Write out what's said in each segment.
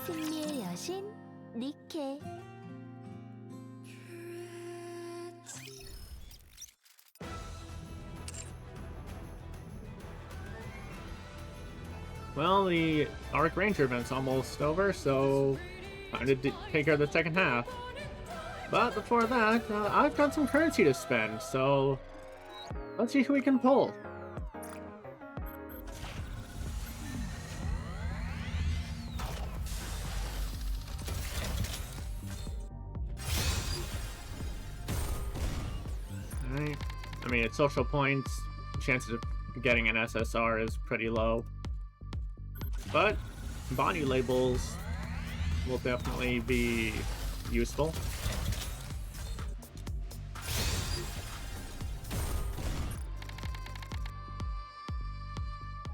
승리의 여신 니케. Well, the ARK Ranger event's almost over, so time to take care of the second half. But before that, I've got some currency to spend, so let's see who we can pull. Alright. I mean, it's social points. Chances of getting an SSR is pretty low. But body labels will definitely be useful.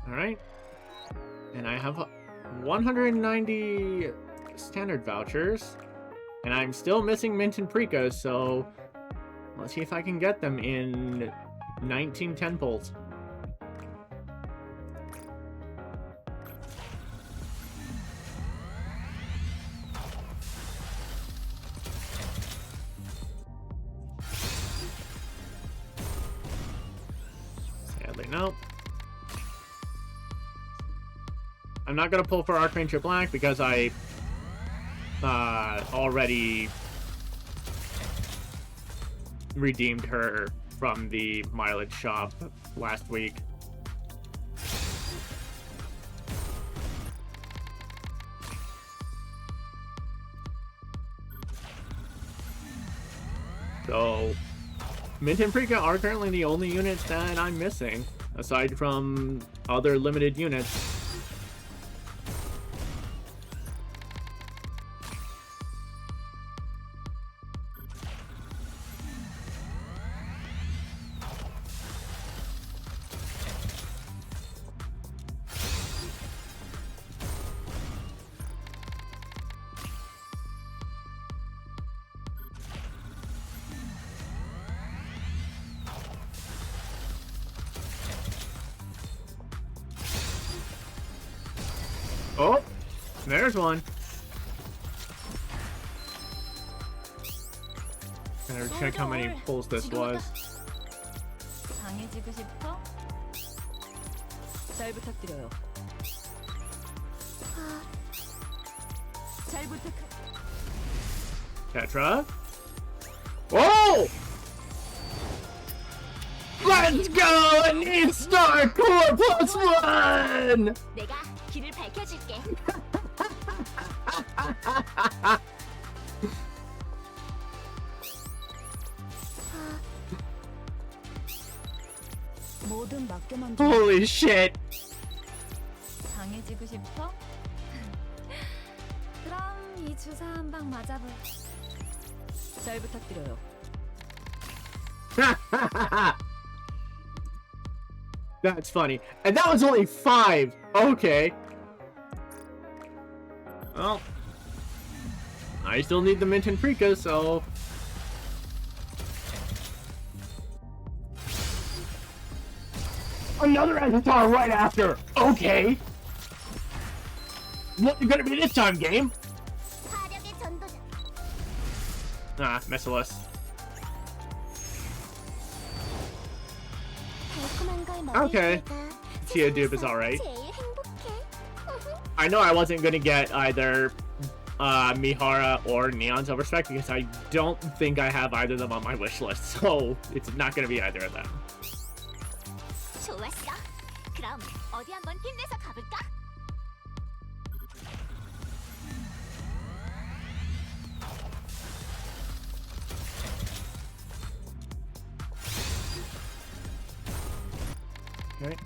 Alright. And I have 190 standard vouchers. And I'm still missing Mint and Prekas, so let's see if I can get them in 19 10 pulls. Sadly, no. I'm not gonna pull for ARK Ranger Black because I already redeemed her from the mileage shop last week. So, Mint and Prekas are currently the only units that I'm missing, aside from other limited units. Oh, there's one. Better check how many pulls this was. 강해지고 싶어? 잘 부탁드려요. 잘 부탁. Tetra. Whoa! Let's go! An instar core +1! 내가 길을 밝혀줄게. 뭐든 맡겨만 줘. Holy shit! 강해지고 싶어? 그럼 이 주사 한 방 맞아볼. 잘 부탁드려요. That's funny. And that was only 5! Okay. Well, I still need the Mint and Prekas, so... Another Avatar right after! Okay! What's it gonna be this time, game? Ah, Merciless. Okay. Tia Dupe is alright. I know I wasn't gonna get either Mihara or Neon Silver Spec because I don't think I have either of them on my wish list, so it's not gonna be either of them. 좋았어. 그럼 어디 한번 힘내서 가볼까? Okay.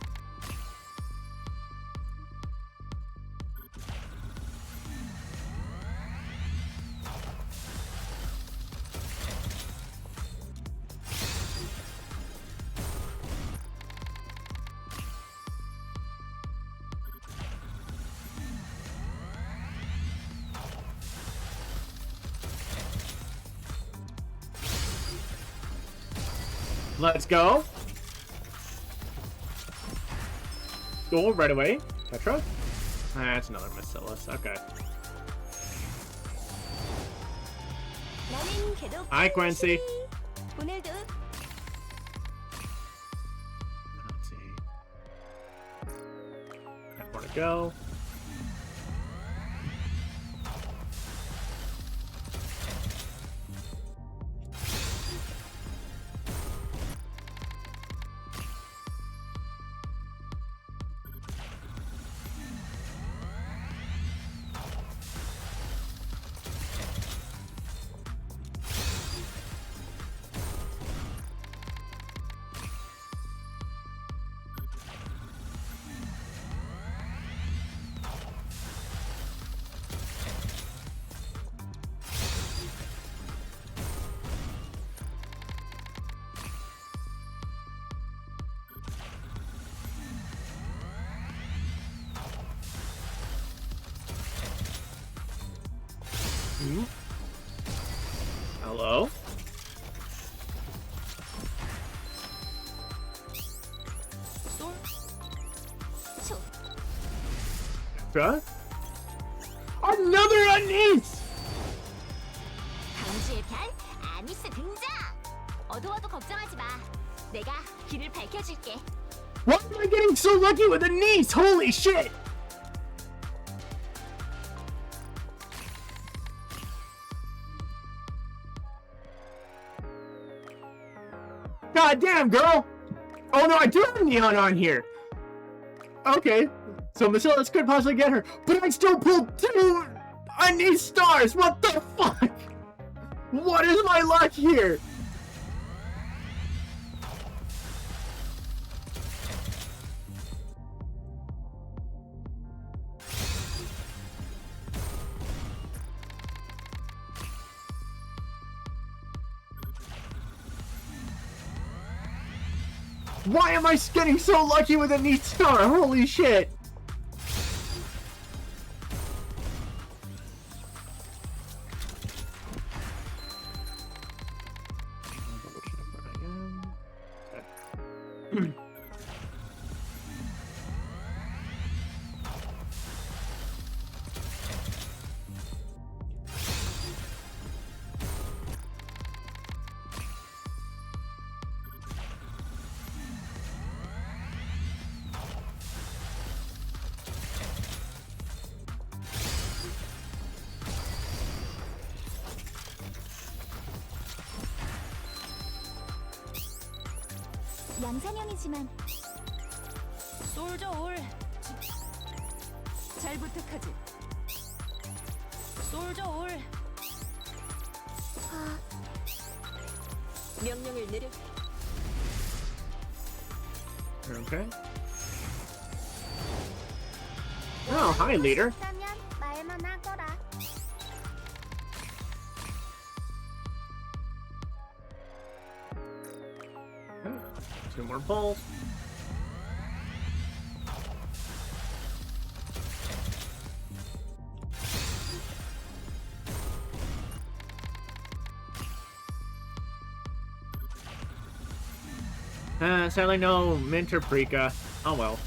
Let's go. Go right away. Tetra? That's another Merciless. Okay. 나는 괴롭. Hi, Quincy. 오늘도 Let's see. Got more to go. Hello? 쏠. 초. Huh? Another Anis! 강주의 편 아니스 등장. 어두워도 걱정하지 마. 내가 길을 밝혀줄게. Why am I getting so lucky with Anis? Holy shit! God damn, girl! Oh no, I do have Neon on here! Okay, so Bacillus could possibly get her, but I still pulled 2 Anis stars! What the fuck? What is my luck here? Why am I getting so lucky with a neat star? Holy shit! 양산형이지만 솔저 올. 잘 부탁하지. 솔저 올. 명령을 내려. Okay. Oh, hi, leader. 말만 하거라. Okay. 2 more pulls. Sadly no Minter Prika. Oh well.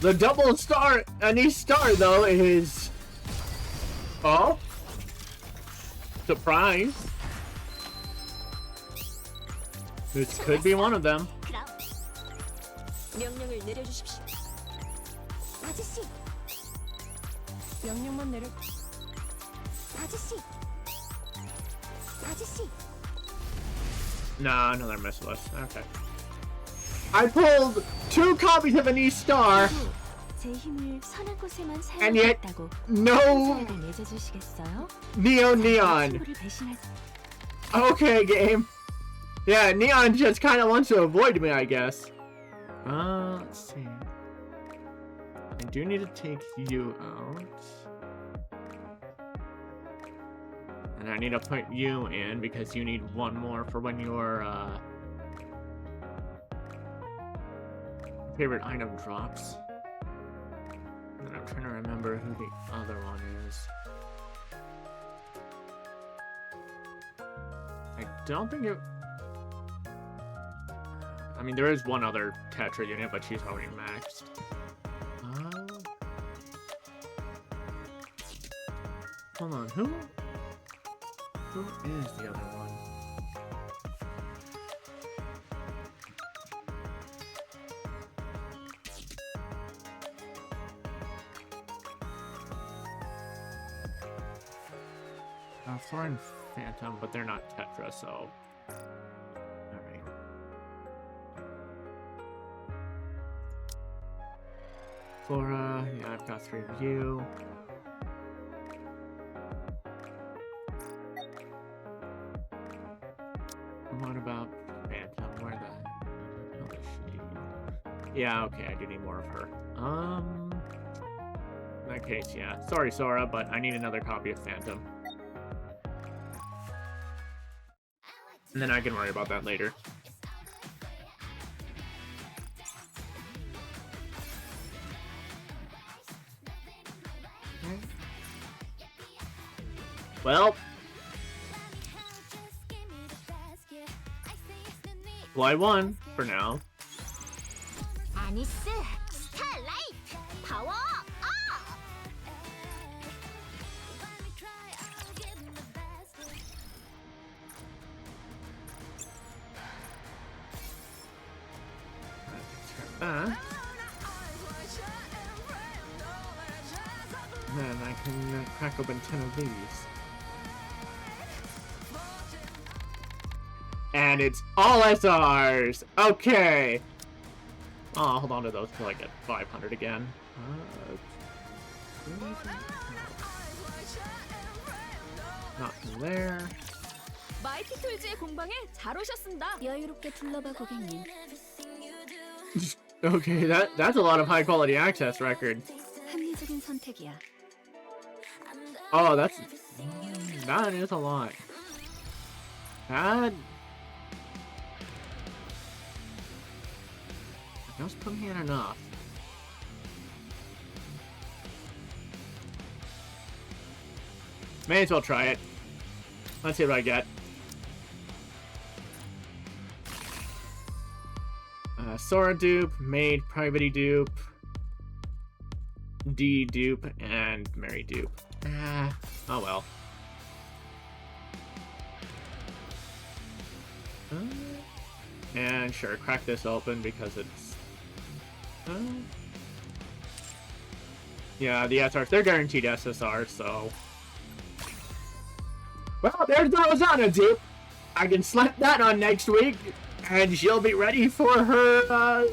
The double star, Anis star though, is... Oh? Surprise. This could be one of them. 그럼 명령을 내려주십시오. 아저씨. 명령만 내려. 아저씨. 아저씨. Nah, another Merciless. Okay. I pulled 2 copies of Anis star, 제 힘을 선한 곳에만 and yet 사용하겠다고 no 사약을 맺어주시겠어요? Neon. 친구를 배신할 Okay, game. Yeah, Neon just kind of wants to avoid me, I guess. Let's see. I do need to take you out. And I need to put you in because you need 1 more for when your favorite item drops. And I'm trying to remember who the other one is. I don't think it... I mean, there is one other Tetra unit, but she's already maxed. Hold on, who? Who is the other one? Flora and Phantom, but they're not Tetra, so... Alright. Flora, yeah, I've got 3 of you. What about Phantom? Where the hell is she? Yeah, okay, I do need more of her. In that case, yeah. Sorry, Sora, but I need another copy of Phantom. And then I can worry about that later. Well, I won for now. 아니스, 스타라이트, 파워 업! Then I can crack open 10 of these. And it's all SRs! Okay! I'll hold on to those till I get 500 again. Not there. 마이티 툴즈의 공방에 잘 오셨습니다. 여유롭게 둘러봐 고객님. Okay, that's a lot of high quality access record. 합리적인 선택이야. Oh, that is a lot. That does put me in enough. May as well try it. Let's see what I get. Sora dupe, Maid, Private dupe, D dupe, and Mary dupe. Oh well. And sure, crack this open because it's... yeah, the SRs, they're guaranteed SSR, so... Well, there's Rosanna dupe! I can slap that on next week, and she'll be ready for her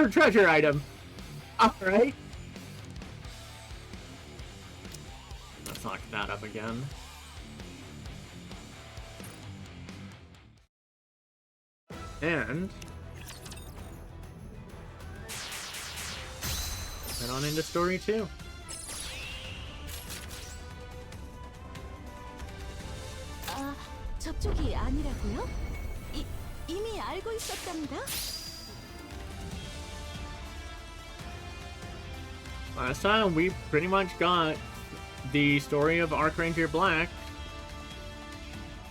treasure item. Alright. Let's lock that up again. And head on into story 2. 아, 저쪽이 아니라고요? 이미 알고 있었답니다. Last time we pretty much got the story of Archranger Black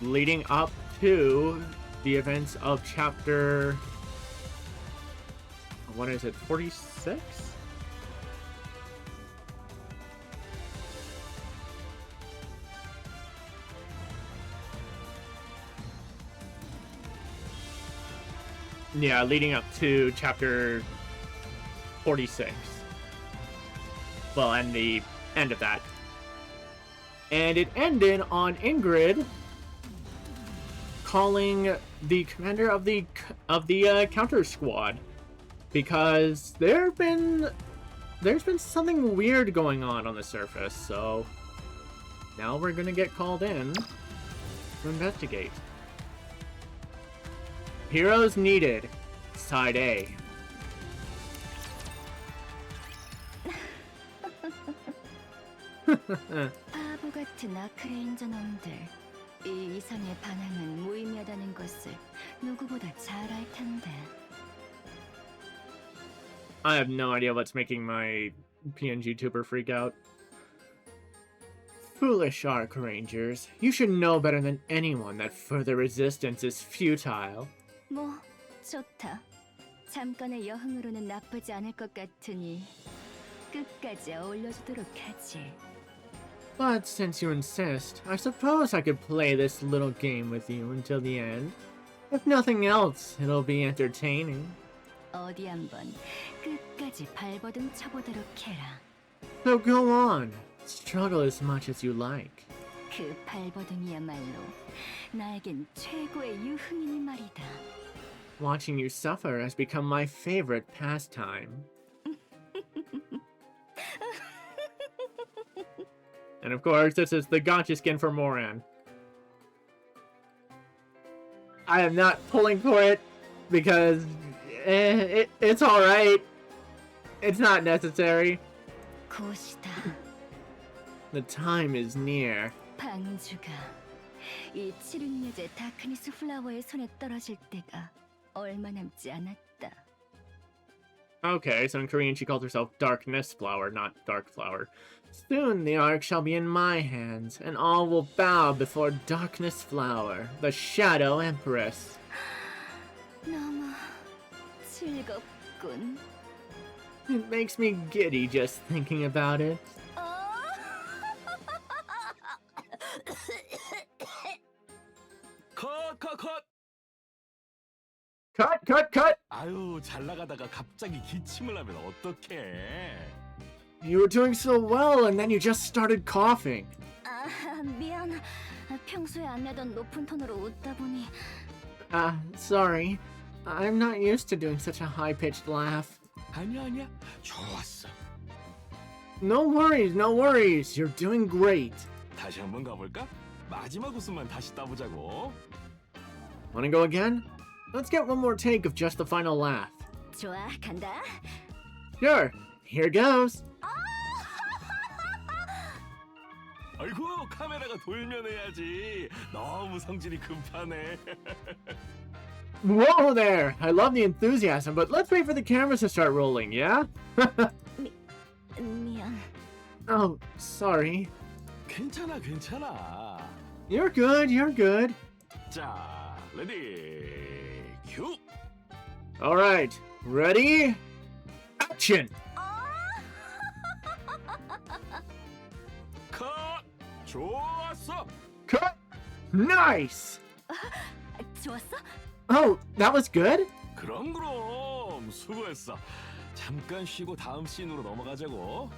leading up to the events of chapter... what is it, 46? Yeah, leading up to chapter 46. Well, and the end of that. And it ended on Ingrid calling the commander of the counter squad because there's been something weird going on the surface, so now we're gonna get called in to investigate. Heroes needed, side A. 바보 같은 아크레인저 놈들. 이 이상의 반항은 무의미하다는 것을 누구보다 잘 알 텐데. I have no idea what's making my PNG tuber freak out. Foolish Ark Rangers, you should know better than anyone that further resistance is futile. 뭐 좋다. 잠깐의 여흥으로는 나쁘지 않을 것 같으니 끝까지 어울려주도록 하지. But since you insist, I suppose I could play this little game with you until the end. If nothing else, it'll be entertaining. 어디 한번 끝까지 발버둥 쳐보도록 해라. So go on. Struggle as much as you like. 그 발버둥이야말로 나에겐 최고의 유흥이니 말이다. Watching you suffer has become my favorite pastime. And of course, this is the gotcha skin for Moran. I am not pulling for it because it's alright. It's not necessary. 곧이다. The time is near. 방주가 이 칠흑 여제 다크니스 플라워의 손에 떨어질 때가 얼마 남지 않았다. Okay, so in Korean she calls herself Darkness Flower, not Dark Flower. Soon the Ark shall be in my hands, and all will bow before Darkness Flower, the Shadow Empress. 너무 즐겁군. It makes me giddy just thinking about it. 컷! Cut! 아유, 잘 나가다가 갑자기 기침을 하면 어떡해? You were doing so well, and then you just started coughing. 아, 미안. 평소에 안 내던 높은 톤으로 웃다 보니. Sorry. I'm not used to doing such a high-pitched laugh. 아니야. 좋았어. No worries. You're doing great. 다시 한번 가볼까? 마지막 웃음만 다시 따보자고. Wanna go again? Let's get one more take of just the final laugh. 좋아, 간다. Sure. Here goes. 아이고, 카메라가 돌면 해야지. 너무 성질이 급하네. Whoa there! I love the enthusiasm, but let's wait for the cameras to start rolling, yeah? 미안. Oh, sorry. 괜찮아. You're good. 자, 레디, 큐! Alright, ready? Action! 컷! 좋았어! Cut! Nice! 좋았어? Oh, that was good? 그럼 수고했어. 잠깐 쉬고 다음 씬으로 넘어가자고.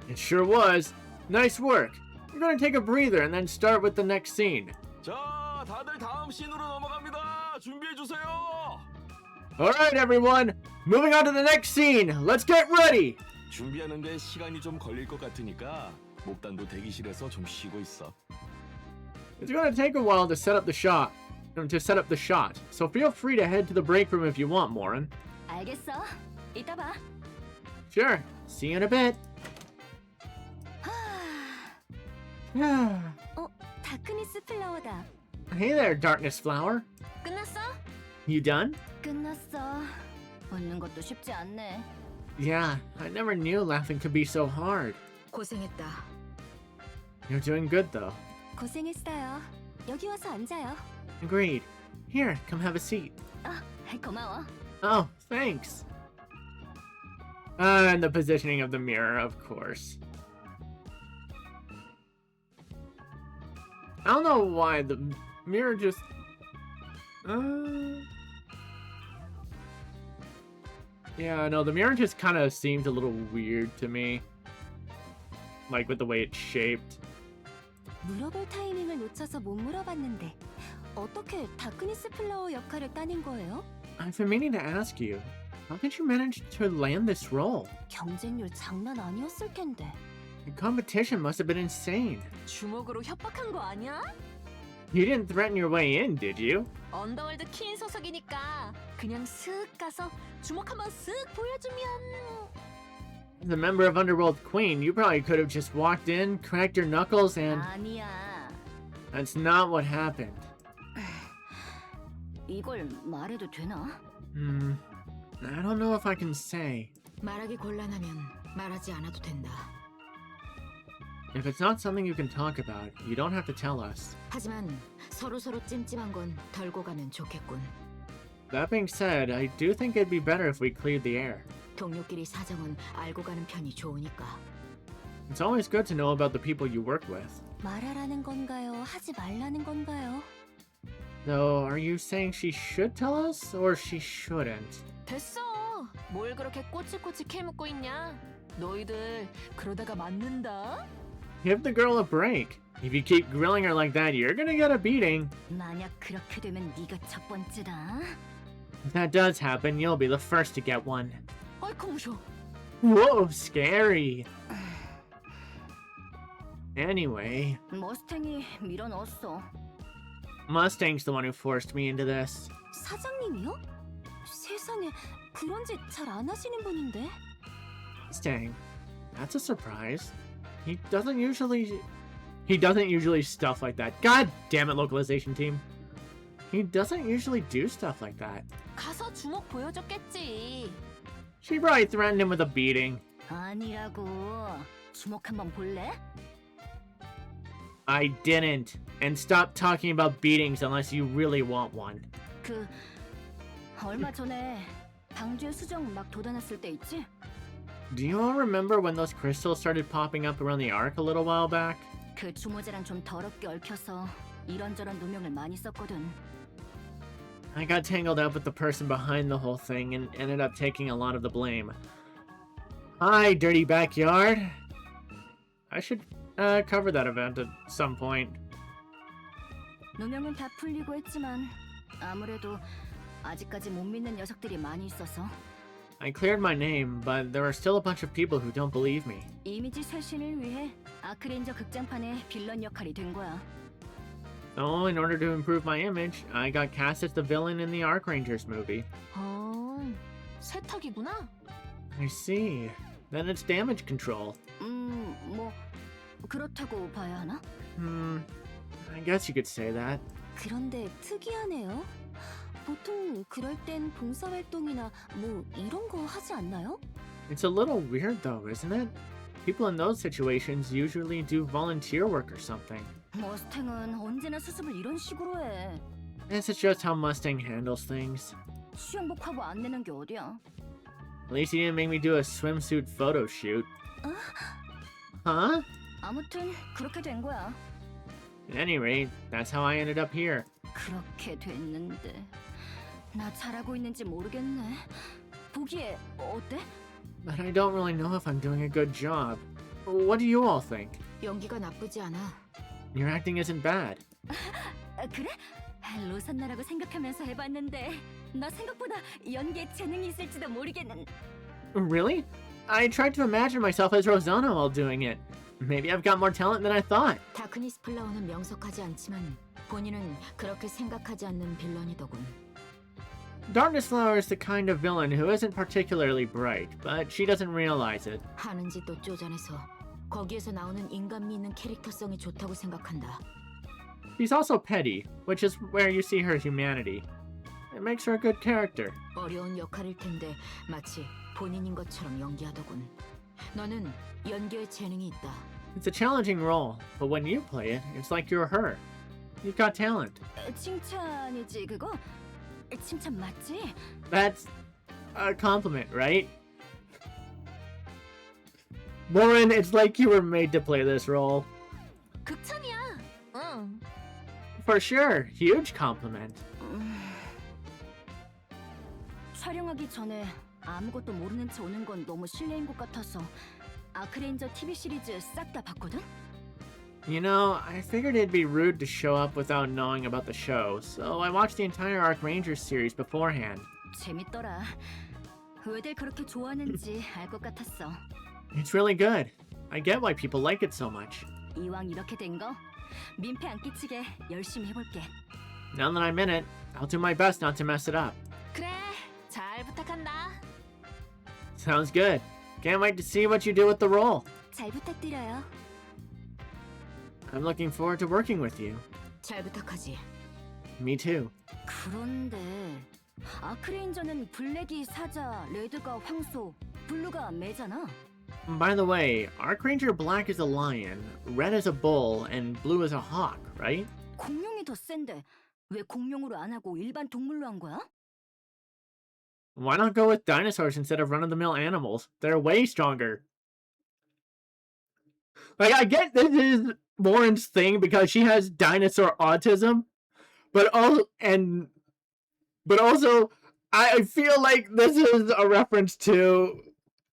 It sure was. Nice work. We're gonna take a breather and then start with the next scene. 자, 다들 다음 씬으로 넘어갑니다. 준비해주세요. Alright, everyone. Moving on to the next scene. Let's get ready! 준비하는데 시간이 좀 걸릴 것 같으니까 목단도 대기실에서 좀 쉬고 있어. It's gonna take a while to set up the shot. So feel free to head to the break room if you want, Moran. 알겠어. 이따 봐. Sure. See you in a bit. 다크니스 플라워다. Hey there, Darkness Flower. 끝났어? You done? 끝났어. 웃는 것도 쉽지 않네. Yeah, I never knew laughing could be so hard. 고생했다. You're doing good, though. 고생했어요. 여기 와서 앉아요. Agreed. Here, come have a seat. 고마워. Oh, thanks. And the positioning of the mirror, of course. I don't know why the mirror just... Yeah, no, the mirror just kind of seems a little weird to me. Like, with the way it's shaped. 물어볼 타이밍을 놓쳐서 못 물어봤는데 어떻게 다크니스 플라워 역할을 따낸 거예요? I've been meaning to ask you, how did you manage to land this role? 경쟁률 장난 아니었을 텐데. The competition must have been insane. 주먹으로 협박한 거 아니야? You didn't threaten your way in, did you? 언더월드 퀸 소속이니까 그냥 슥 가서 주먹 한번 슥 보여주면. As a member of Underworld Queen, you probably could have just walked in, cracked your knuckles, and... 아니야. That's not what happened. 이걸 말해도 되나? I don't know if I can say. 말하기 곤란하면 말하지 않아도 된다. If it's not something you can talk about, you don't have to tell us. 하지만 서로 찜찜한 건 덜고 가면 좋겠군. That being said, I do think it'd be better if we cleared the air. 동료끼리 사정은 알고 가는 편이 좋으니까. It's always good to know about the people you work with. 말하라는 건가요? 하지 말라는 건가요? So, are you saying she should tell us, or she shouldn't? 됐어. 뭘 그렇게 꼬치꼬치 캐묻고 있냐? 너희들 그러다가 맞는다. Give the girl a break. If you keep grilling her like that, you're gonna get a beating. 만약 그렇게 되면 네가 첫 번째다. If that does happen, you'll be the first to get one. 아이고 무셔. Whoa, scary. Anyway, 머스탱이 밀어넣었어. Mustang's the one who forced me into this. 사장님이요? 세상에 그런 짓 잘 안 하시는 분인데. Mustang, that's a surprise. He doesn't usually stuff like that. God damn it, localization team. He doesn't usually do stuff like that. 가서 주먹 보여줬겠지. She probably threatened him with a beating. 아니라고. 주먹 한번 볼래? I didn't. And stop talking about beatings unless you really want one. 그 얼마 전에 방주에 수정 막 돋아났을 때 있지? Do you all remember when those crystals started popping up around the ARK a little while back? 그 주모자랑 좀 더럽게 얽혀서 이런저런 누명을 많이 썼거든. I got tangled up with the person behind the whole thing and ended up taking a lot of the blame. Hi, dirty backyard. I should cover that event at some point. 누명은 다 풀리고 했지만 아무래도 아직까지 못 믿는 녀석들이 많이 있어서 I cleared my name, but there are still a bunch of people who don't believe me. 이미지 쇄신을 위해 아크레인저 극장판의 빌런 역할이 된 거야. So, in order to improve my image, I got cast as the villain in the ARK Rangers movie. 세탁이구나. I see. Then it's damage control. 뭐 그렇다고 봐야 하나? I guess you could say that. 그런데 특이하네요. 보통 그럴 땐 봉사활동이나 뭐 이런 거 하지 않나요? It's a little weird though, isn't it? People in those situations usually do volunteer work or something. 머스탱은 언제나 수습을 이런 식으로 해. This is just how Mustang handles things. 수영복하고 안 내는 게 어디야? At least he didn't make me do a swimsuit photo shoot. Huh? 아무튼 그렇게 된 거야. At any rate, that's how I ended up here. 그렇게 됐는데 나 잘하고 있는지 모르겠네. 보기에 어때? But I don't really know if I'm doing a good job. What do you all think? 연기가 나쁘지 않아. Your acting isn't bad. 그래? 로선나라고 생각하면서 해봤는데 너 생각보다 연기에 재능이 있을지도 모르겠는. Really? I tried to imagine myself as Rosanna while doing it. Maybe I've got more talent than I thought. 다크니스 플라워는 명석하지 않지만 본인은 그렇게 생각하지 않는 빌런이더군. Darkness Flower is the kind of villain who isn't particularly bright, but she doesn't realize it. 하는 짓도 쪼잔해서 거기에서 나오는 인간미 있는 캐릭터성이 좋다고 생각한다. She's also petty, which is where you see her humanity. It makes her a good character. 어려운 역할일 텐데 마치 본인인 것처럼 연기하더군. 너는 연기에 재능이 있다. It's a challenging role, but when you play it, it's like you're her. You've got talent. 칭찬이지 그거? 칭찬 맞지? That's a compliment, right? Lauren, it's like you were made to play this role. 극찬이야. 응. For sure, huge compliment. 촬영하기 전에 아무것도 모르는 채 오는 건 너무 실례인 것 같아서 아크레인저 TV 시리즈 싹 다 봤거든? You know, I figured it'd be rude to show up without knowing about the show, so I watched the entire ARK Rangers series beforehand. 재밌더라. 왜들 그렇게 좋아하는지 알 것 같았어. It's really good. I get why people like it so much. 이왕 이렇게 된 거 민폐 안 끼치게 열심히 해볼게. Now that I'm in it, I'll do my best not to mess it up. 그래, 잘 부탁한다. Sounds good. Can't wait to see what you do with the role. 잘 부탁드려요. I'm looking forward to working with you. 잘 부탁하지. Me too. 그런데 아크레인저는 블랙이 사자, 레드가 황소, 블루가 매잖아. By the way, ARK Ranger Black is a lion, red is a bull, and blue is a hawk, right? 공룡이 더 센데 왜 공룡으로 안 하고 일반 동물로 한 거야? Why not go with dinosaurs instead of run-of-the-mill animals? They're way stronger. Like, I get this is Lauren's thing because she has dinosaur autism, but also, I feel like this is a reference to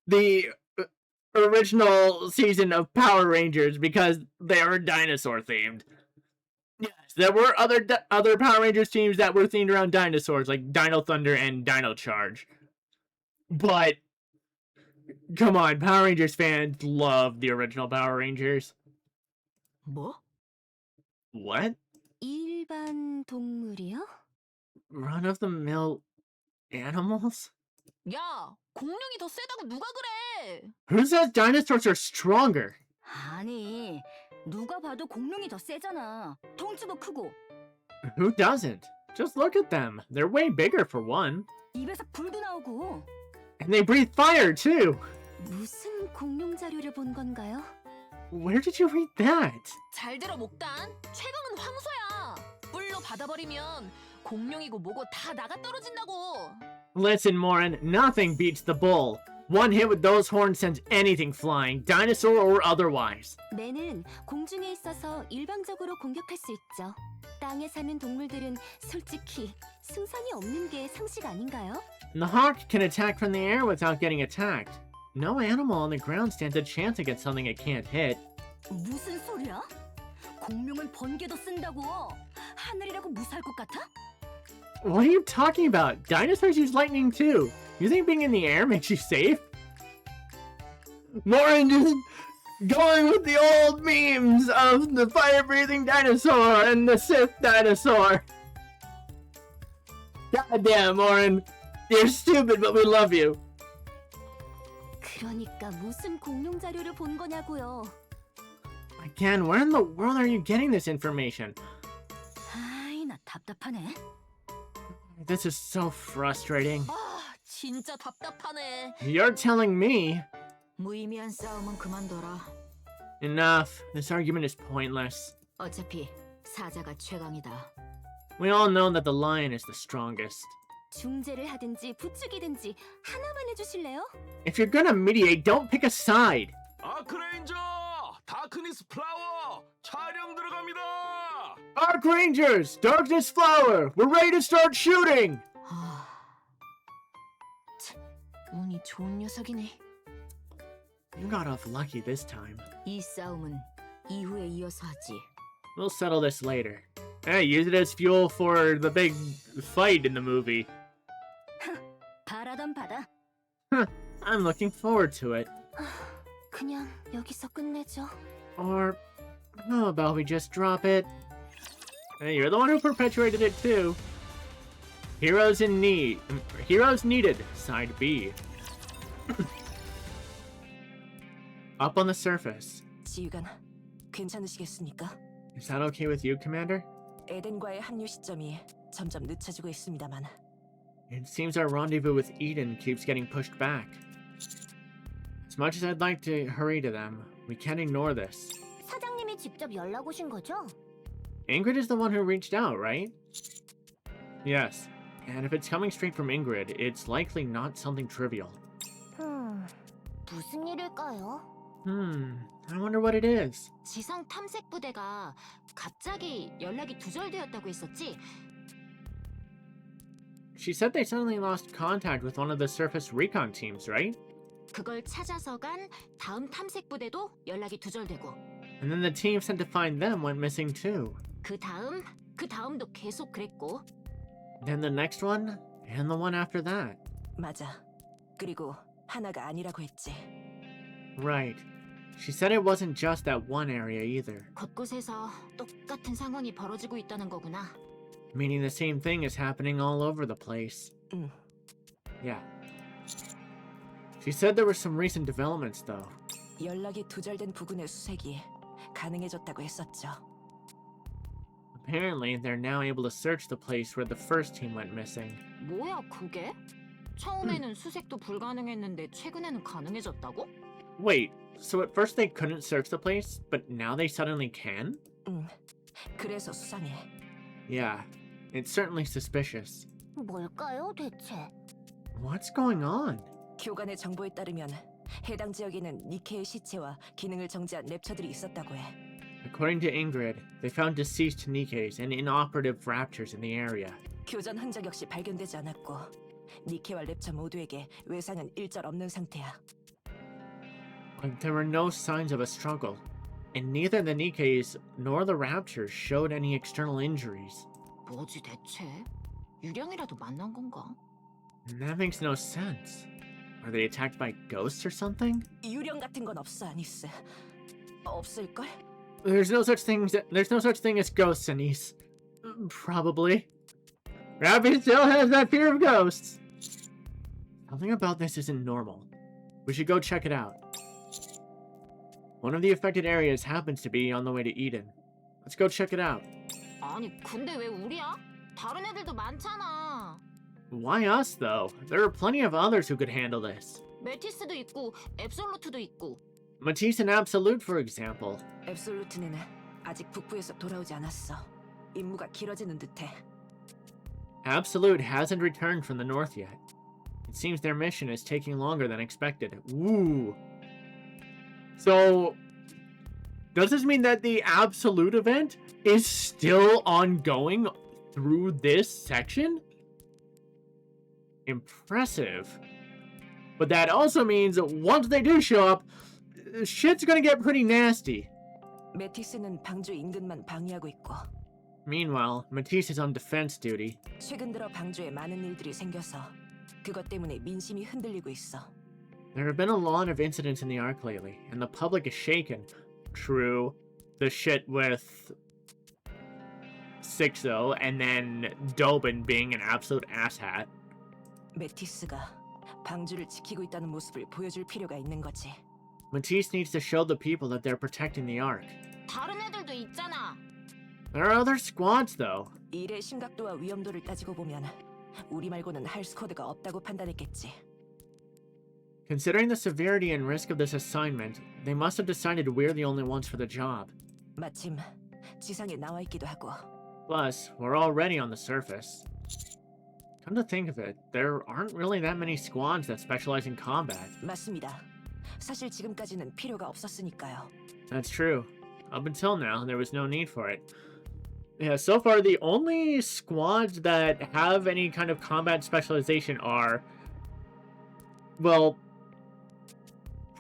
the original season of Power Rangers because they are dinosaur themed. Yes, there were other Power Rangers teams that were themed around dinosaurs, like Dino Thunder and Dino Charge. But come on, Power Rangers fans love the original Power Rangers. 뭐? What? 일반 동물이요? Run-of-the-mill animals? 야, 공룡이 더 세다고 누가 그래? Who says dinosaurs are stronger? 아니, 누가 봐도 공룡이 더 세잖아. 덩치도 크고 Who doesn't? Just look at them. They're way bigger for one. 입에서 불도 나오고. And they breathe fire too. 무슨 공룡 자료를 본 건가요? Where did you read that? 잘 들어 목단. 최강은 황소야. 뿔로 받아버리면 공룡이고 뭐고 다 나가 떨어진다고. Listen, Morin, nothing beats the bull. One hit with those horns sends anything flying, dinosaur or otherwise. 매는 공중에 있어서 일방적으로 공격할 수 있죠. 땅에 사는 동물들은 솔직히 승산이 없는 게 상식 아닌가요? And the hawk can attack from the air without getting attacked. No animal on the ground stands a chance against something it can't hit. 무슨 소리야? 공룡은 번개도 쓴다고. 하늘이라고 무사할 것 같아? What are you talking about? Dinosaurs use lightning too. You think being in the air makes you safe? Morin just going with the old memes of the fire-breathing dinosaur and the Sith dinosaur. Goddamn, Morin. You're stupid, but we love you. 그러니까 무슨 공룡 자료를 본 거냐고요. Again, where in the world are you getting this information? 아이, 나 답답하네. This is so frustrating. 아, 진짜 답답하네. You're telling me. 무의미한 싸움은 그만둬라. Enough. This argument is pointless. 어차피 사자가 최강이다. We all know that the lion is the strongest. 중재를 하든지 부추기든지 하나만 해주실래요? If you're gonna mediate, don't pick a side. 아크레인저! 다크니스 플라워! 촬영 들어갑니다! ARK Rangers! Darkness Flower! We're ready to start shooting! 아, 참, 운이 좋은 녀석이네. You got off lucky this time. 이 싸움은 이후에 이어서 하지. We'll settle this later. Hey, use it as fuel for the big fight in the movie. 바라던 바다. I'm looking forward to it. 그냥 여기서 끝내죠. Or, how about we just drop it? Hey, you're the one who perpetuated it too. Heroes in need. Heroes needed. Side B. Up on the surface. 지휘관, 괜찮으시겠습니까? Is that okay with you, Commander? 에덴과의 합류 시점이 점점 늦춰지고 있습니다만 It seems our rendezvous with Eden keeps getting pushed back. As much as I'd like to hurry to them, we can't ignore this. 사장님이 직접 연락 오신 거죠? Ingrid is the one who reached out, right? Yes. And if it's coming straight from Ingrid, it's likely not something trivial. 무슨 일일까요? I wonder what it is. 지상 탐색 부대가 갑자기 연락이 두절되었다고 했었지? She said they suddenly lost contact with one of the surface recon teams, right? 그걸 찾아서 간 다음 탐색 부대도 연락이 두절되고 And then the team sent to find them went missing too. 그 다음도 계속 그랬고 Then the next one, and the one after that. 맞아. 그리고 하나가 아니라고 했지. Right. She said it wasn't just that one area either, 곳곳에서 똑같은 상황이 벌어지고 있다는 거구나. meaning the same thing is happening all over the place. 응. Yeah. She said there were some recent developments though. 연락이 두절된 부근의 수색이 가능해졌다고 했었죠. Apparently, they're now able to search the place where the first team went missing. 뭐야 그게? 처음에는 수색도 불가능했는데 최근에는 가능해졌다고? Wait, so at first they couldn't search the place, but now they suddenly can? 응. 그래서 수상해. Yeah, it's certainly suspicious. 뭘까요, 대체? What's going on? 교관의 정보에 따르면 해당 지역에는 니케의 시체와 기능을 정지한 랩처들이 있었다고 해. According to Ingrid, they found deceased Nikkes and inoperative raptures in the area. 교전 흔적 역시 발견되지 않았고 니케와 랩처 모두에게 외상은 일절 없는 상태야. But there were no signs of a struggle, and neither the Nikkes nor the raptors showed any external injuries. 뭐지 대체? 유령이라도 만난 건가? That makes no sense. Are they attacked by ghosts or something? 유령 같은 건 없어, 아니스. 없을걸? There's no such thing as ghosts, Anise. Probably. Rabbit still has that fear of ghosts. Something about this isn't normal. We should go check it out. One of the affected areas happens to be on the way to Eden. Let's go check it out. 아니 근데 왜 우리야? 다른 애들도 많잖아. Why us, though? There are plenty of others who could handle this. 메티스도 있고 앱솔루트도 있고. Matisse and Absolute, for example. 앱솔루트는 아직 북부에서 돌아오지 않았어. 임무가 길어지는 듯해. Absolute hasn't returned from the north yet. It seems their mission is taking longer than expected. Ooh. So, does this mean that the Absolute event is still ongoing through this section? Impressive. But that also means that once they do show up, shit's gonna get pretty nasty. 메티스는 방주 인근만 방위하고 있고 Meanwhile, Matisse is on defense duty. 최근 들어 방주에 많은 일들이 생겨서 그것 때문에 민심이 흔들리고 있어. There have been a lot of incidents in the ARK lately, and the public is shaken. True, the shit with Sixo and then Dobin being an absolute asshat. 메티스가 방주를 지키고 있다는 모습을 보여줄 필요가 있는 거지. Matisse needs to show the people that they're protecting the ARK. 다른 애들도 있잖아. There are other squads, though. 일의 심각도와 위험도를 따지고 보면 우리 말고는 할 스쿼드가 없다고 판단했겠지. Considering the severity and risk of this assignment, they must have decided we're the only ones for the job. 마침 지상에 나와 있기도 하고. Plus, we're already on the surface. Come to think of it, there aren't really that many squads that specialize in combat. 맞습니다. 사실 지금까지는 필요가 없었으니까요. That's true. Up until now, there was no need for it. Yeah, so far the only squads that have any kind of combat specialization are, well,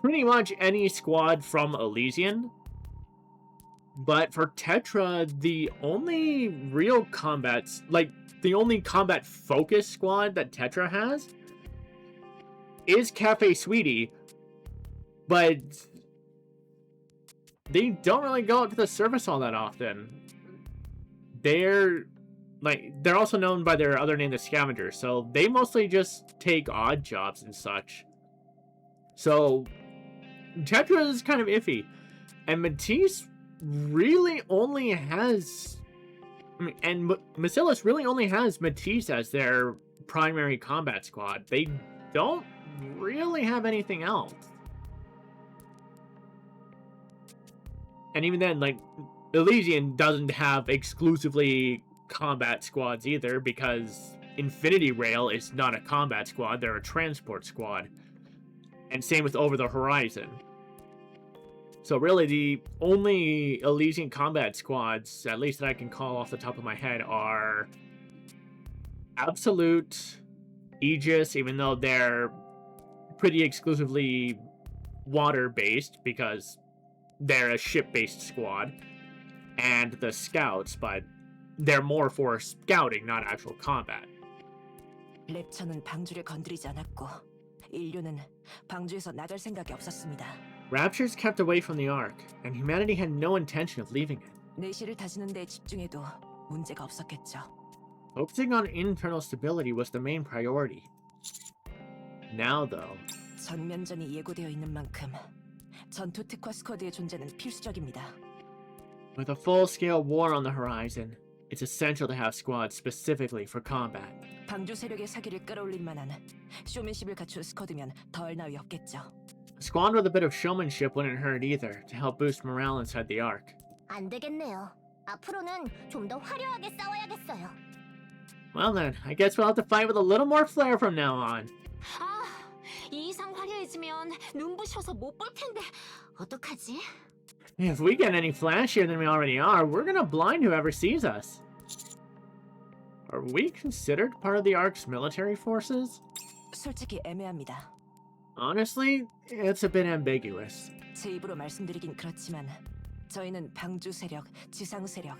pretty much any squad from Elysian. But for Tetra, the only real combats, like the only combat focused squad that Tetra has is Cafe Sweetie, but they don't really go out to the surface all that often. They're also known by their other name, the Scavengers, so they mostly just take odd jobs and such. So Tetra is kind of iffy, and Matisse really only has, and Bacillus really only has Matisse as their primary combat squad. They don't really have anything else. And even then, like, Elysian doesn't have exclusively combat squads either, because Infinity Rail is not a combat squad, they're a transport squad. And same with Over the Horizon. So really, the only Elysian combat squads, at least that I can call off the top of my head, are Absolute, Aegis, even though they're pretty exclusively water-based, because they're a ship-based squad, and the Scouts, but they're more for scouting, not actual combat. 랩처는 방주를 건드리지 않았고 인류는 방주에서 나갈 생각이 없었습니다. Raptures kept away from the ARK, and humanity had no intention of leaving it. 내실을 다지는 데 집중해도 문제가 없었겠죠. Focusing on internal stability was the main priority. Now, though, 전면전이 예고되어 있는 만큼 전투 특화 스쿼드의 존재는 필수적입니다. with a full-scale war on the horizon, it's essential to have squads specifically for combat. 방주 세력의 사기를 끌어올릴 만한 쇼맨십을 갖춘 스쿼드면 더할 나위 없겠죠. A squad with a bit of showmanship wouldn't hurt either, to help boost morale inside the ARK. 안 되겠네요. 앞으로는 좀 더 화려하게 싸워야겠어요. Well then, I guess we'll have to fight with a little more flair from now on. 아, 이 이상 화려해지면 눈부셔서 못 볼 텐데 어떡하지? If we get any flashier than we already are, we're gonna blind whoever sees us. Are we considered part of the ARK's military forces? 솔직히 애매합니다. Honestly, it's a bit ambiguous. 제 입으로 말씀드리긴 그렇지만 저희는 방주 세력, 지상 세력,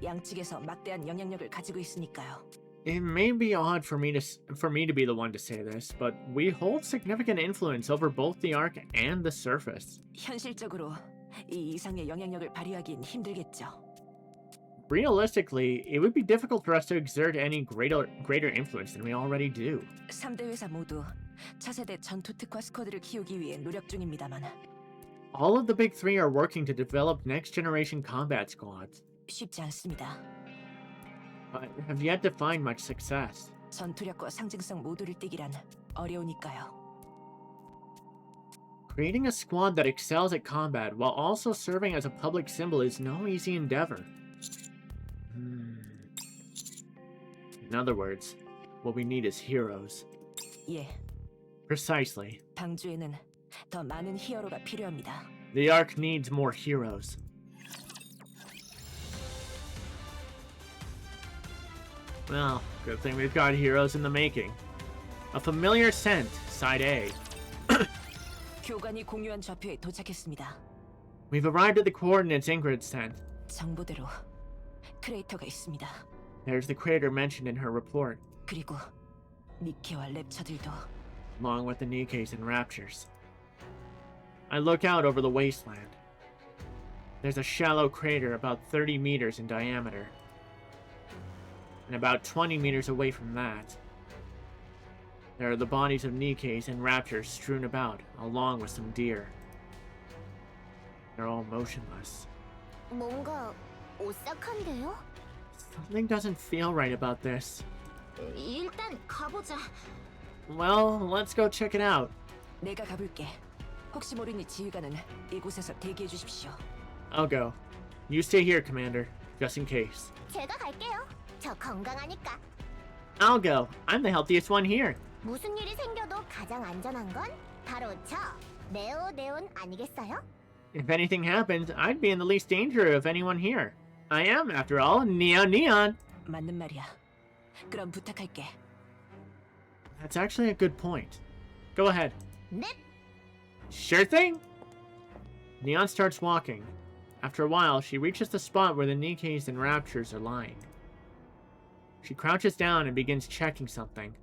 양측에서 막대한 영향력을 가지고 있으니까요. It may be odd for me to be the one to say this, but we hold significant influence over both the ARK and the surface. 현실적으로 이 이상의 영향력을 발휘하긴 힘들겠죠. Realistically, it would be difficult for us to exert any greater influence than we already do. 3대 회사 모두 차세대 전투 특화 스쿼드를 키우기 위해 노력 중입니다만 All of the big three are working to develop next-generation combat squads, 쉽지 않습니다. but have yet to find much success. 전투력과 상징성 모두를 띠기란 어려우니까요. Creating a squad that excels at combat while also serving as a public symbol is no easy endeavor. In other words, what we need is heroes. 예, Precisely. 방주에는 더 많은 히어로가 필요합니다. The ARK needs more heroes. Well, good thing we've got heroes in the making. A familiar scent, side A. 교관이 공유한 좌표에 도착했습니다. We've arrived at the coordinates Ingrid sent. 정보대로 크레이터가 있습니다. There's the crater mentioned in her report, 그리고 니케와 랩처들도 along with the Nikkes and Raptures. I look out over the wasteland. There's a shallow crater about 30 meters in diameter. And about 20 meters away from that, there are the bodies of Nikkes and Raptors strewn about, along with some deer. They're all motionless. 뭔가 오싹한데요? Something doesn't feel right about this. 일단 가보자. Well, let's go check it out. 내가 가볼게. 혹시 모르니 지휘관은 이곳에서 대기해 주십시오. I'll go. You stay here, Commander, just in case. 제가 갈게요. 저 건강하니까. I'll go. I'm the healthiest one here. 무슨 일이 생겨도 가장 안전한 건 바로 저 네온 아니겠어요? If anything happens, I'd be in the least danger of anyone here. I am, after all, Neon. 맞는 말이야. 그럼 부탁할게. That's actually a good point. Go ahead. 넵. Sure thing. Neon starts walking. After a while, she reaches the spot where the Nikkes and Raptures are lying. She crouches down and begins checking something.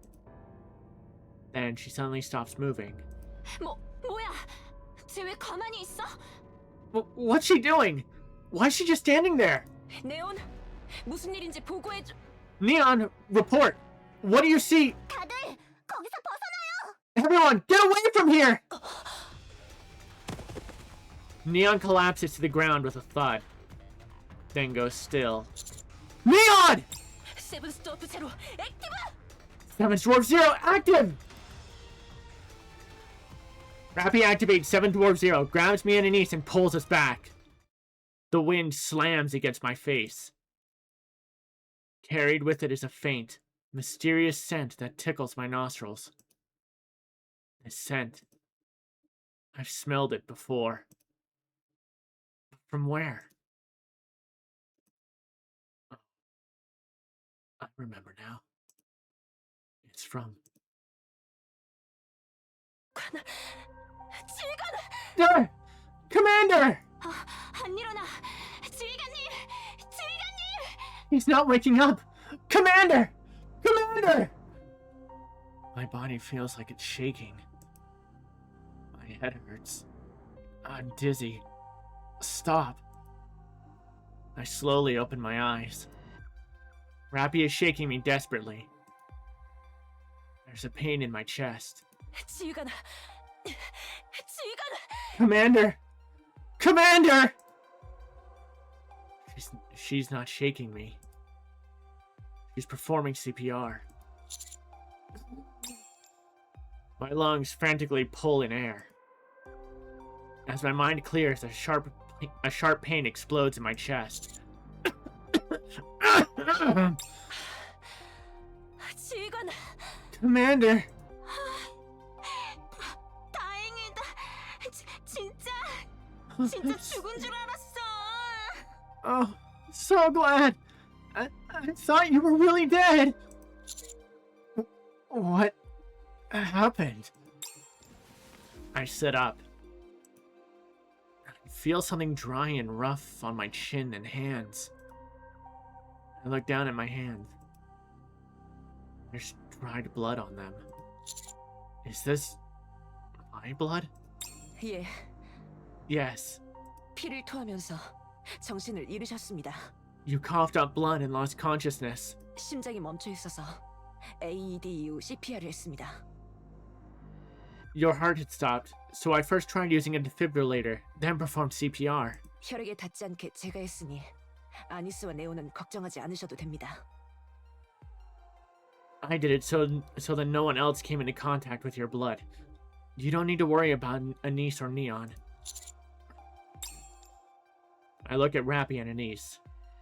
Then she suddenly stops moving. 뭐야? 쟤 왜 가만히 있어? What's she doing? Why is she just standing there? 네온, 무슨 일인지 보고해줘. Neon, report. What do you see? 다들 거기서 벗어나요. Everyone, get away from here! Neon collapses to the ground with a thud, then goes still. Neon! 세븐 스토프 제로 액티브! 7th Dwarf Zero active! Rappy activates 7th Dwarf Zero, grabs me and Anise and pulls us back. The wind slams against my face. Carried with it is a faint, mysterious scent that tickles my nostrils. This scent. I've smelled it before. But from where? Oh, I remember now. It's from... 지휘관! Commander! 안 일어나! 지휘관님! 지휘관님! He's not waking up! Commander! Commander! My body feels like it's shaking. My head hurts. I'm dizzy. Stop. I slowly open my eyes. Rappy is shaking me desperately. There's a pain in my chest. 지휘관, Commander! Commander! She's not shaking me. She's performing CPR. My lungs frantically pull in air. As my mind clears, a sharp pain explodes in my chest. 지휘관. Commander! 진짜 죽은 줄 알았어. Oh, so glad. I thought you were really dead. What happened? I sit up. I feel something dry and rough on my chin and hands. I look down at my hands. There's dried blood on them. Is this my blood? 예, Yes. 피를 토하면서 정신을 잃으셨습니다. You coughed up blood and lost consciousness. 심장이 멈춰 있어서 AED 이후 CPR을 했습니다. Your heart had stopped, so I first tried using a defibrillator, then performed CPR. 혈액에 닿지 않게 제가 했으니 아니스와 네오는 걱정하지 않으셔도 됩니다. I did it so that no one else came into contact with your blood. You don't need to worry about Anise or Neon. I look at Rappy and Anise.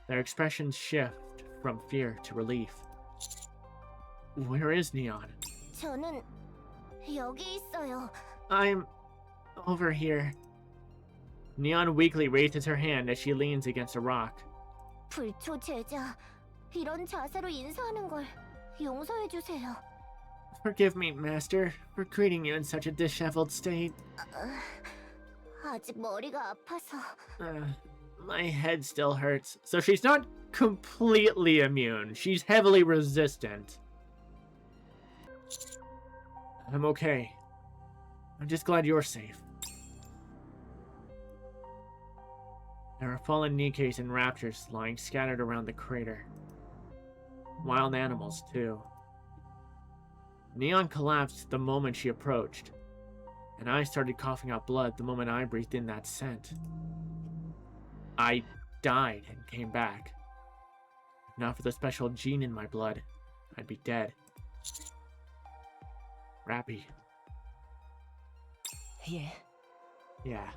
Their expressions shift from fear to relief. Where is Neon? 저는 여기 있어요. I'm over here. Neon weakly raises her hand as she leans against a rock. 불초 제자, 이런 자세로 인사하는 걸 용서해 주세요. Forgive me, Master, for greeting you in such a disheveled state. 아직 머리가 아파서. My head still hurts, so she's not completely immune. She's heavily resistant. I'm okay. I'm just glad you're safe. There are fallen NIKKEs and raptors lying scattered around the crater. Wild animals, too. Neon collapsed the moment she approached, and I started coughing out blood the moment I breathed in that scent. I died and came back. If not for the special gene in my blood, I'd be dead. Rappy. 예, Yeah.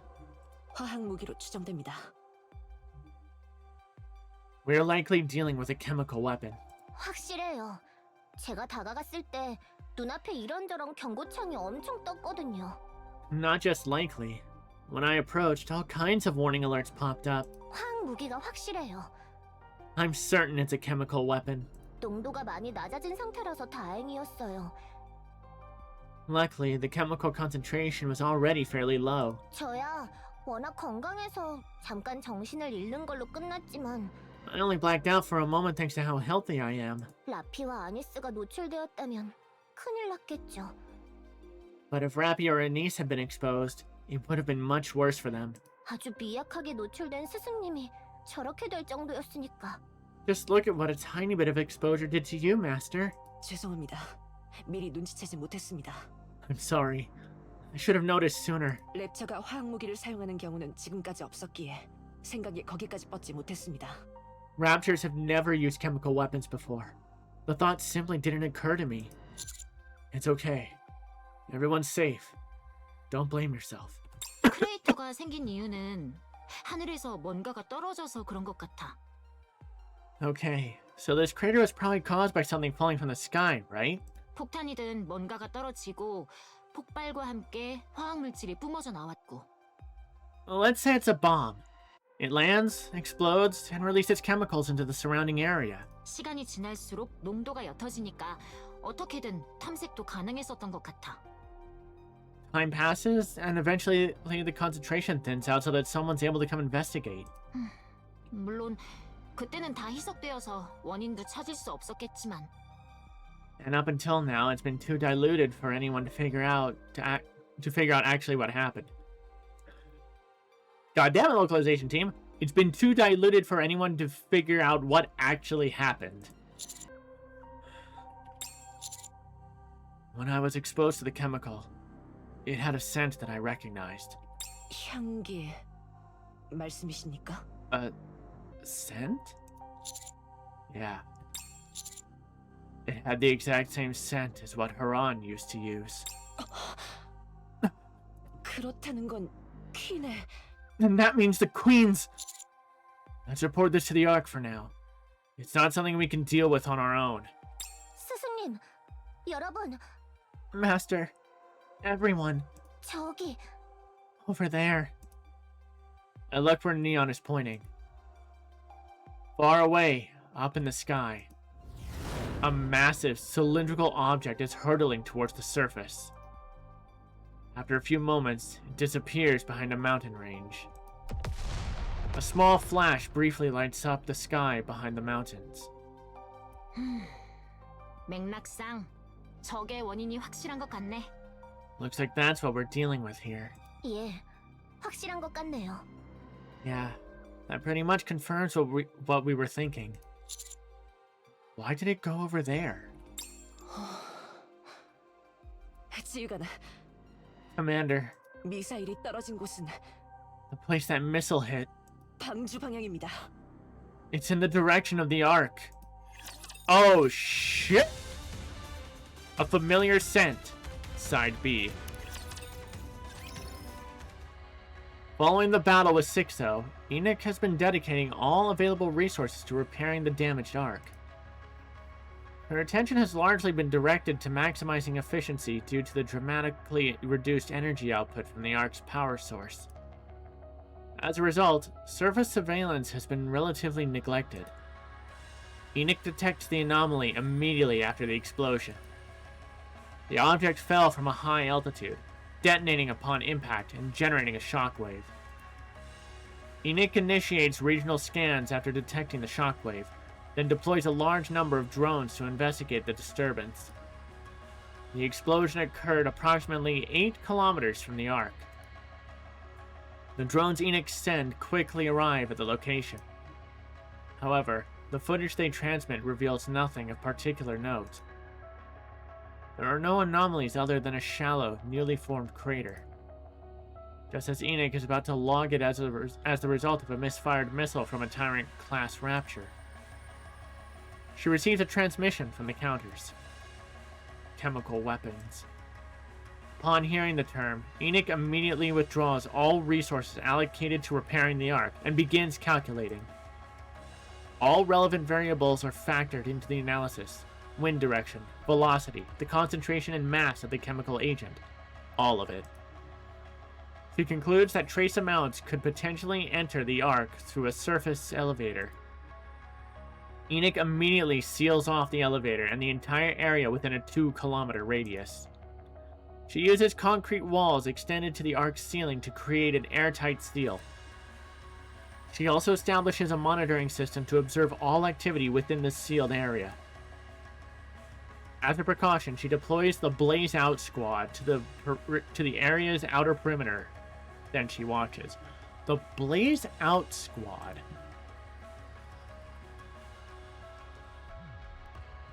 화학 무기로 추정됩니다. We're likely dealing with a chemical weapon. 확실해요. 제가 다가갔을 때 눈앞에 이런저런 경고창이 엄청 떴거든요. Not just likely. When I approached, all kinds of warning alerts popped up. 화학 무기가 확실해요. I'm certain it's a chemical weapon. 농도가 많이 낮아진 상태라서 다행이었어요. Luckily, the chemical concentration was already fairly low. 저야 워낙 건강해서 잠깐 정신을 잃는 걸로 끝났지만 I only blacked out for a moment thanks to how healthy I am. 라피와 아니스가 노출되었다면 큰일 났겠죠. But if Rappy or Anise had been exposed, it would have been much worse for them. 아주 미약하게 노출된 스승님이 저렇게 될 정도였으니까. Just look at what a tiny bit of exposure did to you, Master. 죄송합니다. 미리 눈치채지 못했습니다. I'm sorry. I should have noticed sooner. 랩처가 화학 무기를 사용하는 경우는 지금까지 없었기에 생각이 거기까지 뻗지 못했습니다. Raptors have never used chemical weapons before. The thought simply didn't occur to me. It's okay. Everyone's safe. Don't blame yourself. 크레이터가 생긴 이유는 하늘에서 뭔가가 떨어져서 그런 것 같아. Okay, so this crater was probably caused by something falling from the sky, right? 폭탄이든 뭔가가 떨어지고 폭발과 함께 화학물질이 뿜어져 나왔고. Let's say it's a bomb. It lands, explodes, and releases chemicals into the surrounding area. 시간이 지날수록 농도가 옅어지니까 어떻게든 탐색도 가능했었던 것 같아. Time passes, and eventually the concentration thins out so that someone's able to come investigate. 물론 그때는 다 희석되어서 원인도 찾을 수 없었겠지만. And up until now, it's been too diluted for anyone to figure out actually what happened. God damn it, localization team! It's been too diluted for anyone to figure out what actually happened. When I was exposed to the chemical, it had a scent that I recognized. 향기 말씀이십니까? A scent? Yeah. It had the exact same scent as what Haran used to use. 그렇다는 건 퀸의... And that means the Queen's... Let's report this to the ARK for now. It's not something we can deal with on our own. 스승님, 여러분, Master, everyone, 저기 over there. I look where Neon is pointing. Far away, up in the sky, a massive cylindrical object is hurtling towards the surface. After a few moments, it disappears behind a mountain range. A small flash briefly lights up the sky behind the mountains. 맥락상 적의 원인이 확실한 것 같네. Looks like that's what we're dealing with here. 예, 확실한 것 같네요. Yeah, that pretty much confirms what we were thinking. Why did it go over there? 지휘관, Commander, 미사일이 떨어진 곳은 the place that missile hit, 방주 방향입니다. it's in the direction of the ARK. Oh shit! A familiar scent. Side B. Following the battle with Sixo, Enoch has been dedicating all available resources to repairing the damaged ARK. Her attention has largely been directed to maximizing efficiency due to the dramatically reduced energy output from the ARK's power source. As a result, surface surveillance has been relatively neglected. Enoch detects the anomaly immediately after the explosion. The object fell from a high altitude, detonating upon impact and generating a shockwave. Enoch initiates regional scans after detecting the shockwave, then deploys a large number of drones to investigate the disturbance. The explosion occurred approximately 8 kilometers from the ARK. The drones Enoch send quickly arrive at the location. However, the footage they transmit reveals nothing of particular note. There are no anomalies other than a shallow, newly formed crater. Just as Enoch is about to log it as the result of a misfired missile from a Tyrant-class Rapture, she receives a transmission from the counters. Chemical weapons. Upon hearing the term, Enoch immediately withdraws all resources allocated to repairing the ARK and begins calculating. All relevant variables are factored into the analysis. Wind direction, velocity, the concentration and mass of the chemical agent. All of it. She concludes that trace amounts could potentially enter the ARK through a surface elevator. Enoch immediately seals off the elevator and the entire area within a 2-kilometer radius. She uses concrete walls extended to the ARK's ceiling to create an airtight seal. She also establishes a monitoring system to observe all activity within the sealed area. As a precaution, she deploys the Blaze Out squad to the area's outer perimeter. Then she watches. The Blaze Out squad.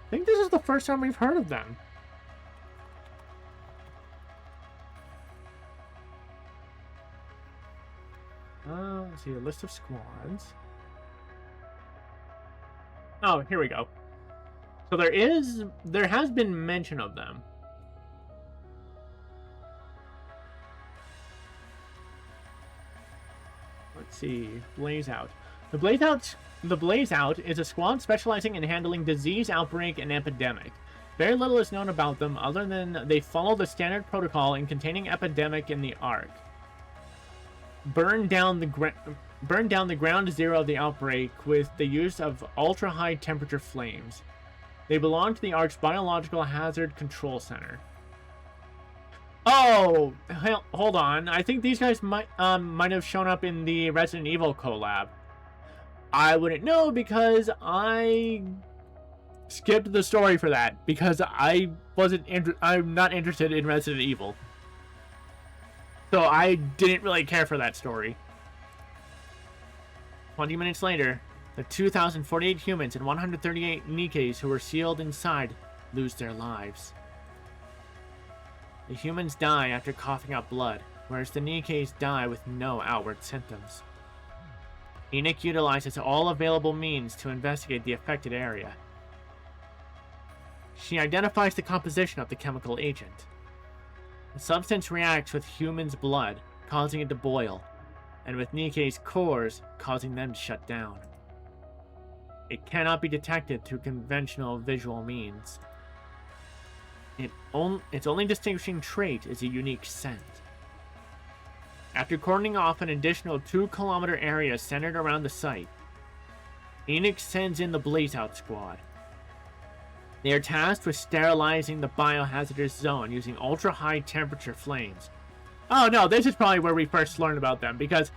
I think this is the first time we've heard of them. Let's see, a list of squads. Oh, here we go. So there has been mention of them. Let's see, Blaze Out. The Blaze Out is a squad specializing in handling disease outbreak and epidemic. Very little is known about them other than they follow the standard protocol in containing epidemic in the ARK. Burn down the ground zero of the outbreak with the use of ultra-high temperature flames. They belong to the ARK's Biological Hazard Control Center. Oh, hold on. I think these guys might have shown up in the Resident Evil collab. I wouldn't know because I skipped the story for that because I'm not interested in Resident Evil. So I didn't really care for that story. 20 minutes later, the 2,048 humans and 138 NIKKEs who were sealed inside lose their lives. The humans die after coughing up blood, whereas the NIKKEs die with no outward symptoms. Enoch utilizes all available means to investigate the affected area. She identifies the composition of the chemical agent. The substance reacts with humans' blood, causing it to boil, and with NIKKE's cores, causing them to shut down. It cannot be detected through conventional visual means. Its only distinguishing trait is a unique scent. After cordoning off an additional 2-kilometer area centered around the site, Enix sends in the Blaze Out Squad. They are tasked with sterilizing the biohazardous zone using ultra-high temperature flames. Oh no, this is probably where we first learned about them, because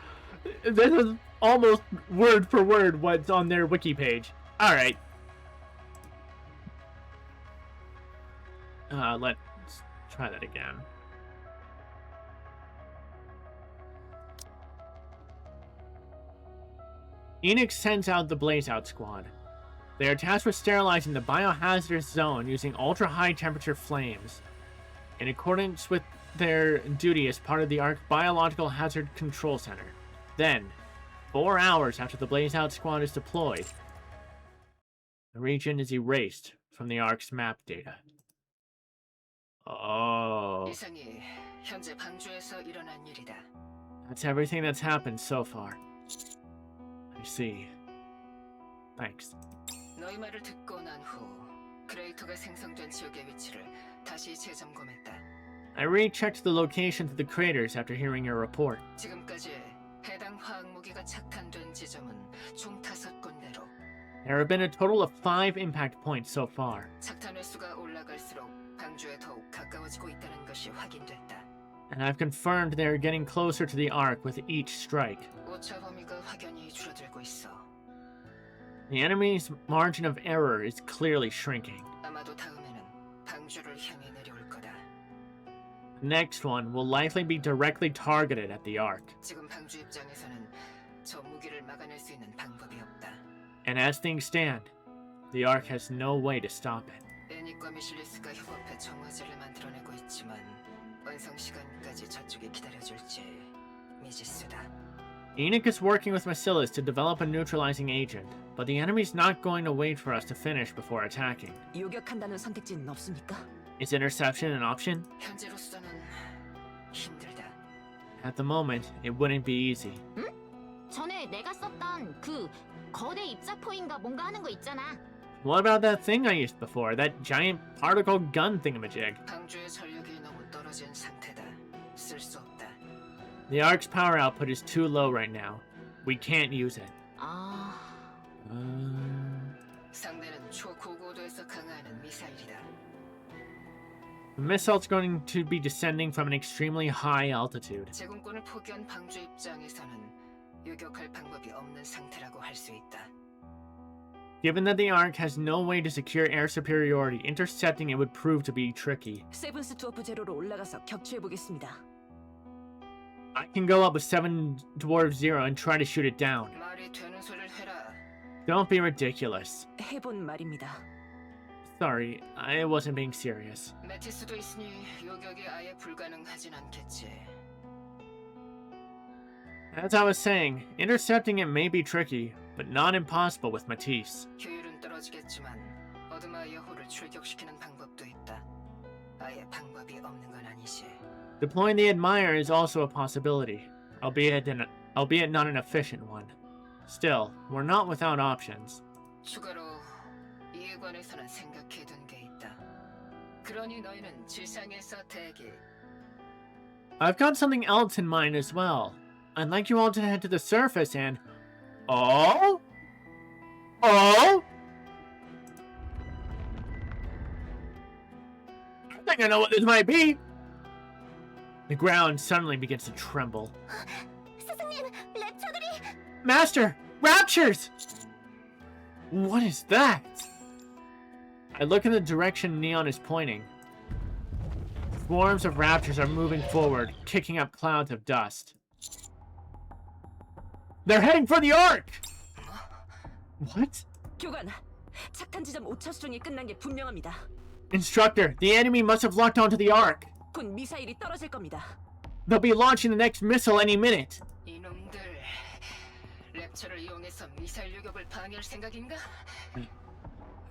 this is almost word for word what's on their wiki page. Alright. Let's try that again. Enix sends out the Blaze Out Squad. They are tasked with sterilizing the biohazardous zone using ultra-high temperature flames. In accordance with their duty as part of the ARK Biological Hazard Control Center. Then, 4 hours after the Blaze Out Squad is deployed, the region is erased from the ARK's map data. Oh. 이상이 현재 방주에서 일어난 일이다. That's everything that's happened so far. I see. Thanks. 너희 말을 듣고 난 후 크레이터가 생성된 지역의 위치를 다시 재점검했다. I rechecked the locations of the craters after hearing your report. 지금까지 해당 화학 무기가 착탄된 지점은 총 5군데로 There have been a total of 5 impact points so far. 착탄 횟수가 올라갈수록 방주에 더욱 가까워지고 있다는 것이 확인됐다. And I've confirmed they are getting closer to the ARK with each strike. 오차 범위가 확연히 줄어들고 있어. The enemy's margin of error is clearly shrinking. 아마도 다음에는 방주를 향해 내려올 거다. The next one will likely be directly targeted at the ARK. 지금 방주 입장에서는 저 무기를 막아낼 수 있는 방법이 없다. And as things stand, the ARK has no way to stop it. 애닉과 미실리스가 협업해 정화제를 만들어내고 있지만 완성 시간까지 저쪽이 기다려줄지 미지수다. Enoch is working with Macilis to develop a neutralizing agent, but the enemy's not going to wait for us to finish before attacking. 요격한다는 선택지는 없습니까? Is interception an option? 현재로서는 힘들다. At the moment, it wouldn't be easy. 전에 내가 썼던 그 거대 입자포인가 뭔가 하는 거 있잖아. What about that thing I used before, that giant particle gun thingamajig? 방주의 전력이 너무 떨어진 상태다. 쓸 수 없다. The ARK's power output is too low right now. We can't use it. 아, 상대는 초고고도에서 강화하는 미사일이다. The missile's going to be descending from an extremely high altitude. 제공권을 포기한 방주 입장에서는 요격할 방법이 없는 상태라고 할 수 있다. Given that the ARK has no way to secure air superiority, intercepting it would prove to be tricky. 세븐스 투어프 제로로 올라가서 격추해보겠습니다. I can go up with 7 Dwarf Zero and try to shoot it down. 말이 되는 소리를 해라. Don't be ridiculous. 해본 말입니다. Sorry, I wasn't being serious. 메티스도 있으니 요격이 아예 불가능하진 않겠지. As I was saying, intercepting it may be tricky, but not impossible with Matisse. 효율은 떨어지겠지만 어드마이어 호를 출격시키는 방법도 있다. 아예 방법이 없는 건 아니지. Deploying the Admire is also a possibility, albeit not an efficient one. Still, we're not without options. 추가로 이에 관해서는 생각해둔 게 있다. 그러니 너희는 지상에서 대기. I've got something else in mind as well. I'd like you all to head to the surface and... Oh? Oh? I think I know what this might be. The ground suddenly begins to tremble. 스승님, 랩처들이... Master! Raptures! What is that? I look in the direction Neon is pointing. Swarms of raptors are moving forward, kicking up clouds of dust. They're heading for the ARK! What? 교관, 착탄 지점 5차 수정이 끝난 게 분명합니다. Instructor, the enemy must have locked onto the ARK. 곧 미사일이 떨어질 겁니다. They'll be launching the next missile any minute. 이놈들 랩처를 이용해서 미사일 요격을 방해할 생각인가?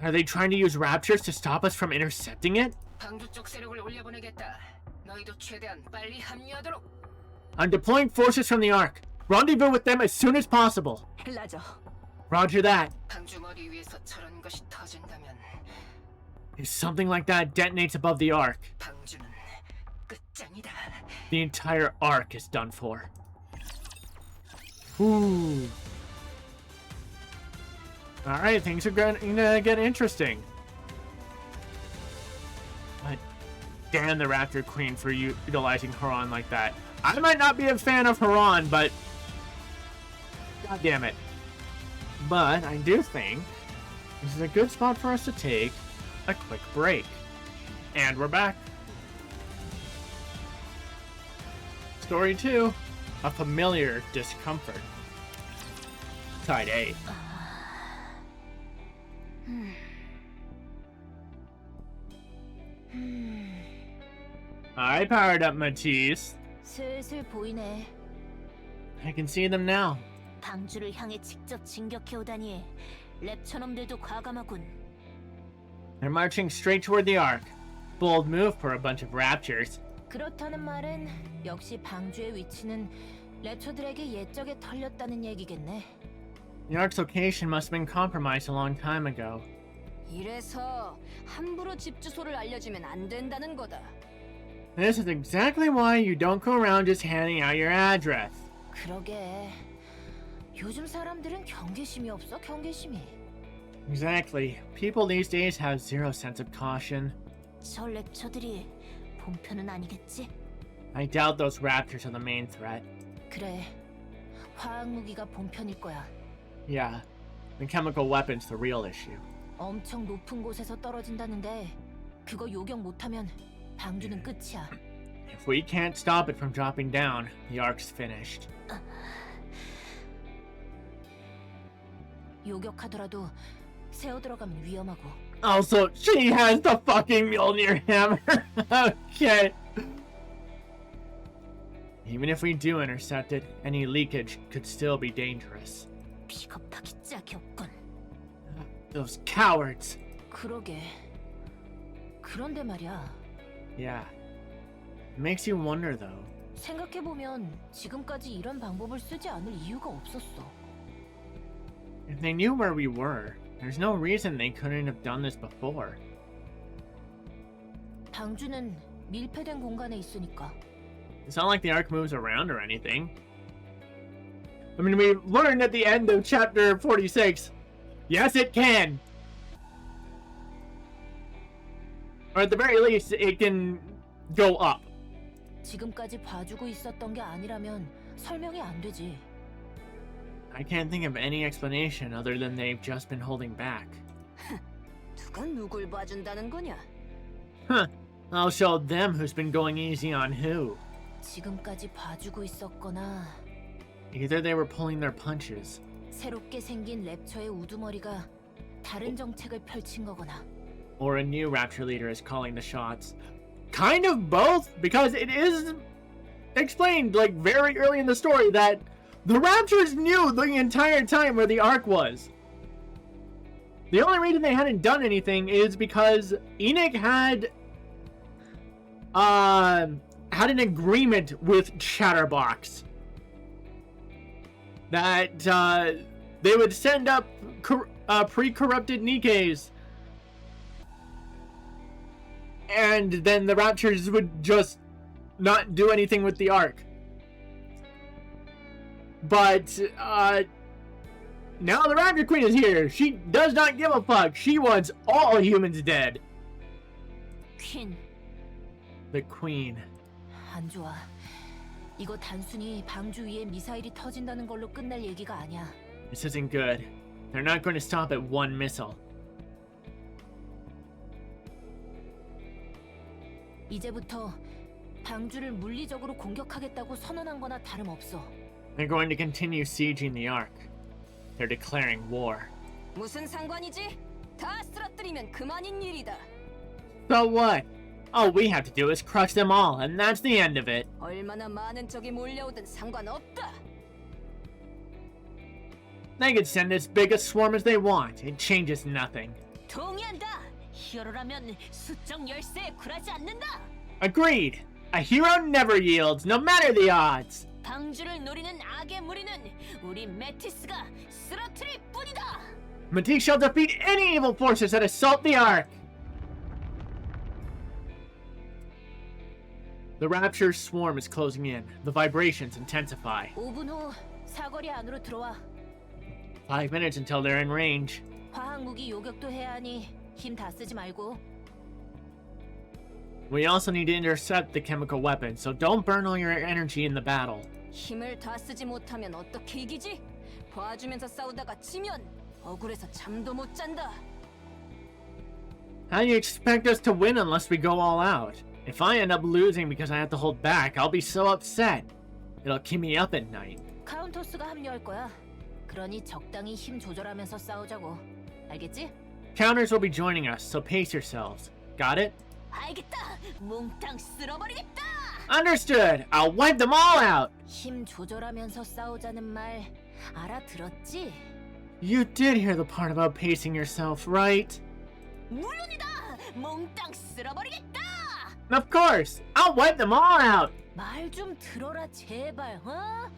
Are they trying to use raptors to stop us from intercepting it? 방주 쪽 세력을 올려보내겠다. 너희도 최대한 빨리 합류하도록. I'm deploying forces from the ARK. Rendezvous with them as soon as possible. 라저. Roger that. 방주 머리 위에서 저런 것이 터진다면 If something like that detonates above the ARK, 방주는 끝장이다. The entire ARK is done for. Ooh. Alright, things are going to get interesting. But damn the Raptor Queen for utilizing Haran like that. I might not be a fan of Haran, but god damn it. But I do think this is a good spot for us to take a quick break. And we're back. Story 2, a familiar discomfort. Side A. I powered up Matisse. 슬슬 보이네. I can see them now. 방주를 향해 직접 진격해 오다니 랩처놈들도 과감하군. They're marching straight toward the ARK. Bold move for a bunch of raptures. 그렇다는 말은 역시 방주의 위치는 랩처들에게 옛적에 털렸다는 얘기겠네. The ARK's location must have been compromised a long time ago. 이래서 함부로 집 주소를 알려주면 안 된다는 거다. This is exactly why you don't go around just handing out your address. 그러게. 요즘 사람들은 경계심이 없어, 경계심이. Exactly. People these days have zero sense of caution. 저 랩처들이 본편은 아니겠지? I doubt those raptors are the main threat. 그래. 화학 무기가 본편일 거야. Yeah, the chemical weapon's the real issue. 엄청 높은 곳에서 떨어진다는데 그거 요격 못하면 방주는 끝이야. If we can't stop it from dropping down, the ARK's finished. 요격하더라도 세어 들어가면 위험하고. Also, she has the fucking Mjolnir hammer. Okay. Even if we do intercept it, any leakage could still be dangerous. 비겁하기 짝이 없군. Those cowards. 그러게. 그런데 말이야. Yeah. It makes you wonder, though. 생각해보면 지금까지 이런 방법을 쓰지 않을 이유가 없었어. If they knew where we were, there's no reason they couldn't have done this before. 방주는 밀폐된 공간에 있으니까. It's not like the ARK moves around or anything. I mean, we learned at the end of chapter 46. Yes, it can! Or at the very least, it can go up. 지금까지 봐주고 있었던 게 아니라면 설명이 안 되지. I can't think of any explanation other than they've just been holding back. 누가 누굴 봐준다는 거냐? Huh. I'll show them who's been going easy on who. 지금까지 봐주고 있었거나 Either they were pulling their punches, 새롭게 생긴 랩처의 우두머리가 다른 정책을 펼친 거거나. or a new Rapture leader is calling the shots. Kind of both, because it is explained, like, very early in the story that the Raptures knew the entire time where the ARK was. The only reason they hadn't done anything is because Enoch had an agreement with Chatterbox that they would send up pre-corrupted NIKKEs, and then the Raptures would just not do anything with the ARK. But now the Raptor Queen is here. She does not give a fuck. She wants all humans dead. 퀸, The Queen. 안 좋아. 이거 단순히 방주 위에 미사일이 터진다는 걸로 끝날 얘기가 아니야. This isn't good. They're not going to stop at one missile. 이제부터 방주를 물리적으로 공격하겠다고 선언한 거나 다름없어. They're going to continue sieging the ARK. They're declaring war. 무슨 상관이지? 다 쓰러뜨리면 그만인 일이다. So what? All we have to do is crush them all, and that's the end of it. 얼마나 많은 적이 몰려오든 상관없다. They could send as big a swarm as they want. It changes nothing. 동의한다. 히어로라면 수적 열쇠에 굴하지 않는다. Agreed. A hero never yields, no matter the odds. 방주를 노리는 악의 무리는 우리 메티스가 쓰러뜨릴 뿐이다. Matisse shall defeat any evil forces that assault the ARK. The Rapture's swarm is closing in. The vibrations intensify. 5분 후 사거리 안으로 들어와. 5 minutes until they're in range. 화학 무기 요격도 해야 하니 힘 다 쓰지 말고. We also need to intercept the chemical weapon, so don't burn all your energy in the battle. 힘을 다 쓰지 못하면 어떻게 이기지? 봐주면서 싸우다가 지면 억울해서 잠도 못 잔다. How do you expect us to win unless we go all out? If I end up losing because I have to hold back, I'll be so upset. It'll keep me up at night. 카운터스가 합류할 거야. 그러니 적당히 힘 조절하면서 싸우자고. 알겠지? Counters will be joining us, so pace yourselves. Got it? 알겠다. 몽땅 쓸어버리겠다. Understood! I'll wipe them all out! 힘 조절하면서 싸우자는 말 알아들었지? You did hear the part about pacing yourself, right? 물론이다. 몽땅 쓸어버리겠다. Of course! I'll wipe them all out! 말 좀 들어라 제발. 어?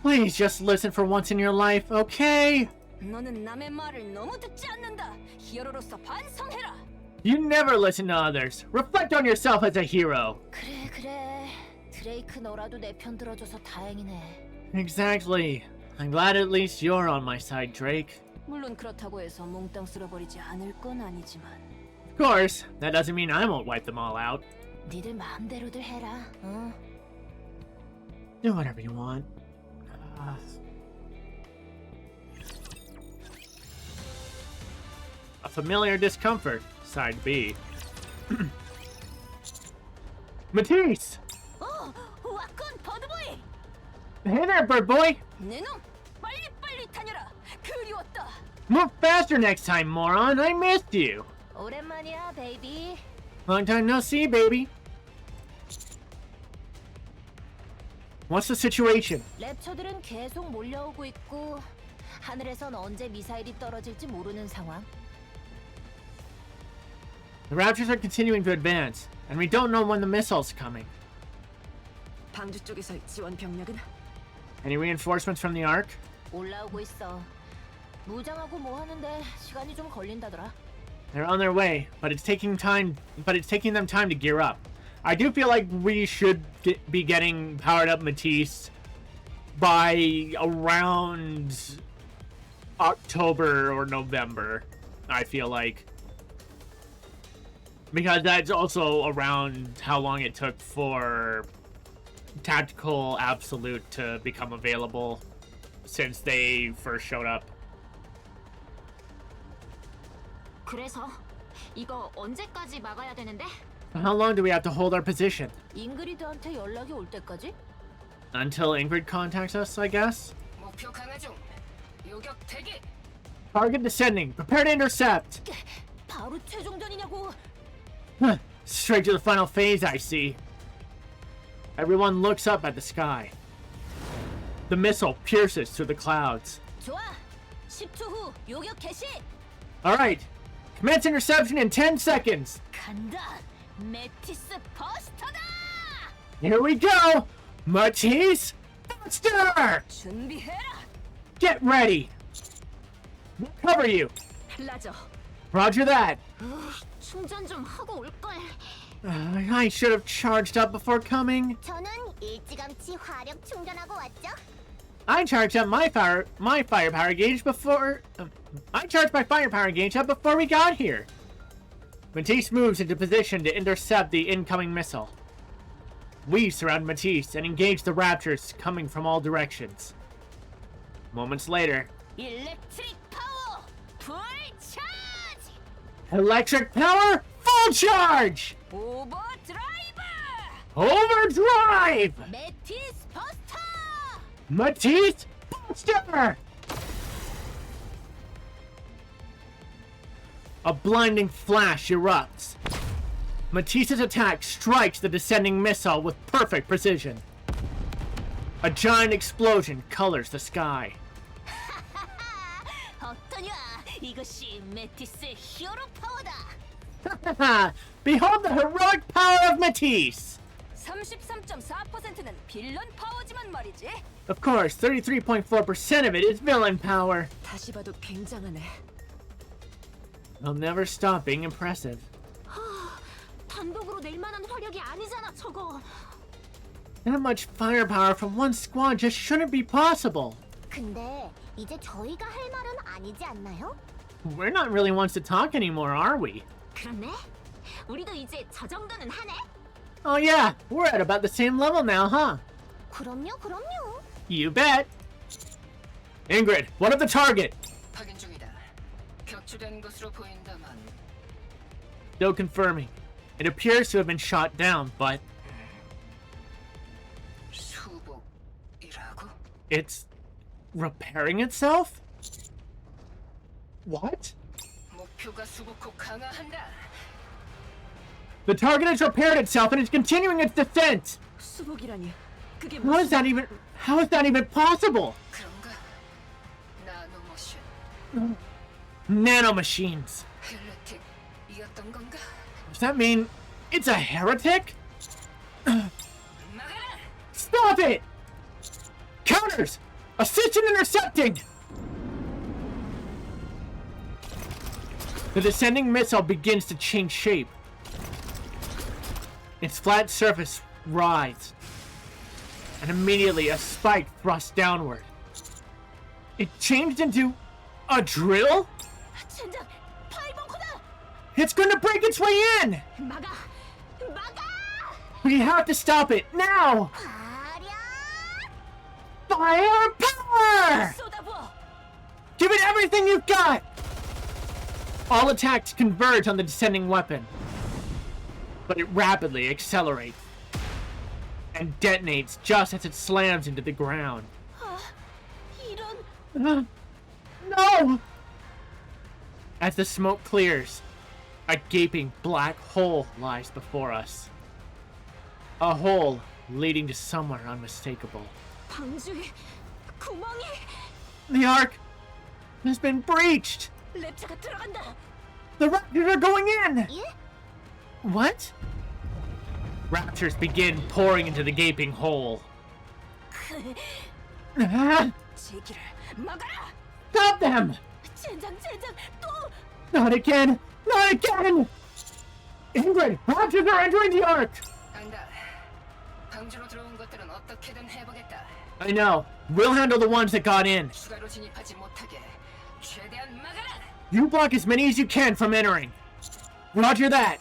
Please just listen for once in your life, okay? 너는 남의 말을 너무 듣지 않는다. 히어로로서 반성해라. You never listen to others. Reflect on yourself as a hero. 그래. 드레이크 너라도 내 편 들어줘서 다행이네. Exactly. I'm glad at least you're on my side, Drake. 물론 그렇다고 해서 몽땅 쓸어버리지 않을 건 아니지만. Of course, that doesn't mean I won't wipe them all out. 니들 마음대로들 해라. 어? Do whatever you want. A familiar discomfort, side B. Matisse! 왔건 버드보이. Hey there, bird boy! 내놈 빨리 다녀라. 그리웠다. Move faster next time, moron! I missed you! 오랜만이야, 베이비. Long time no see, baby. What's the situation? 랩처들은 계속 몰려오고 있고 하늘에선 언제 미사일이 떨어질지 모르는 상황. The Raptors are continuing to advance, and we don't know when the missile's coming. 방주 쪽에서 지원 병력은 Any reinforcements from the ARK? 올라오고 있어. 무장하고 뭐 하는데 시간이 좀 걸린다더라. They're on their way, but it's taking them time to gear up. I do feel like we should be getting powered up Matisse by around October or November, I feel like. Because that's also around how long it took for Tactical Absolute to become available since they first showed up. 그래서 이거 언제까지 막아야 되는데? How long do we have to hold our position? 잉그리드한테 연락이 올 때까지? Until Ingrid contacts us, I guess? 목표 강화 중. 요격 대기. Target descending. Prepare to intercept. 바로 최종전이냐고. Straight to the final phase, I see. Everyone looks up at the sky. The missile pierces through the clouds. 좋아. 10초 후 요격 개시. Alright. Commence interception in 10 seconds. 간다. 메티스 버스터다. Here we go. Matisse, faster! 준비해라. Get ready. We'll cover you. 라저. Roger that. 충전 좀 하고 올걸. I should have charged up before coming. 저는 일찌감치 화력 충전하고 왔죠. I charged up my firepower gauge before. I charged my firepower gauge up before we got here. Matisse moves into position to intercept the incoming missile. We surround Matisse and engage the Raptors coming from all directions. Moments later, 일렉트릭 파워 풀 차지. electric power, full charge! 오버드라이브. Overdrive! 메티스 버스터. Matisse, Buster! A blinding flash erupts. Matisse's attack strikes the descending missile with perfect precision. A giant explosion colors the sky. 어떠냐? 이것이 메티스의 히어로 파워다. Behold the heroic power of Matisse! 33.4%는 빌런 파워지만 말이지. Of course, 33.4% of it is villain power. 다시 봐도 굉장하네. They'll never stop being impressive. 단독으로 낼 만한 화력이 아니잖아, 저거. That much firepower from one squad just shouldn't be possible. 근데 이제 저희가 할 말은 아니지 않나요? We're not really ones to talk anymore, are we? 그렇네. 우리도 이제 저 정도는 하네. Oh yeah, we're at about the same level now, huh? 그럼요, 그럼요. You bet. Ingrid, what of the target? 확인 중이다. 격추된 것으로 보인다만 Still confirming. It appears to have been shot down, but 수복이라고? it's repairing itself? What? 목표가 수복호 강화한다. The target has repaired itself and is continuing its descent! 수복이라니. 그게 How is that even possible? 그런가? 나노모션 Nanomachines. 헬레틱이었던 건가? Does that mean it's a heretic? 막아라! Stop it! Counters! Assist in intercepting! The descending missile begins to change shape. Its flat surface writhes, and immediately a spike thrusts downward. It changed into a drill? 젠장, 파이벙커다. It's going to break its way in! 막아, 막아. We have to stop it now! Firepower! 쏟아부어. Give it everything you've got! All attacks converge on the descending weapon, but it rapidly accelerates and detonates just as it slams into the ground. 이런. No! As the smoke clears, a gaping black hole lies before us. A hole leading to somewhere unmistakable. 방주에 구멍이. The Ark has been breached! 랩차가 들어간다. The Raptors are going in! 예? What? Raptors begin pouring into the gaping hole. Ah, 제기를 막아라. stop them! 젠장, 또. Not again! Not again! Ingrid, Raptors are entering the Ark! 안다. 방주로 들어온 것들은 어떻게든 해보겠다. I know. We'll handle the ones that got in. 추가로 진입하지 못하게 최대한 막아라. You block as many as you can from entering. Roger that.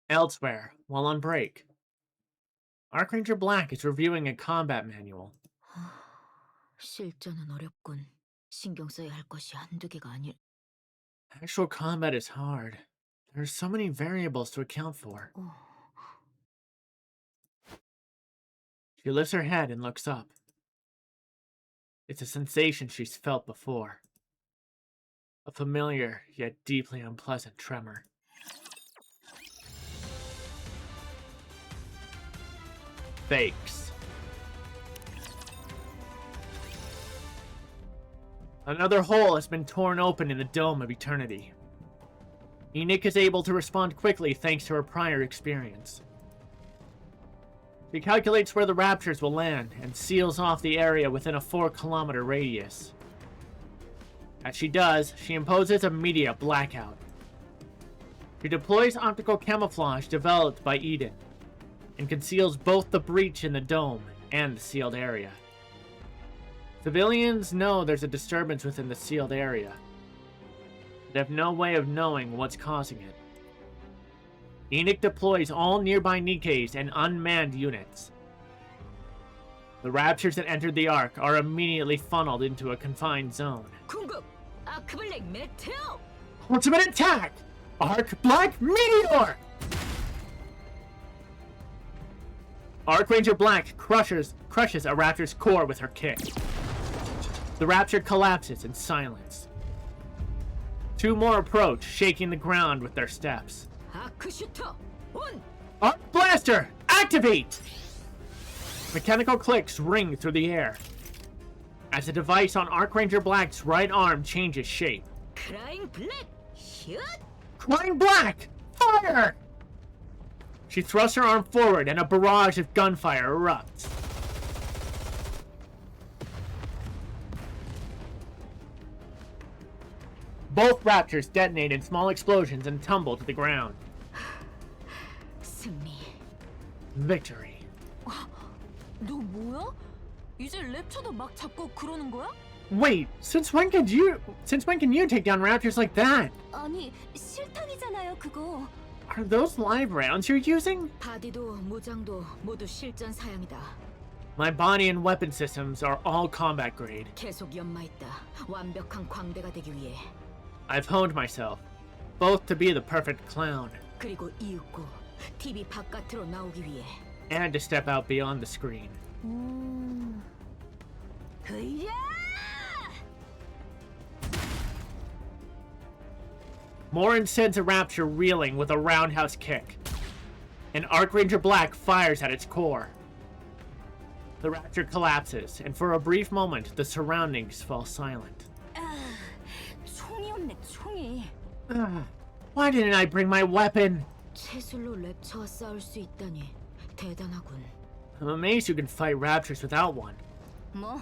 Elsewhere, while on break, Archranger Black is reviewing a combat manual. 실전은 어렵군. 신경 써야 할 것이 한두 개가 아닐. Actual combat is hard. There's so many variables to account for. She lifts her head and looks up. It's a sensation she's felt before. A familiar, yet deeply unpleasant tremor. Fakes. Another hole has been torn open in the Dome of Eternity. NIKKE is able to respond quickly thanks to her prior experience. She calculates where the Raptors will land and seals off the area within a 4-kilometer radius. As she does, she imposes a media blackout. She deploys optical camouflage developed by Eden and conceals both the breach in the dome and the sealed area. Civilians know there's a disturbance within the sealed area, but have no way of knowing what's causing it. NIKKE deploys all nearby NIKKEs and unmanned units. The Raptors that entered the Ark are immediately funneled into a confined zone. 궁극, 아크블랙 메테오. Ultimate attack! Arc Black Meteor! Archranger Black crushes a Raptor's core with her kick. The Raptor collapses in silence. Two more approach, shaking the ground with their steps. 아크 슈터 온. Arc Blaster, activate! Mechanical clicks ring through the air as the device on Archranger Black's right arm changes shape. 크라잉 블랙 슛. Crying Black, fire! She thrusts her arm forward and a barrage of gunfire erupts. Both Raptors detonate in small explosions and tumble to the ground. 승리. Victory. 너 뭐야? 이제 랩처도 막 잡고 그러는 거야? Wait, since when can you take down Raptors like that? 아니, 실탄이잖아요, 그거. Are those live rounds you're using? 바디도 무장도 모두 실전 사양이다. My body and weapon systems are all combat grade. 계속 연마했다. 완벽한 광대가 되기 위해. I've honed myself, both to be the perfect clown 그리고 이윽고 TV 바깥으로 나오기 위해. and to step out beyond the screen. 그야! Morin sends a Rapture reeling with a roundhouse kick. An Archranger Black fires at its core. The Rapture collapses, and for a brief moment, the surroundings fall silent. 총이 없네, 총이. Why didn't I bring my weapon? 채술로 랩처와 싸울 수 있다니 대단하군. I'm amazed you can fight Raptures without one. 뭐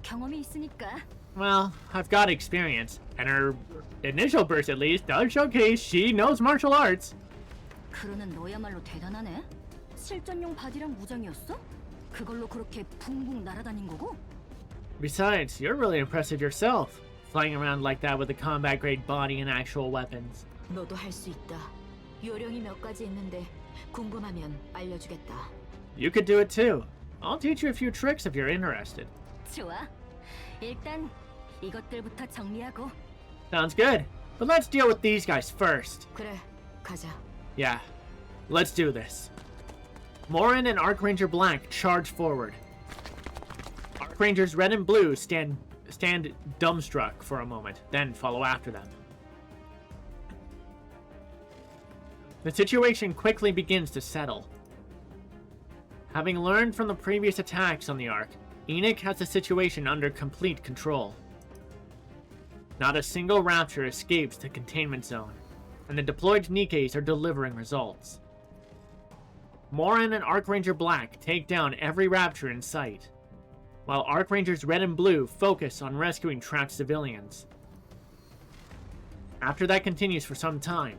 경험이 있으니까. Well, I've got experience, and her initial burst at least does showcase she knows martial arts. 그러는 너야말로 대단하네. 실전용 바디랑 무장이었어? 그걸로 그렇게 붕붕 날아다닌 거고? Besides, you're really impressive yourself, flying around like that with a combat-grade body and actual weapons. 너도 할 수 있다. 요령이 몇 가지 있는데 궁금하면 알려주겠다. You could do it too. I'll teach you a few tricks if you're interested. 좋아. 일단 이것들부터 정리하고. Sounds good. But let's deal with these guys first. 그래, 가자. Yeah, let's do this. Morin and Archranger Black charge forward. Archrangers Red and Blue stand dumbstruck for a moment, then follow after them. The situation quickly begins to settle. Having learned from the previous attacks on the Ark, NIKKE has the situation under complete control. Not a single Rapture escapes the containment zone, and the deployed NIKKEs are delivering results. Morin and Archranger Black take down every Rapture in sight, while Archrangers Red and Blue focus on rescuing trapped civilians. After that continues for some time,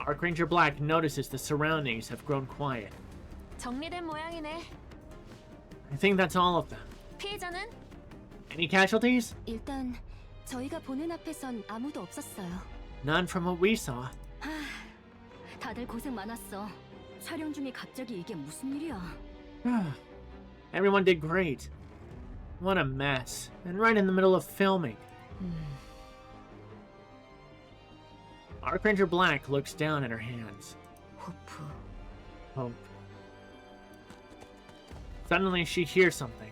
Archranger Black notices the surroundings have grown quiet. 정리된 모양이네. I think that's all of them. 피해자는? Any casualties? 일단 저희가 보는 앞에선 아무도 없었어요. None from what we saw. 다들 고생 많았어. 촬영 중에 갑자기 이게 무슨 일이야? Everyone did great. What a mess. And right in the middle of filming. Archranger Black looks down at her hands. 호프. Hope. Suddenly she hears something.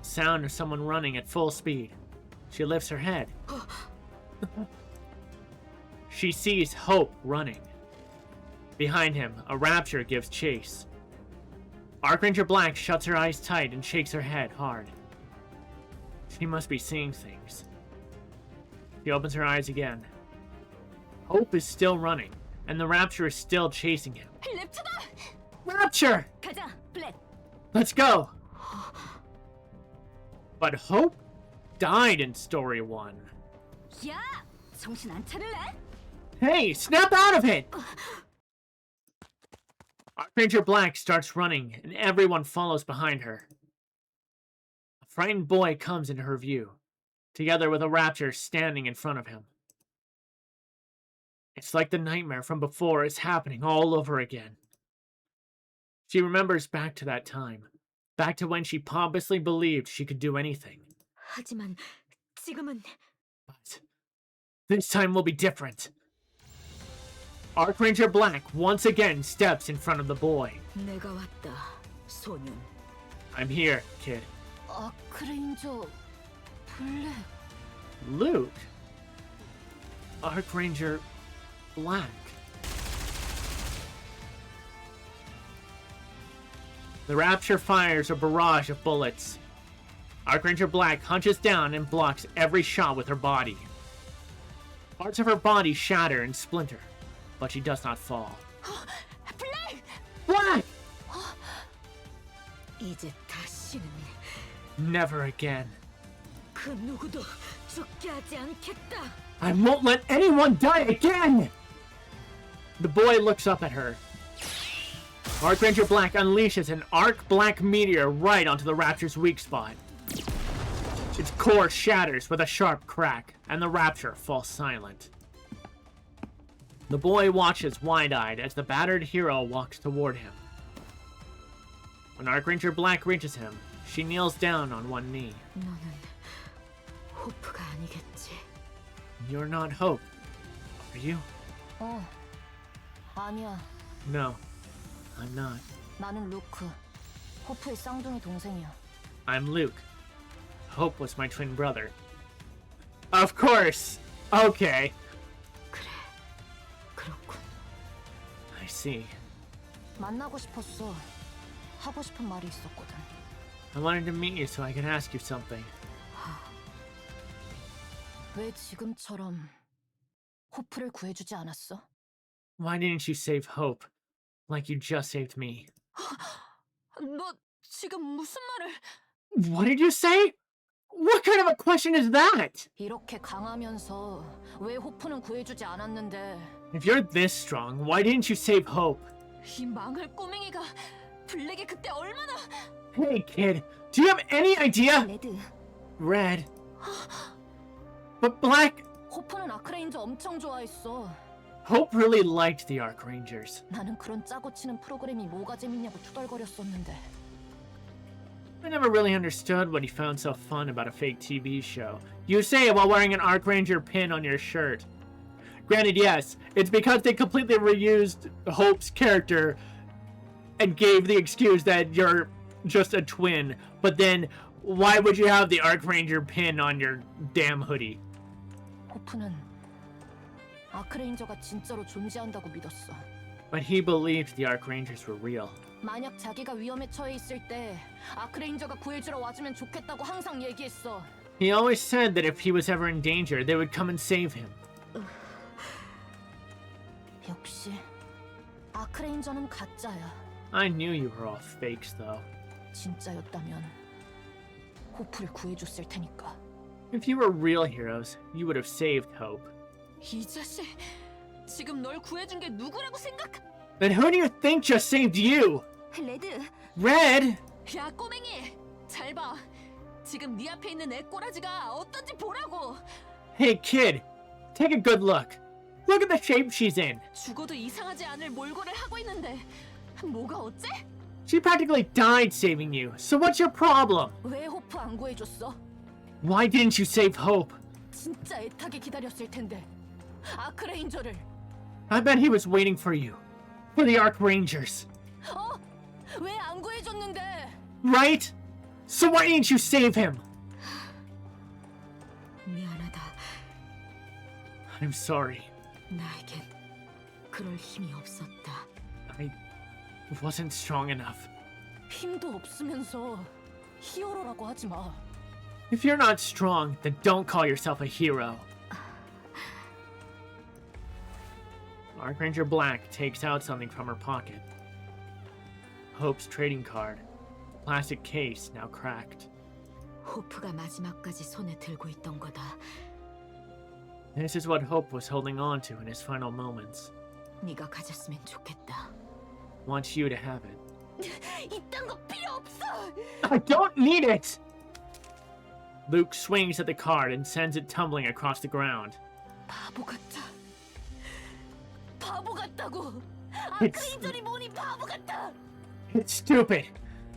Sound of someone running at full speed. She lifts her head. She sees Hope running. Behind him, a Rapture gives chase. Archranger Black shuts her eyes tight and shakes her head hard. She must be seeing things. She opens her eyes again. Hope is still running, and the Rapture is still chasing him. 랩처다! Rapture! 가자, 블랙. Let's go! But Hope died in Story 1. 야, 정신 안 차릴래? Hey, snap out of it! Archranger Black starts running, and everyone follows behind her. A frightened boy comes into her view, together with a Rapture standing in front of him. It's like the nightmare from before is happening all over again. She remembers back to that time, back to when she pompously believed she could do anything. 하지만 지금은 But this time will be different. Archranger Black once again steps in front of the boy. 내가 왔다, 소년. I'm here, kid. 아크레인저 블랙. Luke? Archranger Black. The Rapture fires a barrage of bullets. Archranger Black hunches down and blocks every shot with her body. Parts of her body shatter and splinter, but she does not fall. 블랙! Black! 이제 다시는 Never again. 그 누구도 죽게 하지 않겠다. I won't let anyone die again! The boy looks up at her. Arc Ranger Black unleashes an arc black meteor right onto the Rapture's weak spot. Its core shatters with a sharp crack, and the Rapture falls silent. The boy watches wide-eyed as the battered hero walks toward him. When Arc Ranger Black reaches him, she kneels down on one knee. 너는 호프가 아니겠지. You're not Hope, are you? 아니야. No, I'm not. 나는 루크. 호프의 쌍둥이 동생이야. I'm Luke. Hope was my twin brother. Of course! Okay. 그렇군. I see. 만나고 싶었어. 하고 싶은 말이 있었거든. I wanted to meet you so I could ask you something. 왜 지금처럼 호프를 구해주지 않았어? Why didn't you save Hope? Like you just saved me. 너 지금 무슨 말을... What did you say? What kind of a question is that? 이렇게 강하면서 왜 호프는 구해주지 않았는데? If you're this strong, why didn't you save Hope? 이 망할 꼬맹이가 블랙이 그때 얼마나... Hey kid, do you have any idea? 레드, Red. But Black... 호프는 아크레인저 엄청 좋아했어. Hope really liked the Arc Rangers. 나는 그런 짜고 치는 프로그램이 뭐가 재밌냐고 투덜거렸었는데. I never really understood what he found so fun about a fake TV show. You say it while wearing an Arc Ranger pin on your shirt. Granted, yes, it's because they completely reused Hope's character and gave the excuse that you're just a twin. But then, why would you have the Arc Ranger pin on your damn hoodie? 호프는 아크레인저가 진짜로 존재한다고 믿었어. But he believed the Arc Rangers were real. 만약 자기가 위험에 처해 있을 때 아크레인저가 구해주러 와주면 좋겠다고 항상 얘기했어. He always said that if he was ever in danger, they would come and save him. 역시 아크레인저는 가짜야. I knew you were all fakes, though. 진짜였다면 호프를 구해줬을 테니까. If you were real heroes, you would have saved Hope. 이 자식, 지금 널 구해준 게 누구라고 생각... Then who do you think just saved you? 레드, Red! 야 꼬맹이, 잘 봐. 지금 네 앞에 있는 애 꼬라지가 어떤지 보라고. Hey kid, take a good look. Look at the shape she's in. 죽어도 이상하지 않을 몰골을 하고 있는데 뭐가 어째? She practically died saving you, so what's your problem? 왜 호프 안 구해줬어? Why didn't you save Hope? 진짜 애타게 기다렸을 텐데. 아크레인저를. I bet he was waiting for you. For the Arc Rangers. 왜 안 구해줬는데? Right? So why didn't you save him? 미안하다. I'm sorry. 나에겐 그럴 힘이 없었다. I wasn't strong enough. 힘도 없으면서 히어로라고 하지 마. If you're not strong, then don't call yourself a hero. Arc Ranger Black takes out something from her pocket. Hope's trading card. Plastic case now cracked. 호프가 마지막까지 손에 들고 있던 거다. This is what Hope was holding on to in his final moments. 네가 가졌으면 좋겠다. Wants you to have it. 이딴 거 필요 없어. I don't need it! Luke swings at the card and sends it tumbling across the ground. 바보 같아. 바보 같다고. It's- 아크레인저리 뭐니 바보 같아. It's stupid.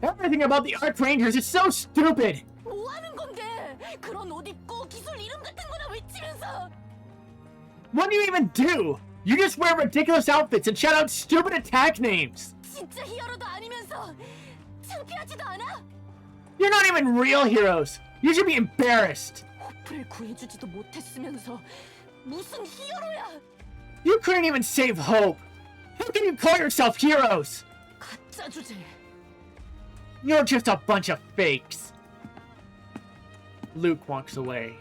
Everything about the Arc Rangers is so stupid! 뭐 하는 건데? 그런 옷 입고 기술 이름 같은 거나 외치면서. What do you even do? You just wear ridiculous outfits and shout out stupid attack names! 진짜 히어로도 아니면서 창피하지도 않아? You're not even real heroes! You should be embarrassed! 호프를 구해주지도 못했으면서 무슨 히어로야? You couldn't even save Hope! How can you call yourself heroes? 가짜 주제. You're just a bunch of fakes. Luke walks away.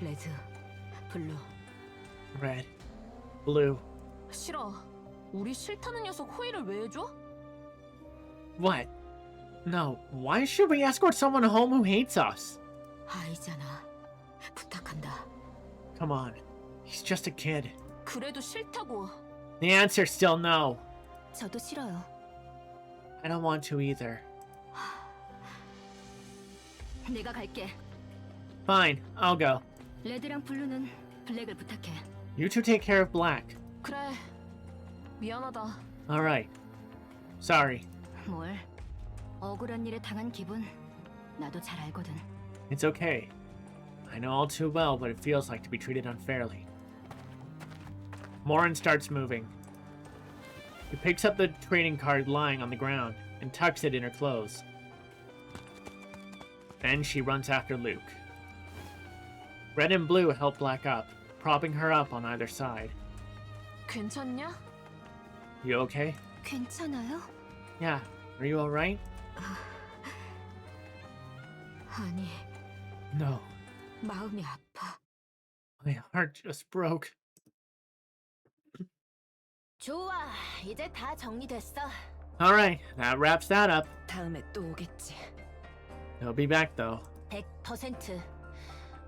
레드, 블루. Red. Blue. 싫어. 우리 싫다는 녀석 호의를 왜 해줘? What? No, why should we escort someone home who hates us? 아이잖아. 부탁한다. Come on, he's just a kid. 그래도 싫다고. The answer's still no. 저도 싫어요. I don't want to either. 내가 갈게. Fine, I'll go. 레드랑 블루는 블랙을 부탁해. You two take care of Black. 그래. 미안하다. Alright. Sorry. 뭘? 억울한 일에 당한 기분 나도 잘 알거든. It's okay. I know all too well what it feels like to be treated unfairly. Morin starts moving. She picks up the trading card lying on the ground and tucks it in her clothes. Then she runs after Luke. Red and Blue help Black up, propping her up on either side. 괜찮냐? You okay? 괜찮아요? Yeah. Are you alright? 아니, No. 마음이 아파. My heart just broke. 좋아, 이제 다 정리됐어. Alright, that wraps that up. 다음에 또 오겠지. He'll be back though. 100%.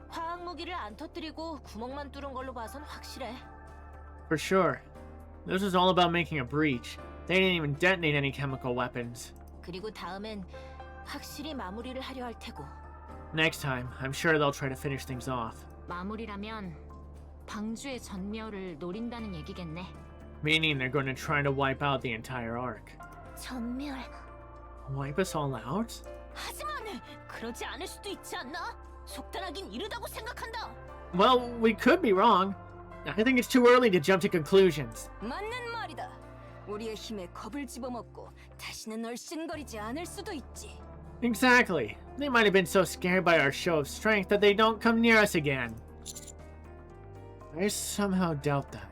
화학 무기를 안 터뜨리고 구멍만 뚫은 걸로 봐선 확실해. For sure. This was all about making a breach. They didn't even detonate any chemical weapons. 그리고 다음엔 확실히 마무리를 하려 할 테고. Next time, I'm sure they'll try to finish things off. 마무리라면 방주의 전멸을 노린다는 얘기겠네. Meaning they're going to try to wipe out the entire ARK. 전멸. Wipe us all out? 하지만 그러지 않을 수도 있지 않나? 속단하긴 이르다고 생각한다. Well, we could be wrong. I think it's too early to jump to conclusions. 맞는 말이다. 우리의 힘에 겁을 집어먹고 다시는 얼씬거리지 않을 수도 있지. Exactly. They might have been so scared by our show of strength that they don't come near us again. I somehow doubt that.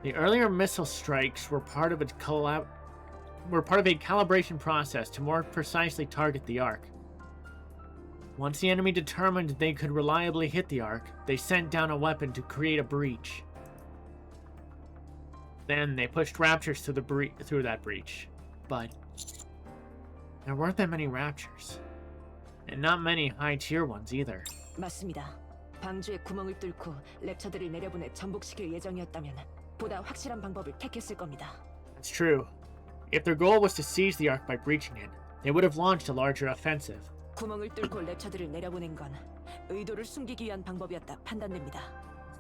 The earlier missile strikes were part of a calibration process to more precisely target the ARK. Once the enemy determined they could reliably hit the ARK, they sent down a weapon to create a breach. Then they pushed Raptures through that breach. But there weren't that many Raptures. And not many high-tier ones either. 맞습니다. 방주에 구멍을 뚫고 랩처들을 내려보내 전복시킬 예정이었다면 보다 확실한 방법을 택했을 겁니다. That's true. If their goal was to seize the ARK by breaching it, they would have launched a larger offensive. 구멍을 뚫고 랩처들을 내려보낸 건 의도를 숨기기 위한 방법이었다 판단됩니다.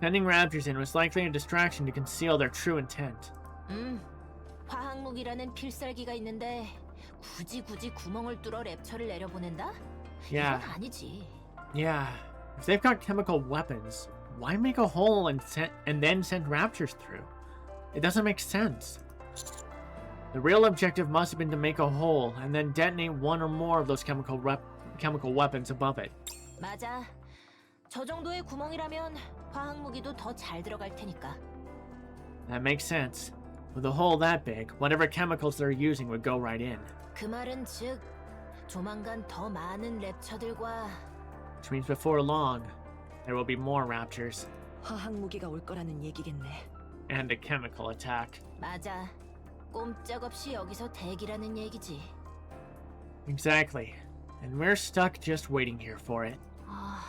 Sending Raptors in was likely a distraction to conceal their true intent. 화학 무기라는 필살기가 있는데 굳이 구멍을 뚫어 랩처를 내려보낸다? Yeah, 이건 아니지. yeah. If they've got chemical weapons, why make a hole and then send Raptors through? It doesn't make sense. The real objective must have been to make a hole and then detonate one or more of those chemical weapons above it. 맞아. 저 정도의 구멍이라면 화학 무기도 더 잘 들어갈 테니까. That makes sense. With a hole that big, whatever chemicals they're using would go right in. 그 말은 즉 조만간 더 많은 랩처들과 Which means before long, there will be more Raptors 화학 무기가 올 거라는 얘기겠네. and a chemical attack. 맞아. 꼼짝없이 여기서 대기라는 얘기지. Exactly. And we're stuck just waiting here for it. 아,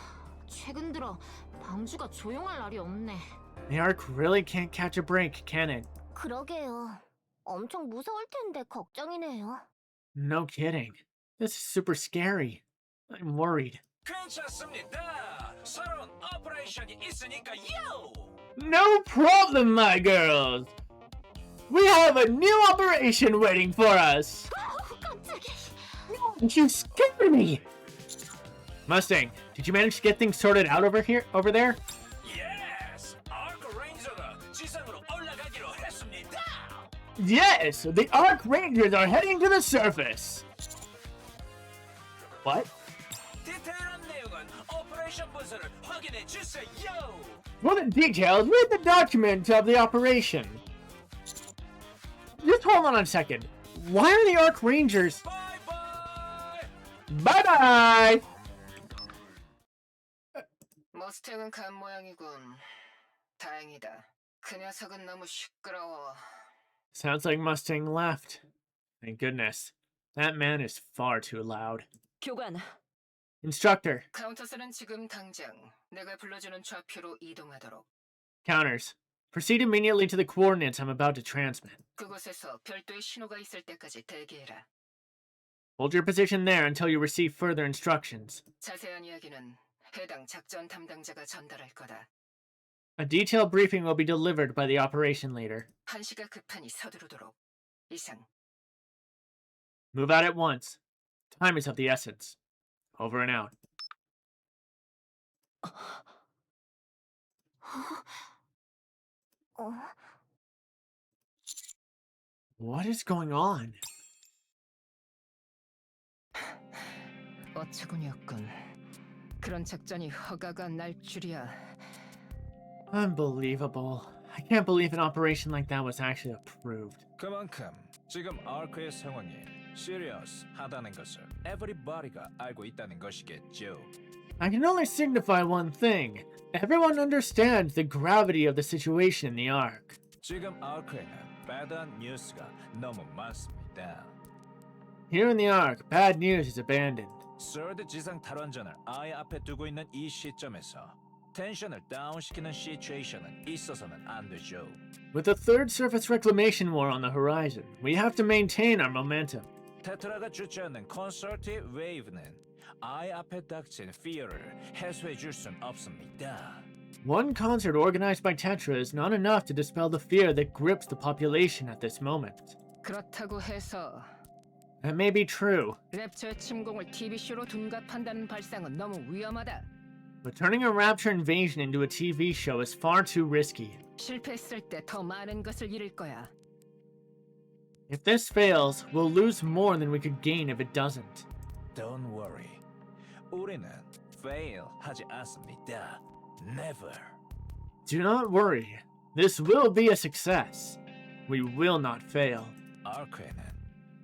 최근 들어 방주가 조용할 날이 없네. The ARK really can't catch a break, can it? 그러게요. 엄청 무서울 텐데 걱정이네요. No kidding. This is super scary. I'm worried. 괜찮습니다. 새로운 오퍼레이션이 있으니까요. No problem, my girls! We have a new operation waiting for us! 깜짝이야. You scared me! Mustang, did you manage to get things sorted out over there? Yes, ARK 레인저가 지상으로 올라가기로 했습니다. Yes! The ARK Rangers are heading to the surface! What? 디테일한 내용은 오퍼레이션 문서를 확인해 주세요. For the details, read the document of the operation. Just hold on a second. Why are the ARK Rangers... Bye bye. Bye-bye! 머스탱은 간 모양이군. 다행이다. 그 녀석은 너무 시끄러워. Sounds like Mustang left. Thank goodness. That man is far too loud. 교관, Instructor, 카운터스는 지금 당장 내가 불러주는 좌표로 이동하도록. counters. Proceed immediately to the coordinates I'm about to transmit. 그곳에서 별도의 신호가 있을 때까지 대기해라. Hold your position there until you receive further instructions. 자세한 이야기는 해당 작전 담당자가 전달할 거다. A detailed briefing will be delivered by the operation leader. 한시가 급하니 서두르도록. 이상. Move out at once. Time is of the essence. Over and out. What is going on? 어처구니없군. 그런 작전이 허가가 날 줄이야. Unbelievable. I can't believe an operation like that was actually approved. 그만큼 지금 아크의 상황이 시리어스하다는 것을 everybody가 알고 있다는 것이겠죠. I can only signify one thing. Everyone understands the gravity of the situation in the ARK. 지금 아크에는 배드한 뉴스가 너무 많습니다. Here in the ARK, bad news is abandoned. 서드 지상 탈환전을 아예 앞에 두고 있는 이 시점에서 텐션을 다운시키는 시츄에이션은 있어서는 안 되죠. With the third surface reclamation war on the horizon, we have to maintain our momentum. 테트라가 주최하는 컨설팅 웨이브는 아예 앞에 닥친 피어를 해소해 줄 순 없습니다. One concert organized by Tetra is not enough to dispel the fear that grips the population at this moment. 그렇다고 해서 That may be true, 랩처의 침공을 TV쇼로 둔갑한다는 발상은 너무 위험하다. but turning a Rapture invasion into a TV show is far too risky. 실패했을 때 더 많은 것을 잃을 거야. If this fails, we'll lose more than we could gain if it doesn't. Don't worry. 우리는 fail 하지 않습니다. Never. Do not worry. This will be a success. We will not fail. 아크에는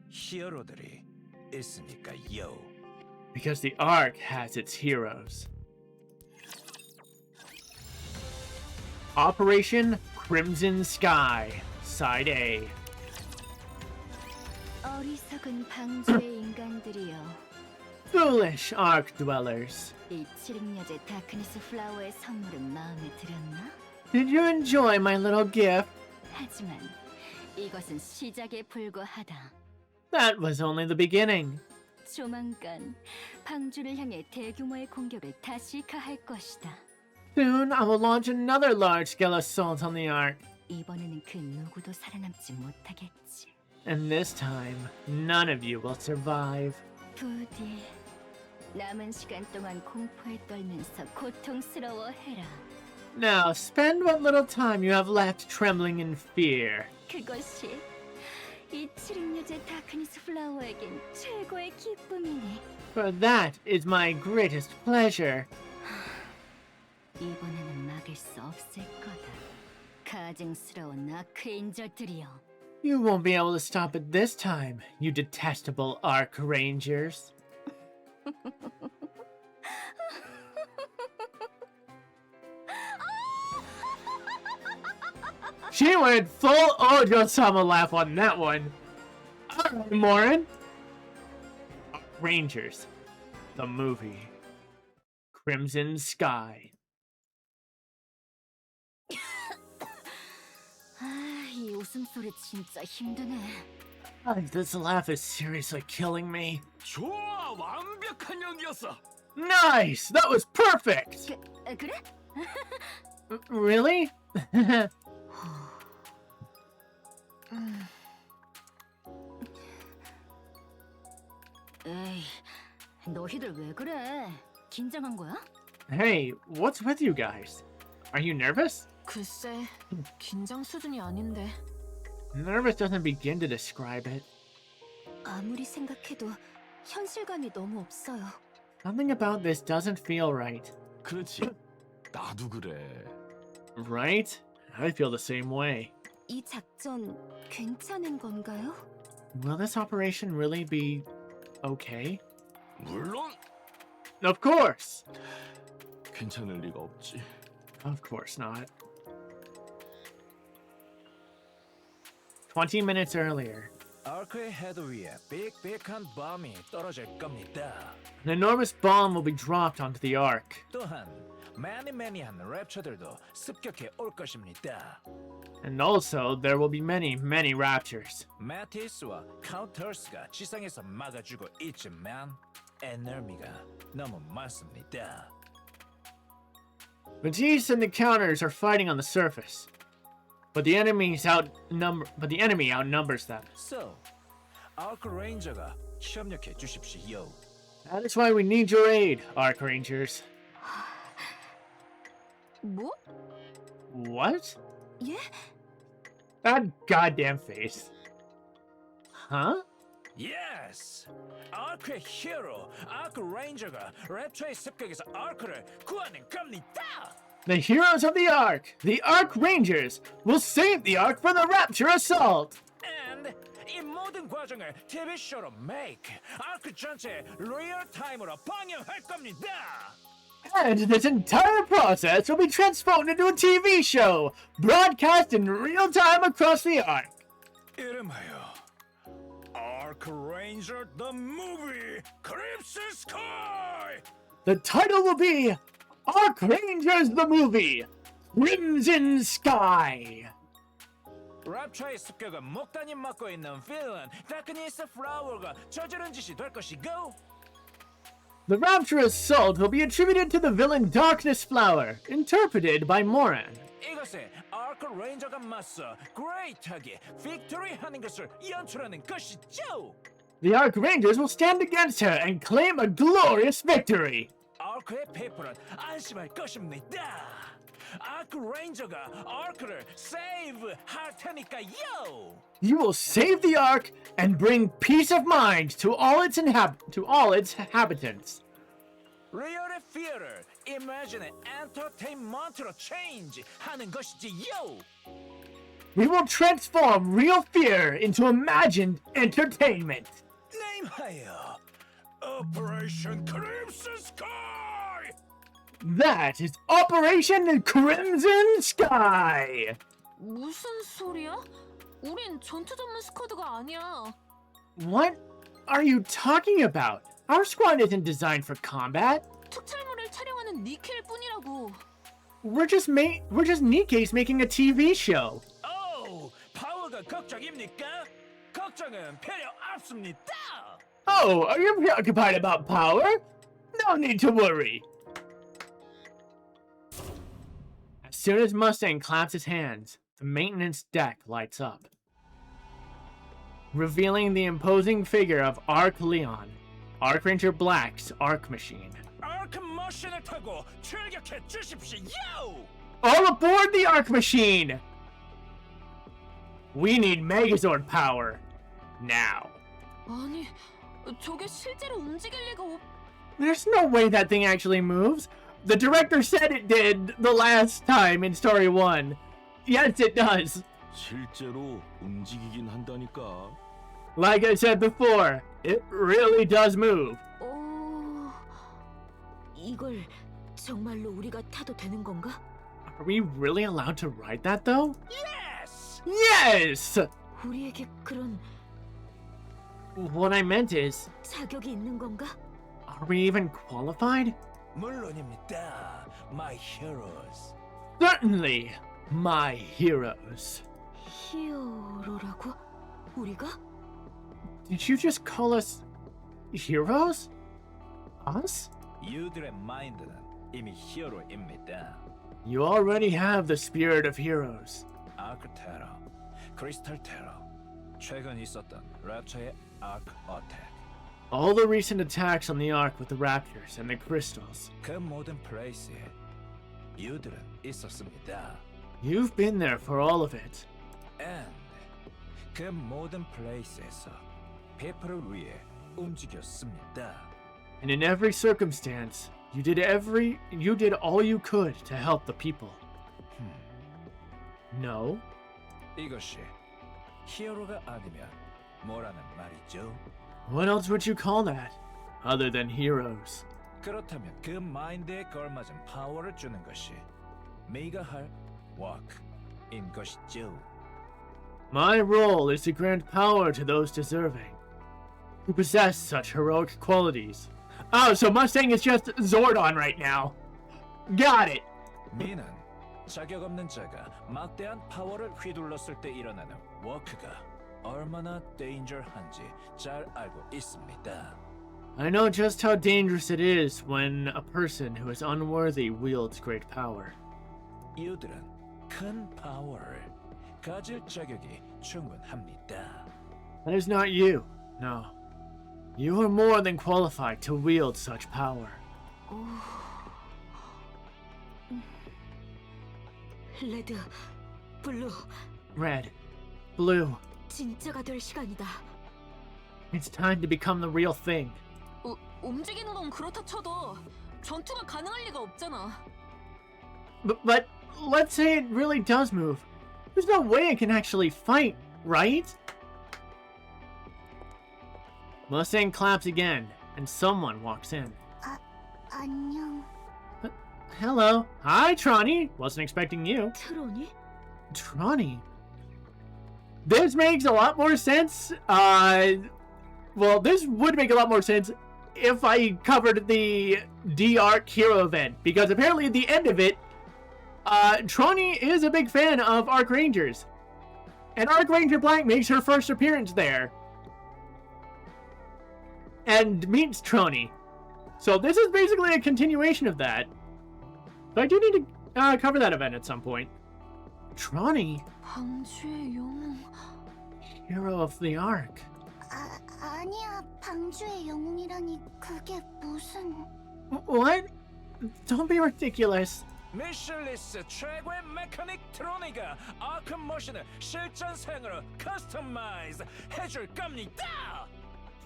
히어로들이 있으니까요. Because the ARK has its heroes. Operation Crimson Sky, Side A. 어리석은 방주의 인간들이여. Foolish ARK dwellers. 이 칠흑여제 다크니스 플라워의 선물은 마음에 들었나? Did you enjoy my little gift? 하지만 이것은 시작에 불과하다. That was only the beginning. 조만간 방주를 향해 대규모의 공격을 다시 가할 것이다. Soon I will launch another large-scale assault on the ARK. 이번에는 그 누구도 살아남지 못하겠지. And this time, none of you will survive. 부디 남은 시간 동안 공포에 떨면서 고통스러워해라. Now, spend what little time you have left trembling in fear. 그것이 이 칠흑여제 다크니스 플라워에겐 최고의 기쁨이니. For that is my greatest pleasure. 이번에는 막을 수 없을 거다. 가증스러운 아크레인저들이여. You won't be able to stop it this time, you detestable ARK Rangers. She went full Ojo-sama laugh on that one. Alright, Morin. Rangers. The movie. Crimson Sky. 이 웃음소리 진짜 힘드네. This laugh is seriously killing me. 좋아, 완벽한 연기였어. Nice! That was perfect! 그래? Really? 에이, 너희들 왜 그래? 긴장한 거야? Hey, what's with you guys? Are you nervous? 글쎄, 긴장 수준이 아닌데. Nervous doesn't begin to describe it. 아무리 생각해도 현실감이 너무 없어요. Something about this doesn't feel right. 그렇지. 나도 그래. Right? I feel the same way. 이 작전 괜찮은 건가요? Will this operation really be okay? 물론 Of course! 괜찮을 리가 없지. Of course not. 20 minutes earlier. 아크의 헤드 위에 빅빅한 bom이 떨어질 겁니다. An enormous bomb will be dropped onto the Ark. 또한 매니매니한 랩처들도 습격해 올 것입니다. And also, there will be many, many raptures. 매티스와 카운터스가 지상에서 막아주고 있지만 에너미가 너무 많습니다. Matisse and the counters are fighting on the surface. But the enemy outnumbers them. So, 아크 레인저가 협력해 주십시오. That is why we need your aid, Ark Rangers. 뭐? What? 예? That goddamn face. Huh? Yes! 아크의 히어로, 아크 레인저가 랩처의 습격에서 아크를 구하는 겁니다! The heroes of the Ark Rangers, will save the Ark from the Rapture assault! And 이 모든 과정을 TV쇼로 make, 아크 전체 리얼타임으로 방영할 겁니다! And this entire process will be transformed into a TV show, broadcast in real time across the Ark. 이름하여 아크 레인저 The Movie Crimson Sky! The title will be Ark Rangers the Movie, Crimson Sky. 랩처의 습격을 목단이 맡고 있는 빌런 다크니스 플라워가 저지른 짓이 될 것이고 The Rapture assault will be attributed to the villain Darkness Flower, interpreted by Moran. 이것에 아크 레인저가 맞서 그레이트하게 빅토리하는 것을 연출하는 것이죠. The Ark Rangers will stand against her and claim a glorious victory. 아크의 페이퍼는 안심할 것입니다. 아크 레인저가 아크를 세이브 할 테니까요. You will save the Ark and bring peace of mind to all its inhabitants. 리얼의 피어를 이미지의 엔터테인먼트로 체인지하는 것이지요. We will transform real fear into imagined entertainment. 네임하여 오퍼레이션 크림슨 스카이. That is Operation Crimson Sky. 무슨 소리야? 우린 전투 전문 스쿼드가 아니야. What are you talking about? Our squad isn't designed for combat. 특촬물을 촬영하는 니켈 뿐이라고. We're just Nikke's making a TV show. 오, 파워가 걱정입니까? 걱정은 필요 없습니다. Oh, are you preoccupied about power? No need to worry. As soon as Mustang claps his hands, the maintenance deck lights up, revealing the imposing figure of Ark Leon, Ark Ranger Black's Ark Machine. 아크 머신을 타고 출격해 주십시오. All aboard the Ark Machine! We need Megazord power. Now. 아니, 저게 실제로 움직일 리가 없... There's no way that thing actually moves. The director said it did the last time in Story 1. Yes, it does. 실제로 움직이긴 한다니까. Like I said before, it really does move. 이걸 정말로 우리가 타도 되는 건가? Are we really allowed to ride that though? Yes! Yes! 우리에게 그런 What I meant is, 자격이 있는 건가? are we even qualified? 물론입니다. My heroes. Certainly, my heroes. 히어로라고? 우리가? Did you just call us heroes? Us? 유들의 마인드는 이미 히어로입니다. You already have the spirit of heroes. 아크 테러, 크리스탈 테러, 최근 있었던 랩처의 아크 어택. All the recent attacks on the Ark with the Raptors and the crystals. 그 모든 플레이스에 유들은 있었습니다. You've been there for all of it. And 그 모든 플레이스에서 페이퍼를 위해 움직였습니다. And in every circumstance, you did all you could to help the people. No? 이것이 히어로가 아니면 뭐라는 말이죠? What else would you call that, other than heroes? 그렇다면 그 마인드에 걸맞은 파워를 주는 것이 네가 할 워크인 것이죠. My role is to grant power to those deserving, who possess such heroic qualities. Oh, so Mustang is just Zordon right now. Got it. 미는 자격 없는 자가 막대한 파워를 휘둘렀을 때 일어나는 워크가 얼마나 데인저한지 잘 알고 있습니다. I know just how dangerous it is when a person who is unworthy wields great power. 이들은 큰 파워를 가질 자격이 충분합니다. That is not you. No. You are more than qualified to wield such power. 레드, 블루, Red, blue, 진짜가 될 시간이다. it's time to become the real thing. 움직이는 건 그렇다 쳐도 전투가 가능할 리가 없잖아. But let's say it really does move. There's no way it can actually fight, right? Mustang claps again, and someone walks in. 안녕, Hello. Hi, Tronny. Wasn't expecting you. 트로니? Tronny? This makes a lot more sense. Well, this would make a lot more sense if I covered the ARK hero event, because apparently at the end of it, Tronny is a big fan of ARK Rangers. And ARK Ranger Blank makes her first appearance there. And meets Tronny. So this is basically a continuation of that. But I do need to cover that event at some point. Tronny, 방주의 영웅. hero of the ARK. 아니야, 방주의 영웅이라니 그게 무슨... What? Don't be ridiculous. 미슐리스 최고의 메카닉 트로니가 아크 머신을 실전 사양으로 커스터마이즈 해줄 겁니다.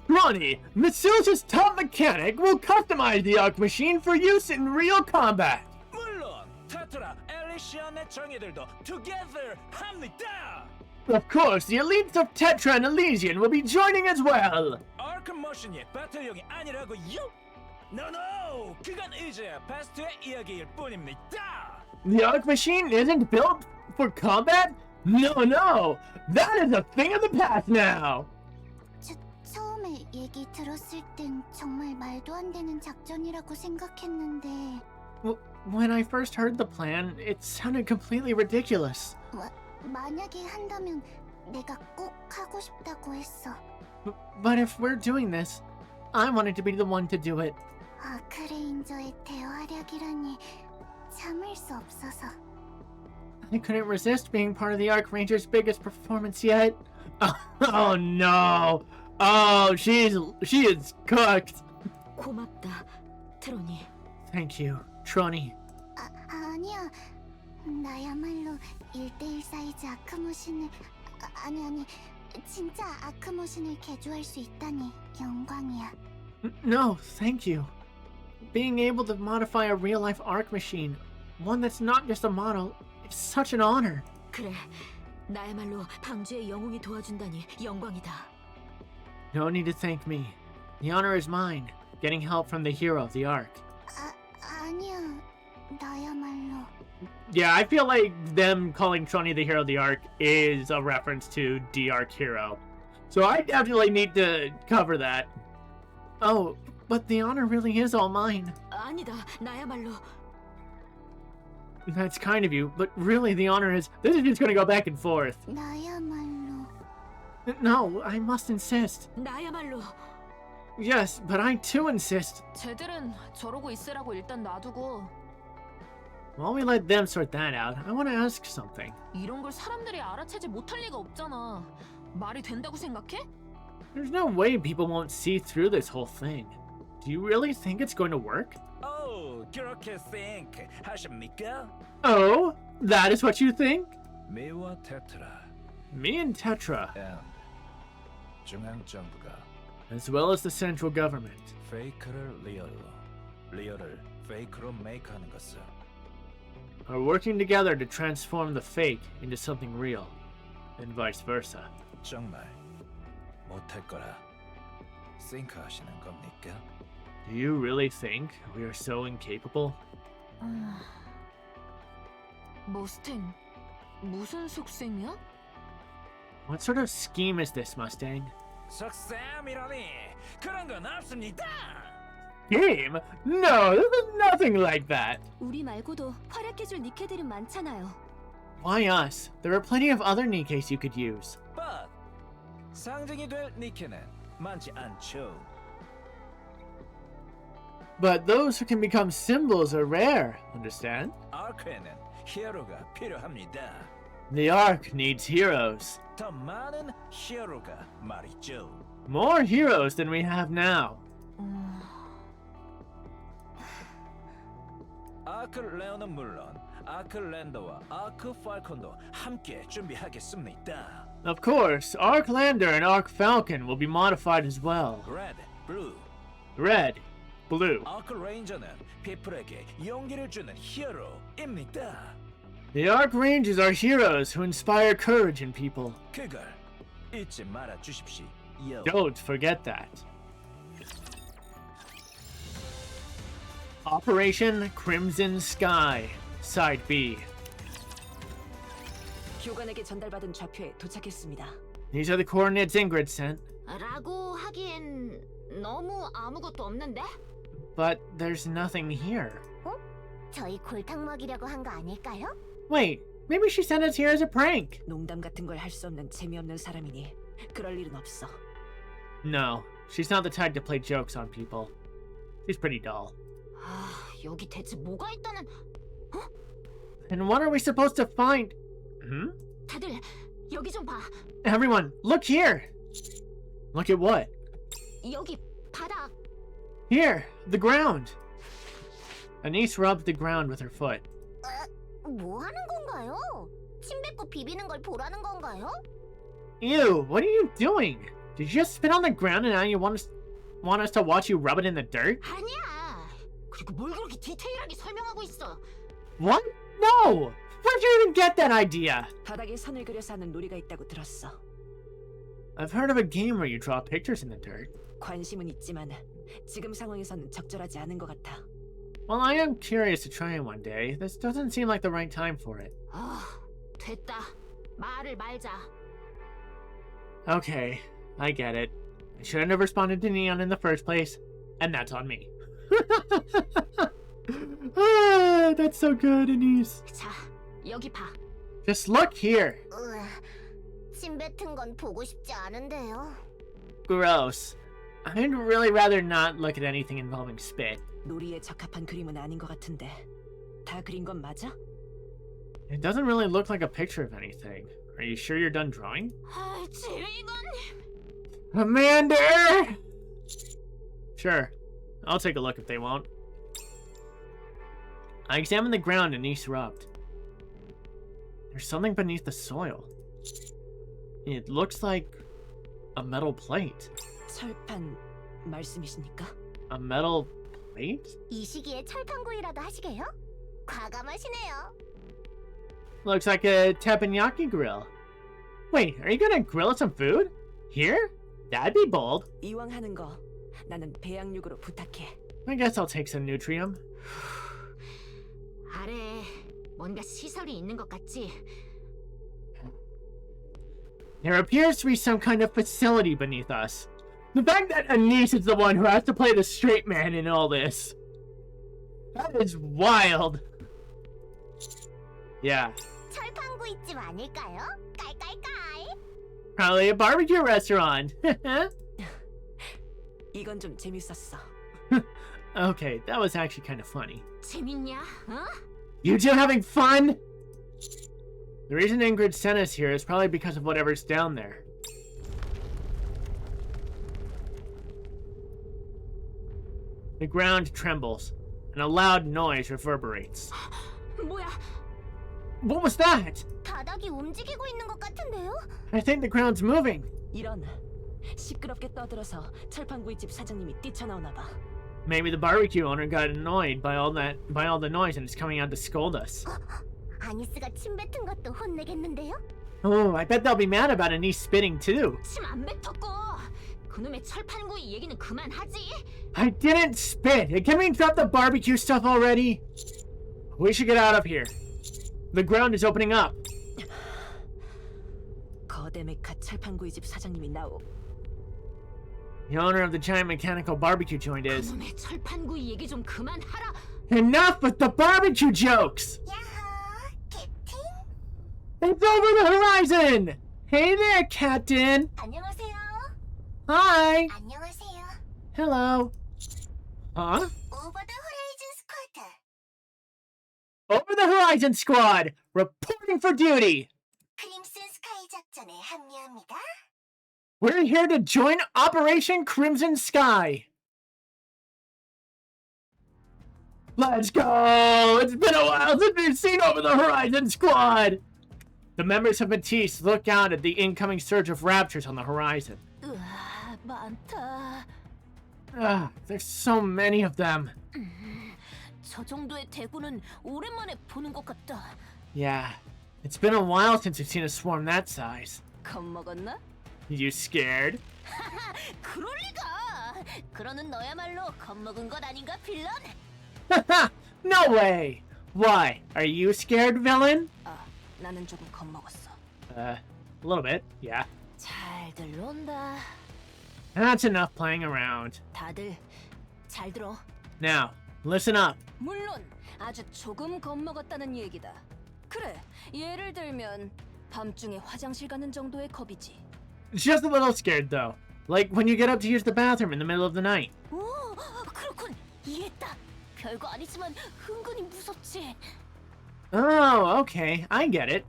Tronny, Mitsu's top mechanic will customize the ARK machine for use in real combat. 물론 테트라, 엘리시안의 정예들도 together 합니다. Of course, the elites of Tetra and Elysian will be joining as well. 아크 머신이 배틀용이 아니라고요? No, 그건 이제 베스트의 이야기일 뿐입니다. The ARK machine isn't built for combat? No, that is a thing of the past now. 처음에 얘기 들었을 땐 정말 말도 안 되는 작전이라고 생각했는데 When I first heard the plan, it sounded completely ridiculous. 만약에 한다면 내가 꼭 하고 싶다고 했어. But if we're doing this, I wanted to be the one to do it. 아크레인저의 대화력이라니 참을 수 없어서. I couldn't resist being part of the ARK Ranger's biggest performance yet. Oh no! Oh, she is cooked. 고맙다, 트로니. Thank you, Tronny. 아니야. 나야말로 1대1 사이즈 아크머신을 아니 진짜 아크머신을 개조할 수 있다니 영광이야. No, thank you. Being able to modify a real-life ARK machine, one that's not just a model, is such an honor. 그래, 나야말로 방주의 영웅이 도와준다니 영광이다. No need to thank me. The honor is mine, getting help from the hero of the ARK. 아니야, 나야말로. Yeah, I feel like them calling Tronny the hero of the ARK is a reference to the ARK hero. So I definitely need to cover that. Oh, but the honor really is all mine. 아니다, 나야말로. That's kind of you, but really the honor is... This is just gonna go back and forth. 나야말로. No, I must insist. 나야말로. Yes, but I too insist. 쟤들은 저러고 있으라고 일단 놔두고 While we let them sort that out, I want to ask something. 이런 걸 사람들이 알아채지 못할 리가 없잖아. 말이 된다고 생각해? There's no way people won't see through this whole thing. Do you really think it's going to work? 그렇게 think 하십니까? Oh, that is what you think? 미와 테트라 Me and Tetra, and 중앙 정부가 as well as the central government, 페이크를 리얼로, 리얼을 페이크로 메이크하는 것은 are working together to transform the fake into something real, and vice versa. 정말 못할 거라 생각하시는 겁니까? Do you really think we are so incapable? 머스탱, 무슨 속셈이야? What sort of scheme is this, Mustang? 석삼이라니 그런 건 없습니다. Scheme? No, there's nothing like that. 우리 말고도 활약해줄 니케들은 많잖아요. Why us? There are plenty of other Nikkes you could use. But 상징이 될 니케는 많지 않죠. But those who can become symbols are rare, understand? 아크에는 히어로가 필요합니다. The ARK needs heroes. 더 많은 히어로가 말이죠. More heroes than we have now. 아크 레오는 물론 아크 랜더와 아크 팔콘도 함께 준비하겠습니다. Of course, ARK Lander and ARK Falcon will be modified as well. 레드, 블루. Red, blue. 아크 레인저는 피플에게 용기를 주는 히어로입니다. The ARK Rangers are heroes who inspire courage in people. 그걸 잊지 말아 주십시오. Don't forget that. Operation Crimson Sky, Side B. 교관에게 전달받은 좌표에 도착했습니다. These are the coordinates Ingrid sent, 라고 하기엔 너무 아무것도 없는데? but there's nothing here. 저희 골탕 먹이려고 한 거 아닐까요? Wait, maybe she sent us here as a prank. 농담 같은 걸 할 수 없는 재미없는 사람이니 그럴 일은 없어. No, she's not the type to play jokes on people. She's pretty dull. 아, 여기 대체 뭐가 있다는... And what are we supposed to find? 다들 여기 좀 봐. Everyone, look here! Look at what? 여기 바닥. Here, the ground! Anise rubbed the ground with her foot. 뭐 하는 건가요? 침 뱉고 비비는 걸 보라는 건가요? Ew, what are you doing? Did you just spit on the ground and now you want us to watch you rub it in the dirt? 아니야. 그리고 뭘 그렇게 디테일하게 설명하고 있어. What? No! Where'd you even get that idea? 바닥에 선을 그려서 하는 놀이가 있다고 들었어. I've heard of a game where you draw pictures in the dirt. 관심은 있지만 지금 상황에서는 적절하지 않은 것 같아. Well, I am curious to try it one day. This doesn't seem like the right time for it. 됐다. 말을 말자. Okay, I get it. I shouldn't have responded to Neon in the first place, and that's on me. Ah, that's so good, Anise. 자, 여기 봐. Just look here. 침 뱉은 건 보고 싶지 않은데요. Gross. I'd really rather not look at anything involving spit. 놀이에 적합한 그림은 아닌 것 같은데. 다 그린 건 맞아? It doesn't really look like a picture of anything. Are you sure you're done drawing? 지휘관님. Amanda! Sure. I'll take a look if they won't. I examined the ground and Anise rubbed. There's something beneath the soil. It looks like a metal plate. 철판 말씀이십니까? A metal plate? 이 시기에 철판구이라도 하시게요? 과감하시네요. Looks like a teppanyaki grill. Wait, are you gonna grill us some food? Here? That'd be bold. 이왕 하는 거 나는 배양육으로 부탁해. I guess I'll take some Nutrium. 아래 뭔가 시설이 있는 것 같지? There appears to be some kind of facility beneath us. The fact that Anise is the one who has to play the straight man in all this. That is wild. Yeah. 철판구이집 아닐까요? 깔깔깔. Probably a barbecue restaurant. 이건 좀 재밌었어. Okay, that was actually kind of funny. 재밌냐? 어? You two having fun? The reason Ingrid sent us here is probably because of whatever's down there. The ground trembles, and a loud noise reverberates. 뭐야? What was that? 바닥이 움직이고 있는 것 같은데요? I think the ground's moving. 이런 시끄럽게 떠들어서 철판구이집 사장님이 뛰쳐나오나 봐. Maybe the barbecue owner got annoyed by all the noise and is coming out to scold us. 아니스가 침 뱉은 것도 혼내겠는데요? Oh, I bet they'll be mad about Anise spitting too. 침 안 뱉었고 그놈의 철판구이 얘기는 그만하지. I didn't spit. Can we drop the barbecue stuff already? We should get out of here. The ground is opening up. 거대 메카 철판구이 집 사장님이 나오. The owner of the giant mechanical barbecue joint is. 그놈의 철판구이 얘기 좀 그만하라. Enough with the barbecue jokes! 야호, 캡틴. It's over the horizon! Hey there, Captain! 안녕하세요. Hi! 안녕하세요. Hello. Huh? 오버 더 호라이즌 스쿼드. Over the Horizon Squad! Reporting for duty! 크림슨 스카이 작전에 합류합니다. We're here to join Operation Crimson Sky! Let's go! It's been a while since we've seen Over the Horizon Squad! The members of Matisse look out at the incoming surge of raptors on the horizon. 으아, 많다. There's so many of them. 저 정도의 대구는 오랜만에 보는 것 같다. Yeah, it's been a while since we've seen a swarm that size. 겁먹었나? You scared? 그럴 리가. 그러는 너야말로 겁먹은 것 아닌가, 빌런? No way! Why? Are you scared, villain? 아, 나는 조금 겁먹었어. A little bit, yeah. 잘들 논다. That's enough playing around. 다들 잘 들어. Now, listen up. 물론 아주 조금 겁먹었다는 얘기다. 그래, 예를 들면 밤중에 화장실 가는 정도의 겁이지. Just a little scared, though. Like when you get up to use the bathroom in the middle of the night. 오, 그렇군. 이해했다. 별거 아니지만 은근히 무섭지. Oh, okay, I get it.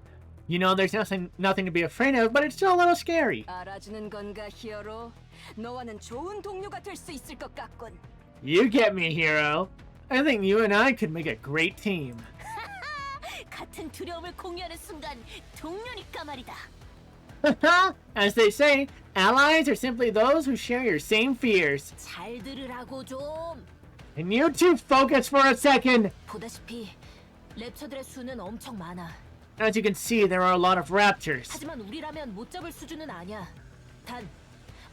You know, there's nothing to be afraid of, but it's still a little scary. 알아주는 건가, 히어로? 너와는 좋은 동료가 될 수 있을 것 같군. You get me, hero. I think you and I could make a great team. 같은 두려움을 공유하는 순간 동료니까 말이다. As they say, allies are simply those who share your same fears. 잘 들으라고 좀. And you two focus for a second. 보다시피 랩처들의 수는 엄청 많아. As you can see, there are a lot of raptors. 하지만 우리라면 못 잡을 수준은 아니야. 단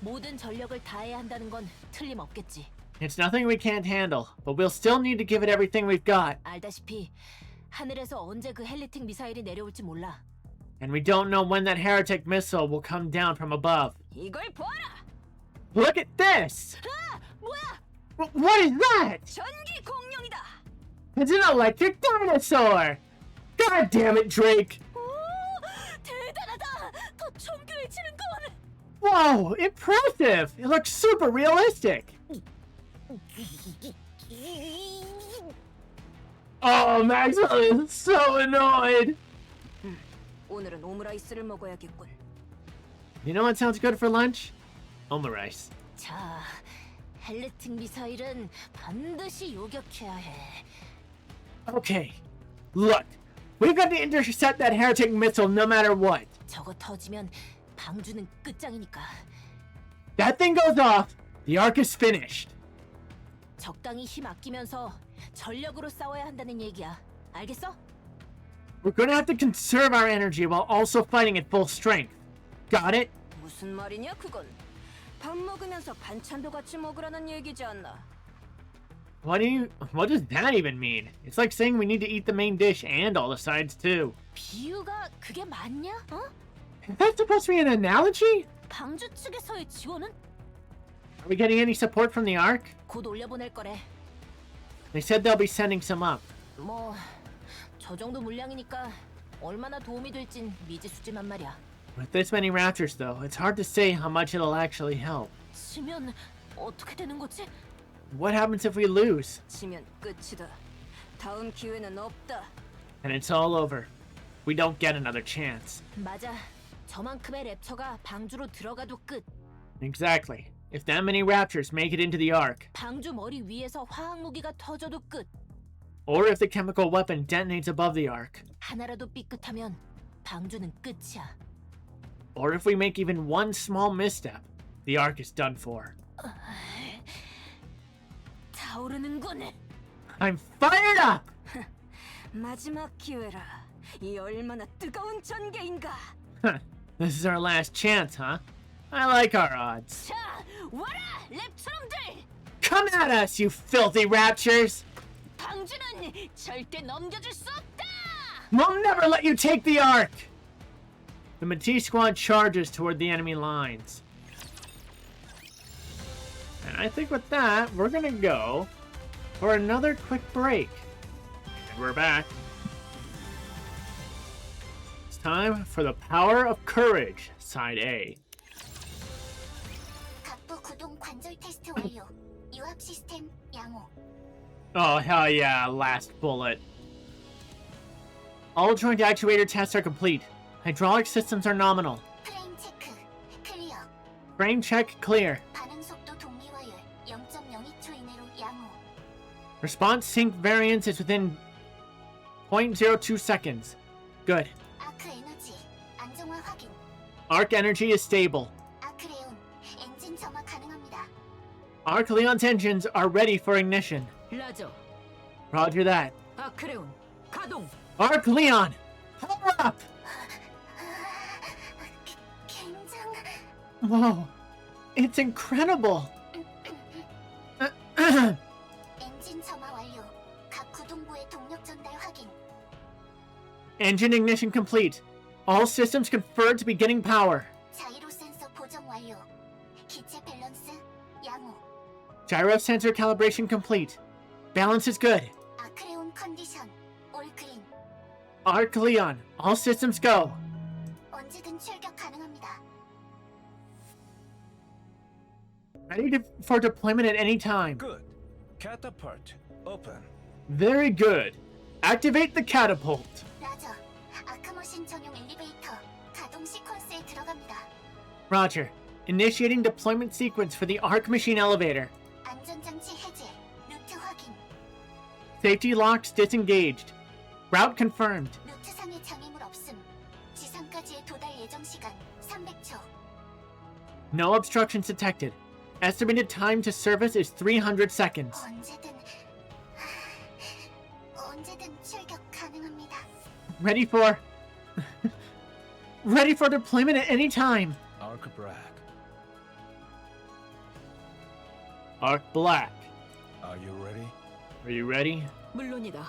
모든 전력을 다해야 한다는 건 틀림없겠지. It's nothing we can't handle, but we'll still need to give it everything we've got. 알다시피 하늘에서 언제 그 헬리틱 미사일이 내려올지 몰라. And we don't know when that heretic missile will come down from above. 이걸 봐라! Look at this! 아! 뭐야! What is that? 전기 공룡이다! It's an electric dinosaur! God damn it, Drake! 오! 대단하다! 더 정교해지는 건! Whoa, impressive! It looks super realistic! Oh, Maxwell is so annoyed! 오늘은 오므라이스를 먹어야겠군. You know what sounds good for lunch? Omurice. 자, 헬리틱 미사일은 반드시 요격해야 해. Okay, look. We've got to intercept that heretic missile no matter what. 저거 터지면 방주는 끝장이니까. That thing goes off, the arc is finished. 적당히 힘 아끼면서 전력으로 싸워야 한다는 얘기야. 알겠어? We're gonna have to conserve our energy while also fighting at full strength. Got it? 무슨 말이냐 그건? 밥 먹으면서 반찬도 같이 먹으라는 얘기지 않나? What does that even mean? It's like saying we need to eat the main dish and all the sides too. 비유가 그게 맞냐? 어? Is that supposed to be an analogy? 방주 측에서의 지원은 Are we getting any support from the ARK? 곧 올려보낼 거래. They said they'll be sending some up. 뭐, 저 정도 물량이니까 얼마나 도움이 될진 미지수지만 말이야. With this many raptors though, it's hard to say how much it'll actually help. 지면 어떻게 되는 거지? What happens if we lose? 지면 끝이다. 다음 기회는 없다. And it's all over. We don't get another chance. 맞아. 저만큼의 랩처가 방주로 들어가도 끝. Exactly. If that many raptors make it into the ARK, 방주 머리 위에서 화학 무기가 터져도 끝. or if the chemical weapon detonates above the ARK, 하나라도 삐끗하면 방주는 끝이야. or if we make even one small misstep, the ARK is done for. 타오르는군. I'm fired up! 마지막 기회라. 이 얼마나 뜨거운 전개인가. This is our last chance, huh? I like our odds. 자, 와라, 랩처럼들. Come at us, you filthy raptures! 방주는 절대 넘겨줄 수 없다. We'll never let you take the ARK! The Matisse squad charges toward the enemy lines. And I think with that, we're gonna go for another quick break. And we're back. It's time for the Power of Courage, Side A. 각부 구동 관절 테스트 완료. 유압 시스템 양호. Oh, hell yeah, last bullet. All joint actuator tests are complete. Hydraulic systems are nominal. 프레임 체크 클리어. Frame check clear. 반응 속도 동기화율 0.02초 이내로 양호. Response sync variance is within 0.02 seconds. Good. 아크 에너지 안정화 확인. Arc energy is stable. 아크레온 엔진 점화 가능합니다. Arc Leon's engines are ready for ignition. 라저, Roger that. 아크레온, 가동. Arc Leon, power up! 굉장 Whoa, it's incredible. 엔진 점화 완료. 각 구동부의 동력 전달 확인. Engine ignition complete. All systems conferred to be getting power. 자이로 센서 보정 완료. 기체 밸런스 양호. Gyro sensor calibration complete. Balance is good. 아크레온 컨디션 올 그린. Arc Leon, all systems go. 언제든 출격 가능합니다. For deployment at any time. Good. Catapult. Open. Very good. Activate the catapult. 라저. 아크머신 전용 엘리베이터 가동 시퀀스에 들어갑니다. Roger. Initiating deployment sequence for the ARK machine elevator. 안전장치 해제. 루트 확인. Safety locks disengaged. Route confirmed. 루트상의 장애물 없음. 지상까지의 도달 예정 시간 300초. No obstructions detected. Estimated time to service is 300 seconds. 언제든 출격 가능합니다. Ready for... Ready for deployment at any time. Arc Black. Arc Black. Are you ready? Are you ready? 물론이다.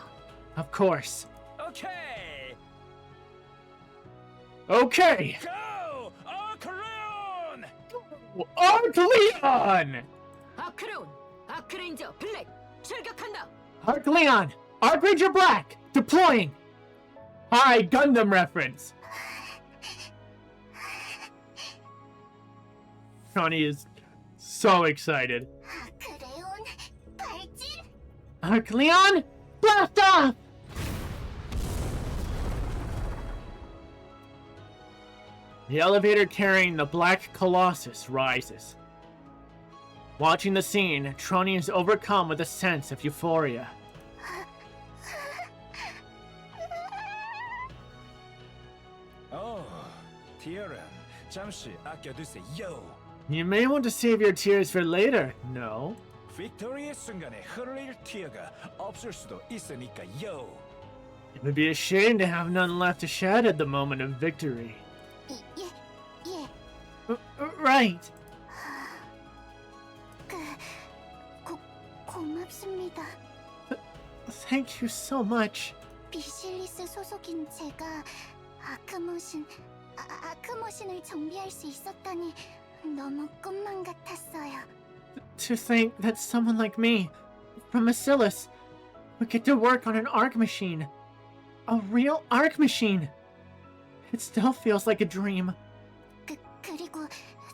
Of course. Okay. Okay! Go! Arcleon! Arc Leon! 아크레온, 아크레인저 블랙, 출격한다. Arc Leon! Arc Ranger Black! Deploying! Hi, Gundam reference! Johnny is so excited. 아크레온 발진. Arc Leon! Blast off! The elevator carrying the Black Colossus rises. Watching the scene, Trony is overcome with a sense of euphoria. Oh, 티어는 잠시 아껴두세요. You may want to save your tears for later, no? 빅토리의 순간에 흘릴 티어가 없을 수도 있으니까요. It would be a shame to have none left to shed at the moment of victory. 예. Right. 고맙습니다. Thank you so much. 비실리스 소속인 제가 아크머신을 정비할 수 있었다니 너무 꿈만 같았어요. To think that someone like me, from Bacillus, would get to work on an ARK machine. A real ARK machine. It still feels like a dream. 그리고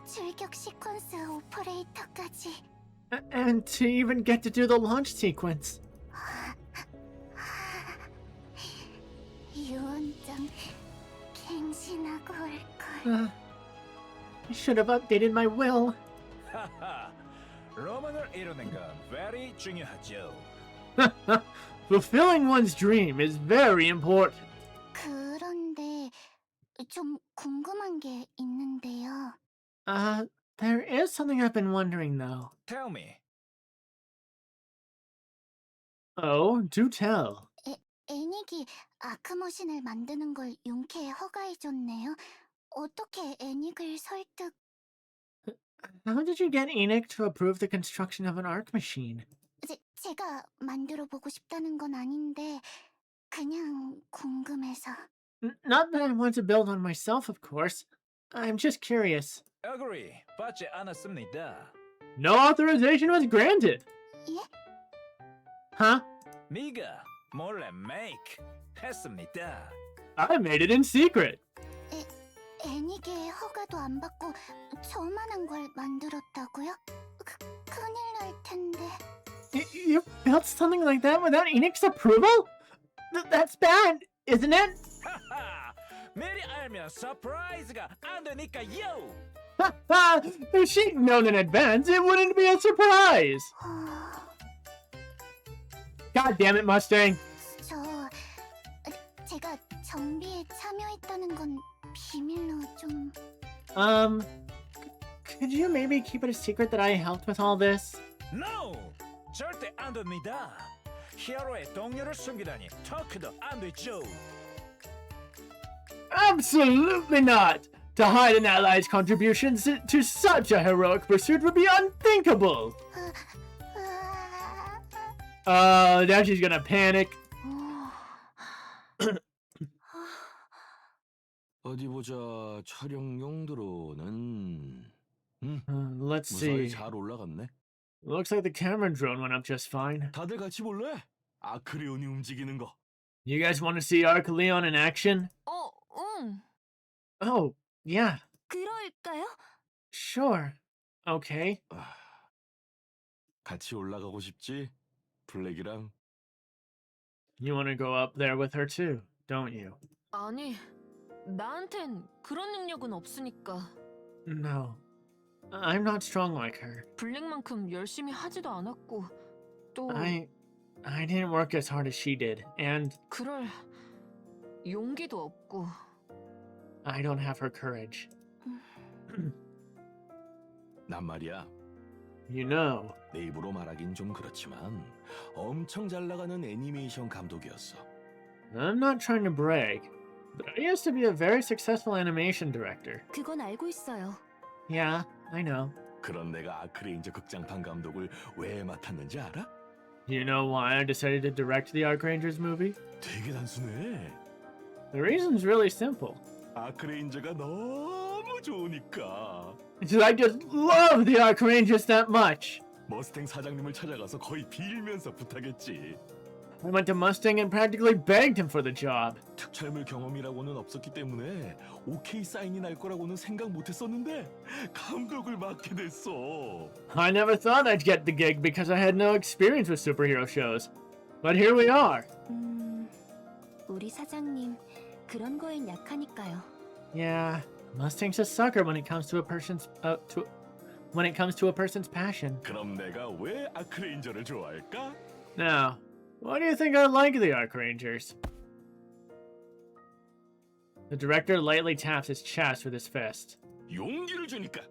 출격 시퀀스 오퍼레이터까지. And to even get to do the launch sequence. 유언장 갱신하고 올걸. I should have updated my will. 하하, 로망을 이루는 건 very 중요하죠. Fulfilling one's dream is very important. 그런데 좀 궁금한 게 있는데요. There is something I've been wondering though. Tell me. Oh, do tell. 애닉이 아크머신을 만드는 걸 용케에 허가해줬네요. 어떻게 애닉을 설득... How did you get Enoch to approve the construction of an ARK machine? 제가 만들어 보고 싶다는 건 아닌데 그냥 궁금해서. Not that I want to build on myself, of course. I'm just curious. Agree. 받지 않았습니다. No authorization was granted. 예? Huh? 네가 몰래 make 했습니다. I made it in secret. 애니게의 허가도 안 받고 저만한 걸 만들었다고요? 큰일 날 텐데. You built something like that without Enix's approval? That's bad, isn't it? 하하. 미리 알면 서프라이즈가 안 되니까요. If she'd known in advance, it wouldn't be a surprise. God damn it, Mustang. 제가 정비에 참여했다는 건 비밀로 좀... Could you maybe keep it a secret that I helped with all this? No! 절대 안 됩니다. 히어로의 동료를 숨기다니 터크도 안 되죠. Absolutely not! To hide an ally's contributions to such a heroic pursuit would be unthinkable! Now she's gonna panic. 어디 보자. 촬영 용도로는 Let's 무사히 see. 잘 올라갔네. Looks like the camera drone went up just fine. 다들 같이 볼래? 아크레온이 움직이는 거. You guys want to see ARK Leon in action? 응. Oh, yeah, 그럴까요? sure. Okay. 같이 올라가고 싶지? 블랙이랑. You want to go up there with her too, don't you? 아니, 나한텐 그런 능력은 없으니까. No. I'm not strong like her. 블랙만큼 열심히 하지도 않았고 또 I didn't work as hard as she did, and 그럴 용기도 없고. I don't have her courage. 난 말이야. You know, 내 입으로 말하긴 좀 그렇지만 엄청 잘 나가는 애니메이션 감독이었어. I'm not trying to brag, but I used to be a very successful animation director. 그건 알고 있어요. Yeah, I know. 그런 내가 아크레인저 극장판 감독을 왜 맡았는지 알아? You know why I decided to direct the Ark Rangers movie? 되게 단순해. The reason's really simple. 아크레인저가 너무 좋으니까. It's I just love the Ark Rangers that much. 머스탱 사장님을 찾아가서 거의 빌면서 부탁했지. I went to Mustang and practically begged him for the job. 특촬물 경험이라고는 없었기 때문에 오케이 사인이 날 거라고는 생각 못했었는데 감독을 맡게 됐어. I never thought I'd get the gig because I had no experience with superhero shows. But here we are. 우리 사장님 그런 거엔 약하니까요. Yeah, Mustang's a sucker when it comes to a person's passion. 그럼 내가 왜 아크레인저를 좋아할까? Now, why do you think I like the Ark Rangers? The director lightly taps his chest with his fist. 용기를 주니까.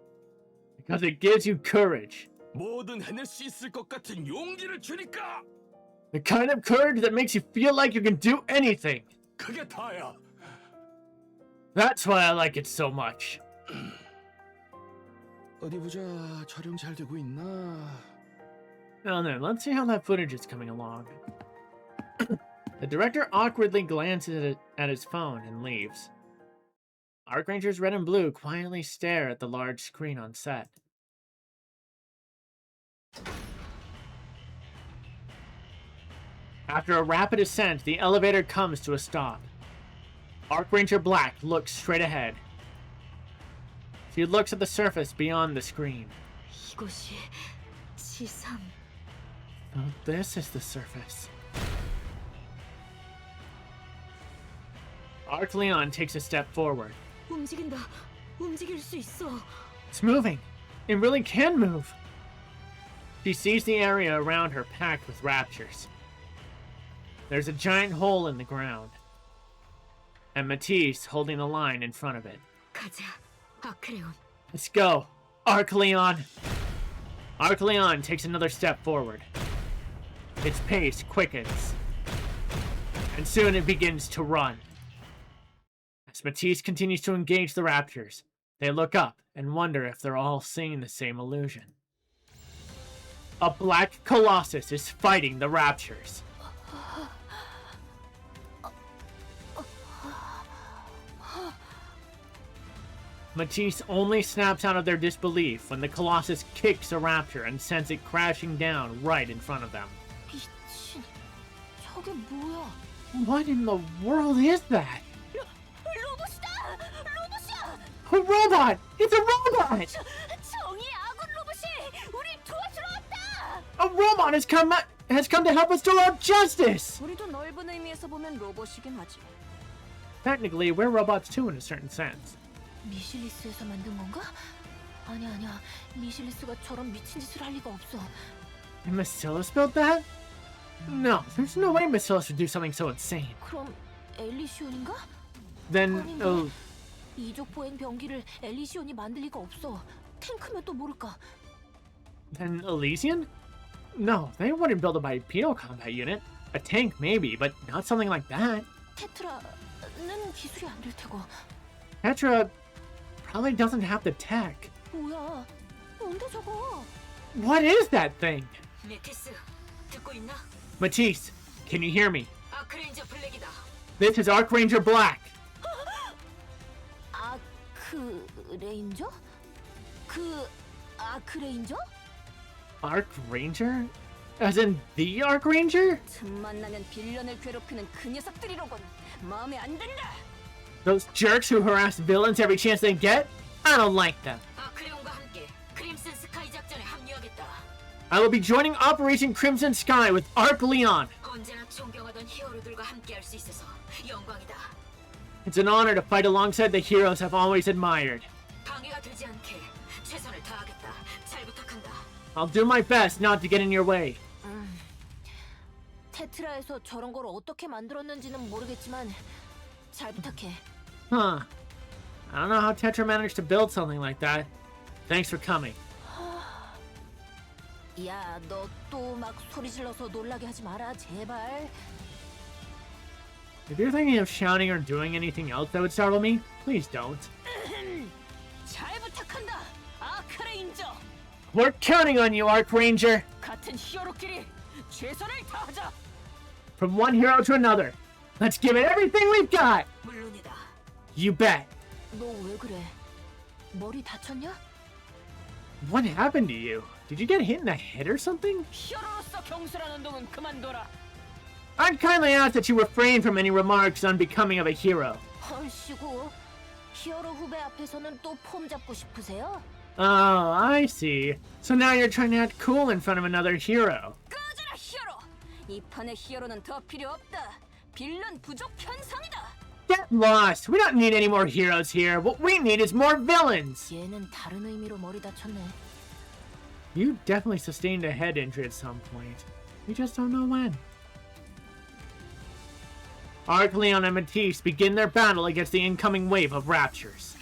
Because it gives you courage. 뭐든 해낼 수 있을 것 같은 용기를 주니까. The kind of courage that makes you feel like you can do anything. 그게 다야. That's why I like it so much. 어디 보자. 촬영 잘 되고 있나? Now then, let's see how that footage is coming along. The director awkwardly glances at his phone and leaves. Ark Rangers Red and Blue quietly stare at the large screen on set. After a rapid ascent, the elevator comes to a stop. Ark Ranger Black looks straight ahead. She looks at the surface beyond the screen. 이곳이 지상. Oh, this is the surface. Ark Leon takes a step forward. 움직인다. 움직일 수 있어. It's moving. It really can move. She sees the area around her packed with raptures. There's a giant hole in the ground. And Matisse holding the line in front of it. 가자, 아크레온. Let's go. Ark Leon. Ark Leon takes another step forward. Its pace quickens. And soon it begins to run. As Matisse continues to engage the raptors, they look up and wonder if they're all seeing the same illusion. A black colossus is fighting the raptors. Matisse only snaps out of their disbelief when the Colossus kicks a raptor and sends it crashing down right in front of them. 미친. 저게 뭐야? What in the world is that? 로봇이다! 로봇이야! A robot! It's a robot! 정의의 아군 로봇이 우리 도와주러 왔다! A robot has come to help us dole out justice! 우리도 넓은 의미에서 보면 로봇이긴 하지. Technically, we're robots too in a certain sense. 미실리스에서 만든 건가? 아니야. 미실리스가 저런 미친 짓을 할 리가 없어. And Bacillus built that? No, there's no way Bacillus would do something so insane. 그럼 엘리시온인가? Then, 아닌데. 이족 보행 병기를 엘리시온이 만들 리가 없어. 탱크면 또 모를까. then Elysian? No, they wouldn't build a bipedal combat unit. A tank maybe, but not something like that. 테트라는 기술이 안 될 테고. Tetra probably doesn't have the tech. 뭐야? 뭔데 저거? What is that thing? 메티스, 듣고 있나? Matisse, can you hear me? 아크레인저 블랙이다. This is Ark Ranger Black. 아크 레인저? 그 아크 레인저? Ark Ranger? As in the Ark Ranger? 틈만 나면 빌런을 괴롭히는 그 녀석들이로군. 마음에 안 든다. Those jerks who harass villains every chance they get? I don't like them. 아크레온과 함께 크림슨 스카이 작전에 합류하겠다. I will be joining Operation Crimson Sky with Ark Leon. 언제나 존경하던 히어로들과 함께할 수 있어서 영광이다. It's an honor to fight alongside the heroes I've always admired. 방해가 되지 않게 최선을 다하겠다. 잘 부탁한다. I'll do my best not to get in your way. 테트라에서 저런 걸 어떻게 만들었는지는 모르겠지만 잘 부탁해. Huh. I don't know how Tetra managed to build something like that. Thanks for coming. 야, 너 또 막 소리 질러서 놀라게 하지 마라, 제발. If you're thinking of shouting or doing anything else that would startle me, please don't. 잘 부탁한다, 아크레인저. We're counting on you, Ark Ranger! 같은 히어로끼리 최선을 다하자. From one hero to another. Let's give it everything we've got! 물론이다. You bet. 너 왜 그래? 머리 다쳤냐? What happened to you? Did you get hit in the head or something? 히어로로서 경솔한 운동은 그만둬라. I'd kindly ask that you refrain from any remarks unbecoming of a hero. 헐씨고, 히어로 후배 앞에서는 또 폼 잡고 싶으세요? Oh, I see. So now you're trying to act cool in front of another hero. 꺼져라, 히어로! 이 판의 히어로는 더 필요 없다. 빌런 부족 현상이다. Get lost! We don't need any more heroes here. What we need is more villains! 얘는 다른 의미로 머리 다쳤네. You definitely sustained a head injury at some point. We just don't know when. Ark, Leon, and Matisse begin their battle against the incoming wave of raptures.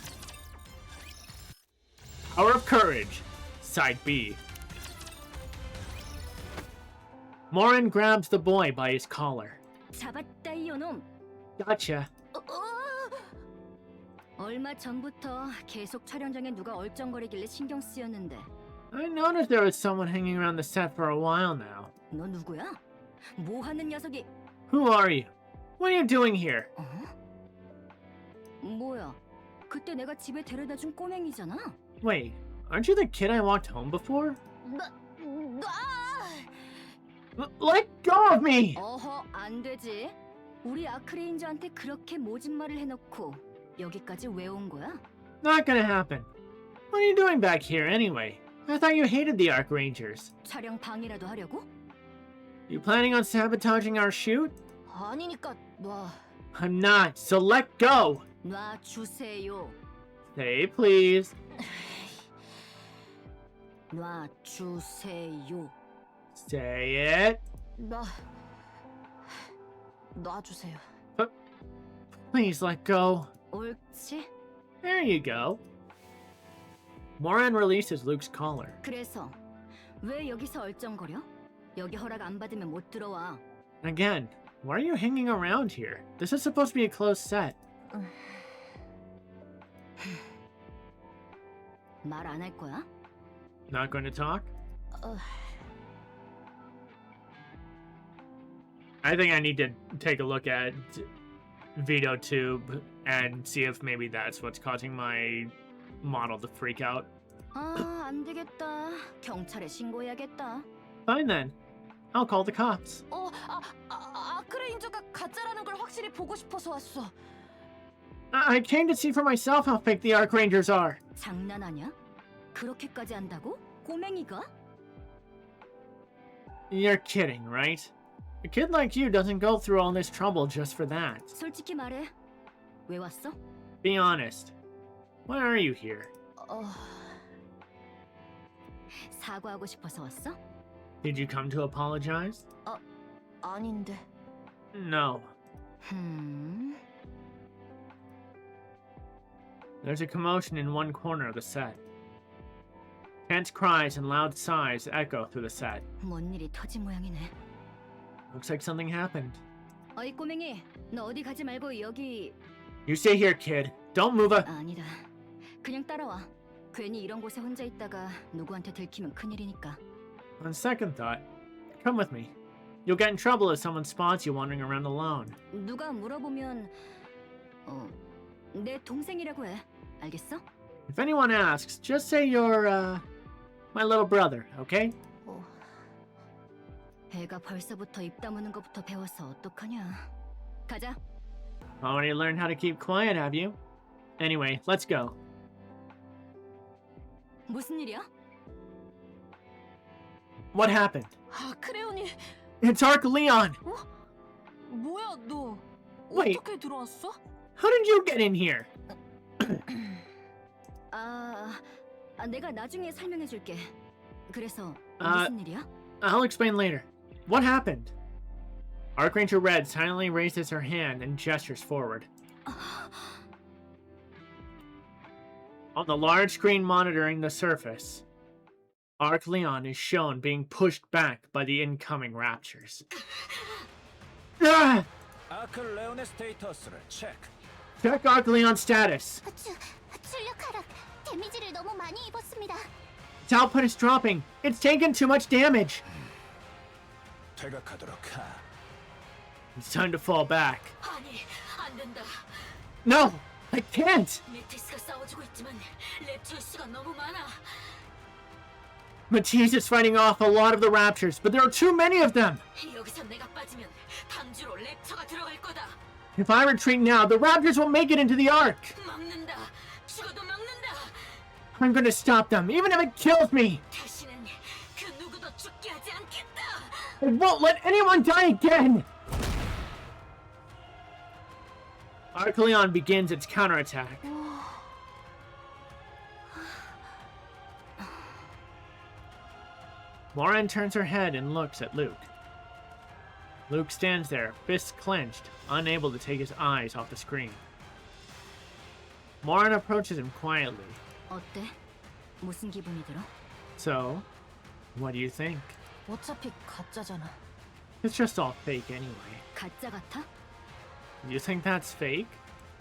Power of Courage, Side B. Morin grabs the boy by his collar. 잡았다 이놈. Gotcha. 얼마 전부터 계속 촬영장에 누가 얼쩡거리길래 신경 쓰였는데. I noticed there was someone hanging around the set for a while now. 너 누구야? 뭐 하는 녀석이? Who are you? What are you doing here? 뭐야? 그때 내가 집에 데려다준 꼬맹이잖아. Wait, aren't you the kid I walked home before? Let go of me! 어허, 안 되지. 우리 아크레인저한테 그렇게 모진 말을 해놓고 여기까지 왜 온 거야? Not gonna happen. What are you doing back here anyway? I thought you hated the Ark Rangers. 촬영 방해라도 하려고? You planning on sabotaging our shoot? 아니니까 놔. I'm not, so let go! 놔주세요. Say please. 놔주세요. Say it. 놔주세요. Please let go. 옳지? There you go. Moran releases Luke's collar. 그래서 왜 여기서 얼쩡거려? 여기 허락 안 받으면 못 들어와. Again, why are you hanging around here? This is supposed to be a closed set. 말 안 할 거야? Not going to talk? I think I need to take a look at VideoTube and see if maybe that's what's causing my model to freak out. 아, 안 되겠다. 경찰에 신고해야겠다. Fine then. I'll call the cops. 아크레인저가 가짜라는 걸 확실히 보고 싶어서 왔어. I came to see for myself how fake the Ark Rangers are. 장난하냐? 그렇게까지 한다고? 꼬맹이가? You're kidding, right? A kid like you doesn't go through all this trouble just for that. 솔직히 말해. 왜 왔어? Be honest. Why are you here? 사과하고 싶어서 왔어? Did you come to apologize? 아닌데. No. There's a commotion in one corner of the set. Tense cries and loud sighs echo through the set. 뭔 일이 터진 모양이네. Looks like something happened. 어이 꼬맹이, 너 어디 가지 말고 여기... You stay here, kid. Don't move a... 아니다. 그냥 따라와. 괜히 이런 곳에 혼자 있다가 누구한테 들키면 큰일이니까. On second thought, come with me. You'll get in trouble if someone spots you wandering around alone. 누가 물어보면... 내 동생이라고 해. 알겠어? If anyone asks, just say you're, my little brother, okay? 애가 벌써부터 입 다무는 것부터 배워서 어떡하냐. 가자. Already learned how to keep quiet, have you? Anyway, let's go. 무슨 일이야? What happened? 아크레온이 It's Ark Leon! 뭐야 너? Wait. 어떻게 들어왔어? How did you get in here? 내가 나중에 설명해줄게. 그래서 아, 무슨 일이야? I'll explain later. What happened? Archranger Red silently raises her hand and gestures forward. On the large screen monitoring the surface, Ark Leon is shown being pushed back by the incoming Raptures. Ah! 아크 레온의 스테이터스를 체크. Check Ark Leon's status. 출력 하락. 데미지를 너무 많이 입었습니다. Its output is dropping. It's taken too much damage. 퇴각하도록 하. It's time to fall back. 아니, 안 된다. No! I can't! 메티스가 싸워주고 있지만 랩처의 수가 너무 많아. Matisse is fighting off a lot of the Raptors, but there are too many of them! 여기서 내가 빠지면 방주로 랩처가 들어갈 거다. If I retreat now, the Raptors won't make it into the Ark! 막는다. 죽어도 막는다. I'm gonna stop them, even if it kills me! 다시는 그 누구도 죽게 하지 않겠다. I won't let anyone die again! Ark Leon begins its counterattack. Lauren turns her head and looks at Luke. Luke stands there, fists clenched, unable to take his eyes off the screen. Lauren approaches him quietly. 어때? 무슨 기분이 들어? So, what do you think? 어차피 가짜잖아. It's just all fake anyway. 가짜 같아? You think that's fake?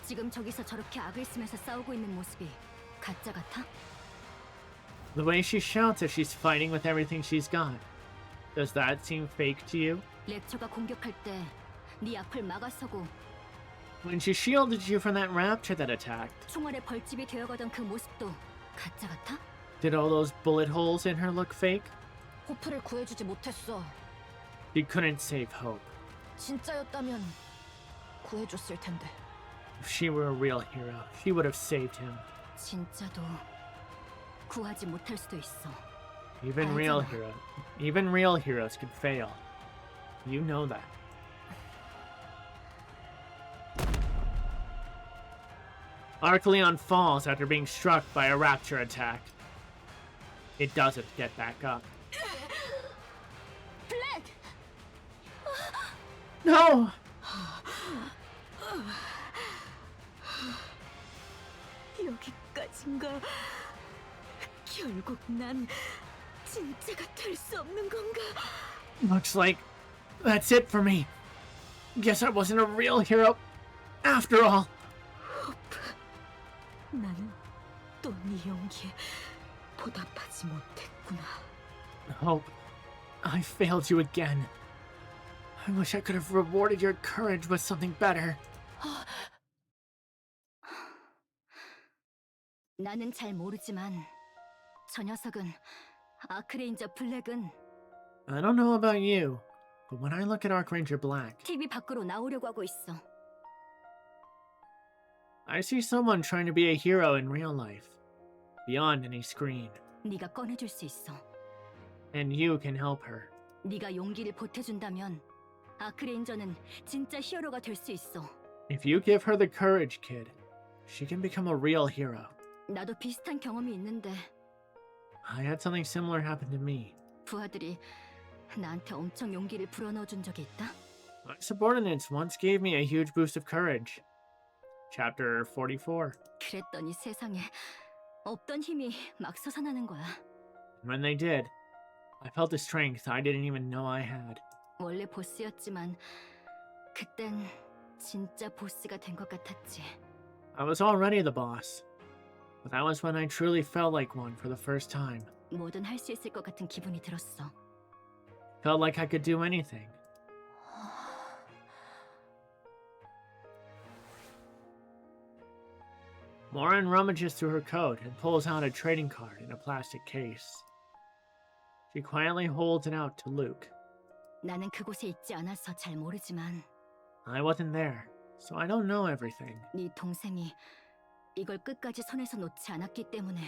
지금 저기서 저렇게 악을 쓰면서 싸우고 있는 모습이 가짜 같아? The way she shouts as she's fighting with everything she's got. Does that seem fake to you? 랩처가 공격할 때 네 앞을 막아서고 When she shielded you from that rapture that attacked, 총알에 벌집이 되어가던 그 모습도 가짜 같아? did all those bullet holes in her look fake? 호프를 구해주지 못했어. She couldn't save Hope. 진짜였다면 구해줬을 텐데. If she were a real hero, she would have saved him. 진짜도 구하지 못할 수도 있어. Even real heroes could fail. You know that. Ark Leon falls after being struck by a rapture attack. It doesn't get back up. 블랙! No! 여기까지인가? 결국 난 진짜가 될 수 없는 건가? Looks like that's it for me. Guess I wasn't a real hero after all. 나는 또 네 용기에 보답하지 못했구나. Hope, I failed you again. I wish I could have rewarded your courage with something better. 나는 잘 모르지만 저 녀석은 아크레인저 블랙은 I don't know about you, but when I look at Archranger Black, TV 밖으로 나오려고 하고 있어. I see someone trying to be a hero in real life, beyond any screen, 네가 꺼내줄 수 있어. and you can help her. 네가 용기를 보태준다면 아크레인저는 진짜 히어로가 될 수 있어. If you give her the courage, kid, she can become a real hero. 나도 비슷한 경험이 있는데 I had something similar happen to me. 부하들이 나한테 엄청 용기를 불어넣어준 적이 있다. My subordinates once gave me a huge boost of courage. Chapter 44. 그랬더니 세상에 없던 힘이 막 솟아나는 거야. When they did, I felt a strength I didn't even know I had. 원래 보스였지만 그땐 진짜 보스가 된 것 같았지. I was already the boss, but that was when I truly felt like one for the first time. 뭐든 할 수 있을 것 같은 기분이 들었어. Felt like I could do anything. Morin rummages through her coat and pulls out a trading card in a plastic case. She quietly holds it out to Luke. 나는 그곳에 있지 않아서 잘 모르지만 I wasn't there, so I don't know everything. 네 동생이 이걸 끝까지 손에서 놓지 않았기 때문에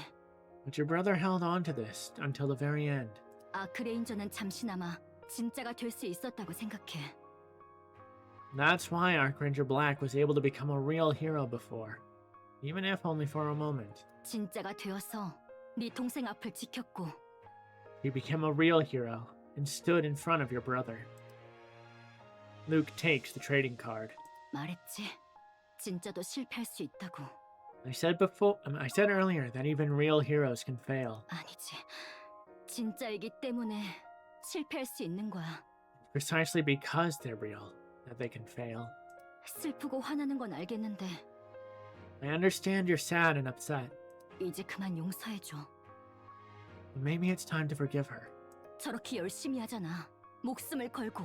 But your brother held on to this until the very end. 아크레인저는 잠시나마 진짜가 될 수 있었다고 생각해. That's why Archranger Black was able to become a real hero before, even if only for a moment. 진짜가 되어서 네 동생 앞을 지켰고 He became a real hero and stood in front of your brother. Luke takes the trading card. 말했지. 진짜도 실패할 수 있다고. I said earlier that even real heroes can fail. 아니지. 진짜이기 때문에 실패할 수 있는 거야. Precisely because they're real, that they can fail. 슬프고 화나는 건 알겠는데 I understand you're sad and upset, 이제 그만 용서해줘. but maybe it's time to forgive her. 저렇게 열심히 하잖아. 목숨을 걸고.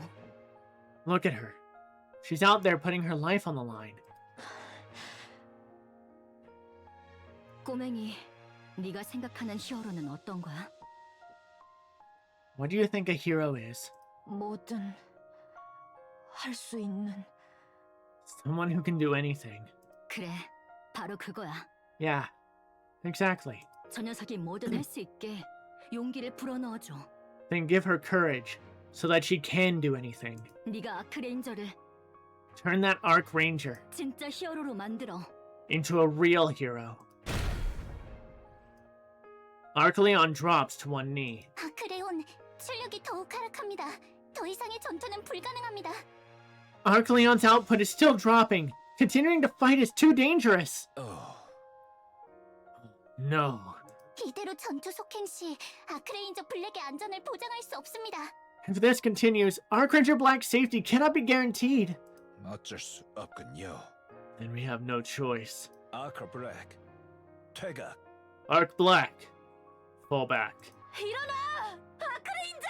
Look at her. She's out there putting her life on the line. 꼬맹이, 네가 생각하는 히어로는 어떤 거야? What do you think a hero is? 뭐든 할 수 있는 Someone who can do anything. 그래, 바로 그거야. Yeah, exactly. 저 녀석이 뭐든 할 수 있게 용기를 불어넣어줘. Then give her courage so that she can do anything. 네가 아크레인저를 Turn that Archranger 진짜 히어로로 만들어. into a real hero. Archleon drops to one knee. 아크레온, 출력이 더욱 하락합니다. 더 이상의 전투는 불가능합니다. Archleon's output is still dropping. Continuing to fight is too dangerous. No. 이대로 전투 속행 시 아크레인저 블랙의 안전을 보장할 수 없습니다. If this continues, Archranger Black's safety cannot be guaranteed. 어쩔 수 없군요. Then we have no choice. 아크 블랙, 퇴각. Arc Black, fall back. 일어나! 아크레인저!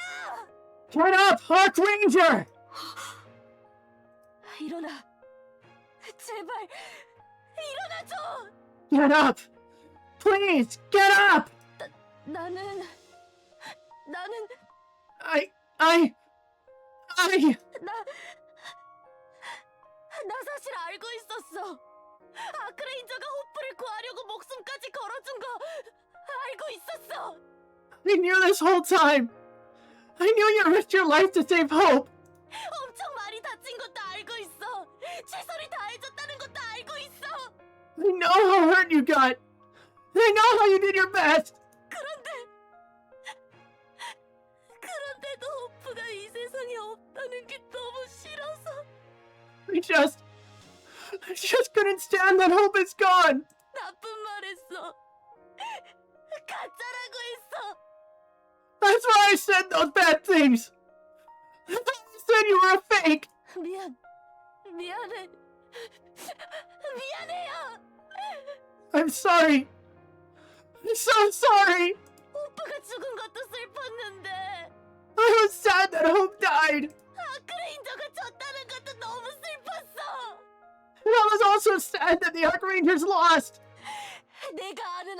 Get up, Archranger! 일어나! 제발 일어나줘! Get up! Please, get up! 나는 나 사실 알고 있었어. 아크레인저가 호프를 구하려고 목숨까지 걸어준 거 알고 있었어. I knew this whole time! I knew you risked your life to save Hope! 엄청 많이 다친 것도 알고 있어. 최선을 다해줬다는 것도 알고 있어. I know how hurt you got! I know how you did your best! 그런데도 호프가 이 세상에 없다는 게 너무 싫어서 I just couldn't stand that Hope is gone! 나쁜 말 했어. 가짜라고 했어. That's why I said those bad things! I said you were a fake! 미안해. 미안해요. I'm sorry! I'm so sorry! 호프가 죽은 것도 슬펐는데 I was sad that Hope died! 아크레인저가 졌다는 것도 너무 슬펐어. And I was also sad that the Archrangers lost! 내가 아는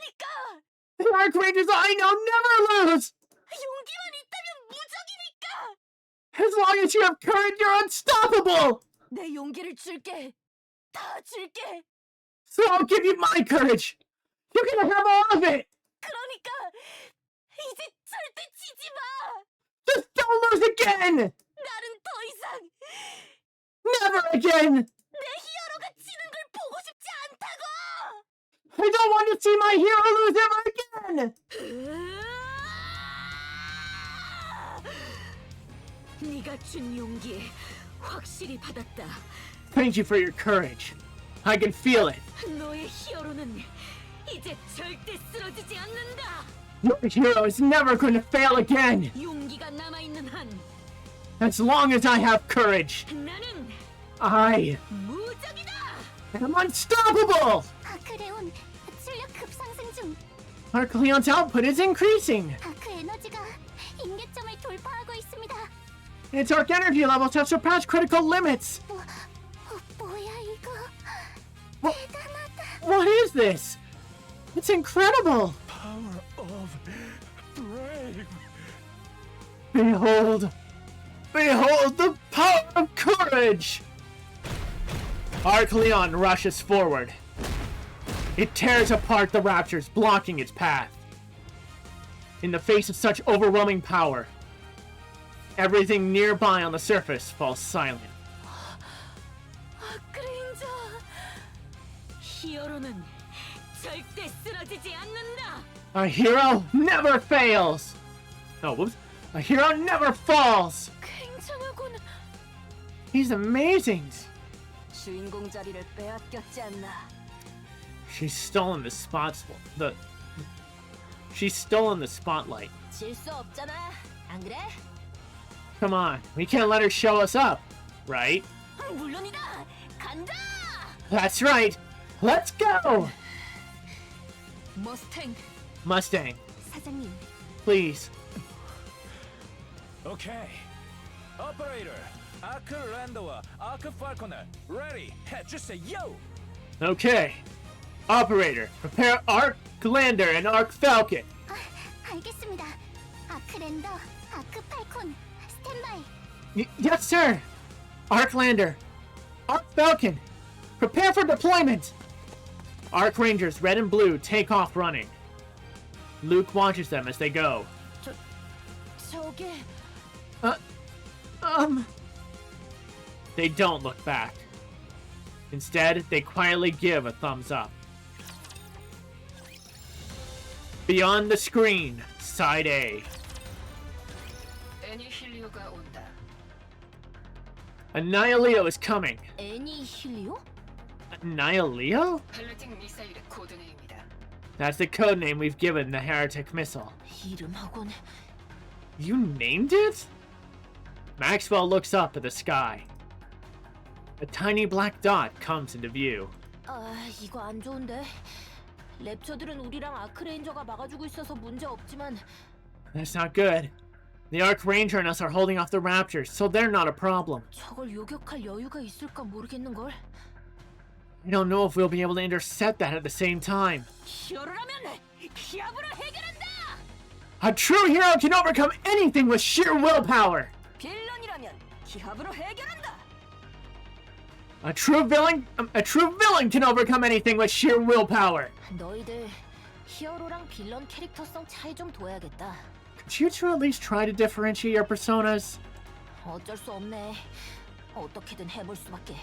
무적이라니까! The Ark Rangers I know never lose! 용기만 있다면 무적이니까! As long as you have courage, you're unstoppable! 내 용기를 줄게. 다 줄게. So I'll give you my courage! You can have all of it! 그러니까 이제 절대 지지 마. Just don't lose again! 나는 더 이상 Never again! 내 히어로가 지는 걸 보고 싶지 않다고. I don't want to see my hero lose ever again! 네가 준 용기 확실히 받았다. Thank you for your courage. I can feel it. 너의 히어로는 이제 절대 쓰러지지 않는다. Your hero is never going to fail again! 용기가 남아있는 한 As long as I have courage, 나는 I 무적이다. am unstoppable! 아크레온, 출력 급상승 중. Arc Leon's output is increasing! 아크 에너지가 임계점을 돌파하고 있습니다. Its arc energy levels have surpassed critical limits! 뭐야 이거? What, 대단하다. what is this? It's incredible! Power of brave. Behold! Behold the power of courage! Arc Leon rushes forward. It tears apart the raptors, blocking its path. In the face of such overwhelming power, everything nearby on the surface falls silent. 아크레인저 히어로는 절대 쓰러지지 않는다. A hero never fails! Oh, whoops. A hero never falls! 굉장하군. He's amazing! 주인공 자리를 빼앗겼지 않나. She's stolen She's stolen the spotlight. 질 수 없잖아. 안 그래? Come on, we can't let her show us up, right? 물론이다. 간다. That's right! Let's go! 머스탱. Mustang, 사장님, please. 오케이. 오퍼레이터, 아크 랜더와 아크 팔코너 ready 해주세요. Okay. Operator, prepare Arc Glander and Arc Falcon. 알겠습니다. 아크 랜더, 아크 팔콘, 스탠바이. Yes, sir! Arc Lander, Arc Falcon, prepare for deployment! Arc Rangers, red and blue, take off running. Luke watches them as they go. 저게 They don't look back. Instead, they quietly give a thumbs up. Beyond the screen, side A. 애니힐리오가 온다. Annihilio is coming. 애니힐리오? Annihilio? 벨레틱 미사일의 코드네임이다. That's the codename we've given the heretic missile. 이름하고는 You named it? Maxwell looks up at the sky. A tiny black dot comes into view. 이거 안 좋은데. 랩처들은 우리랑 아크레인저가 막아주고 있어서 문제 없지만 That's not good. The Arc Ranger and us are holding off the Raptors, so they're not a problem. 저걸 요격할 여유가 있을까 모르겠는걸. I don't know if we'll be able to intercept that at the same time. 히어로라면 기압으로 해결한다. A true hero can overcome anything with sheer willpower. 빌런이라면 기압으로 해결한다. A true villain can overcome anything with sheer willpower. 너희들 히어로랑 빌런 캐릭터성 차이 좀 둬야겠다. Could you two at least try to differentiate your personas? 어쩔 수 없네. 어떻게든 해볼 수밖에.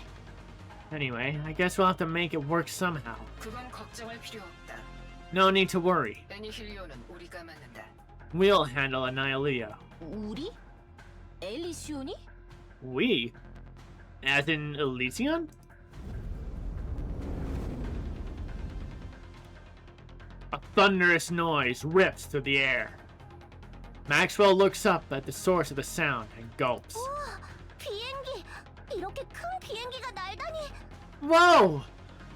Anyway, I guess we'll have to make it work somehow. 그건 걱정할 필요 없다. No need to worry. 애니힐리오는 우리가 맞는다. We'll handle Annihilio. 우리? 엘리시온이? We? As in Elysion? A thunderous noise rips through the air. Maxwell looks up at the source of the sound and gulps. 비행기! 이렇게 큰 비행기가 날다니! Whoa!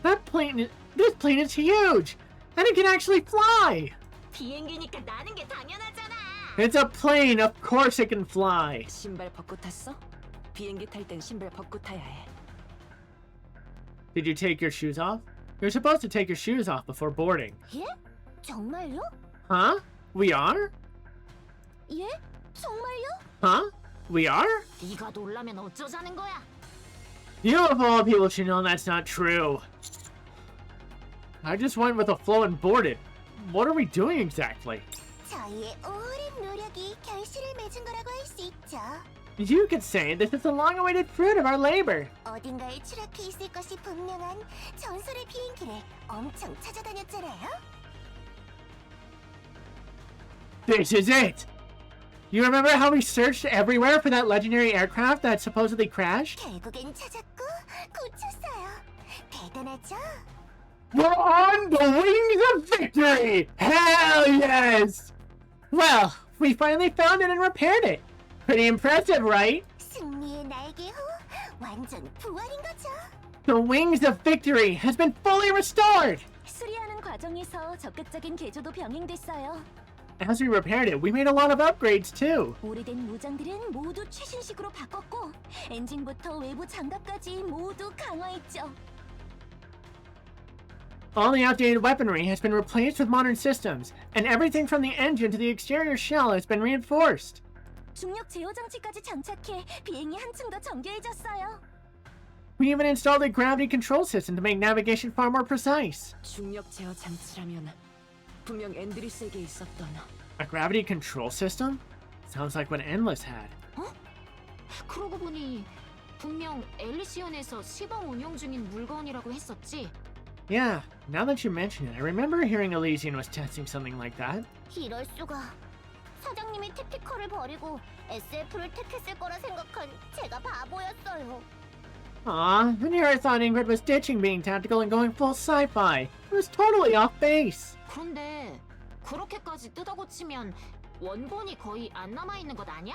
This plane is huge! And it can actually fly! 비행기니까 나는 게 당연하잖아. It's a plane, of course it can fly! 신발 벗고 탔어? 비행기 탈 땐 신발 벗고 타야 해. Did you take your shoes off? You're supposed to take your shoes off before boarding. 예? 정말요? Huh? We are? 예? 정말요? Huh? We are? 네가 놀라면 어쩌자는 거야? You of all people should know that's not true. I just went with the flow and boarded. What are we doing exactly? 저희의 오랜 노력이 결실을 맺은 거라고 할 수 있죠. You could say this is the long-awaited fruit of our labor. 어딘가에 추락해 있을 것이 분명한 전설의 비행기를 엄청 찾아다녔잖아요. This is it! You remember how we searched everywhere for that legendary aircraft that supposedly crashed? 결국엔 찾았고 고쳤어요. 대단하죠? We're on the wings of victory! Hell yes! Well, we finally found it and repaired it. Pretty impressive, right? 승리의 날개호 완전 부활인 거죠. The wings of victory has been fully restored! 수리하는 과정에서 적극적인 개조도 병행됐어요. As we repaired it, we made a lot of upgrades too. 오래된 무장들은 모두 최신식으로 바꿨고 엔진부터 외부 장갑까지 모두 강화했죠. All the outdated weaponry has been replaced with modern systems, and everything from the engine to the exterior shell has been reinforced. 중력 제어 장치까지 장착해 비행이 한층 더 정교해졌어요. We even installed a gravity control system to make navigation far more precise. 중력 제어 장치라면 분명 앤드리스에게 있었던. A gravity control system? Sounds like what Endless had. 그러고 보니 분명 엘리시온에서 시범 운용 중인 물건이라고 했었지. Yeah, now that you mention it, I remember hearing Elysian was testing something like that. 이럴 수가. 사장님이 택티컬을 버리고 SF를 택했을 거라 생각한 제가 바보였어요. Aw, and here I thought Ingrid was ditching being tactical and going full sci-fi. It was totally off base. 그런데 그렇게까지 뜯어고치면 원본이 거의 안 남아있는 것 아니야?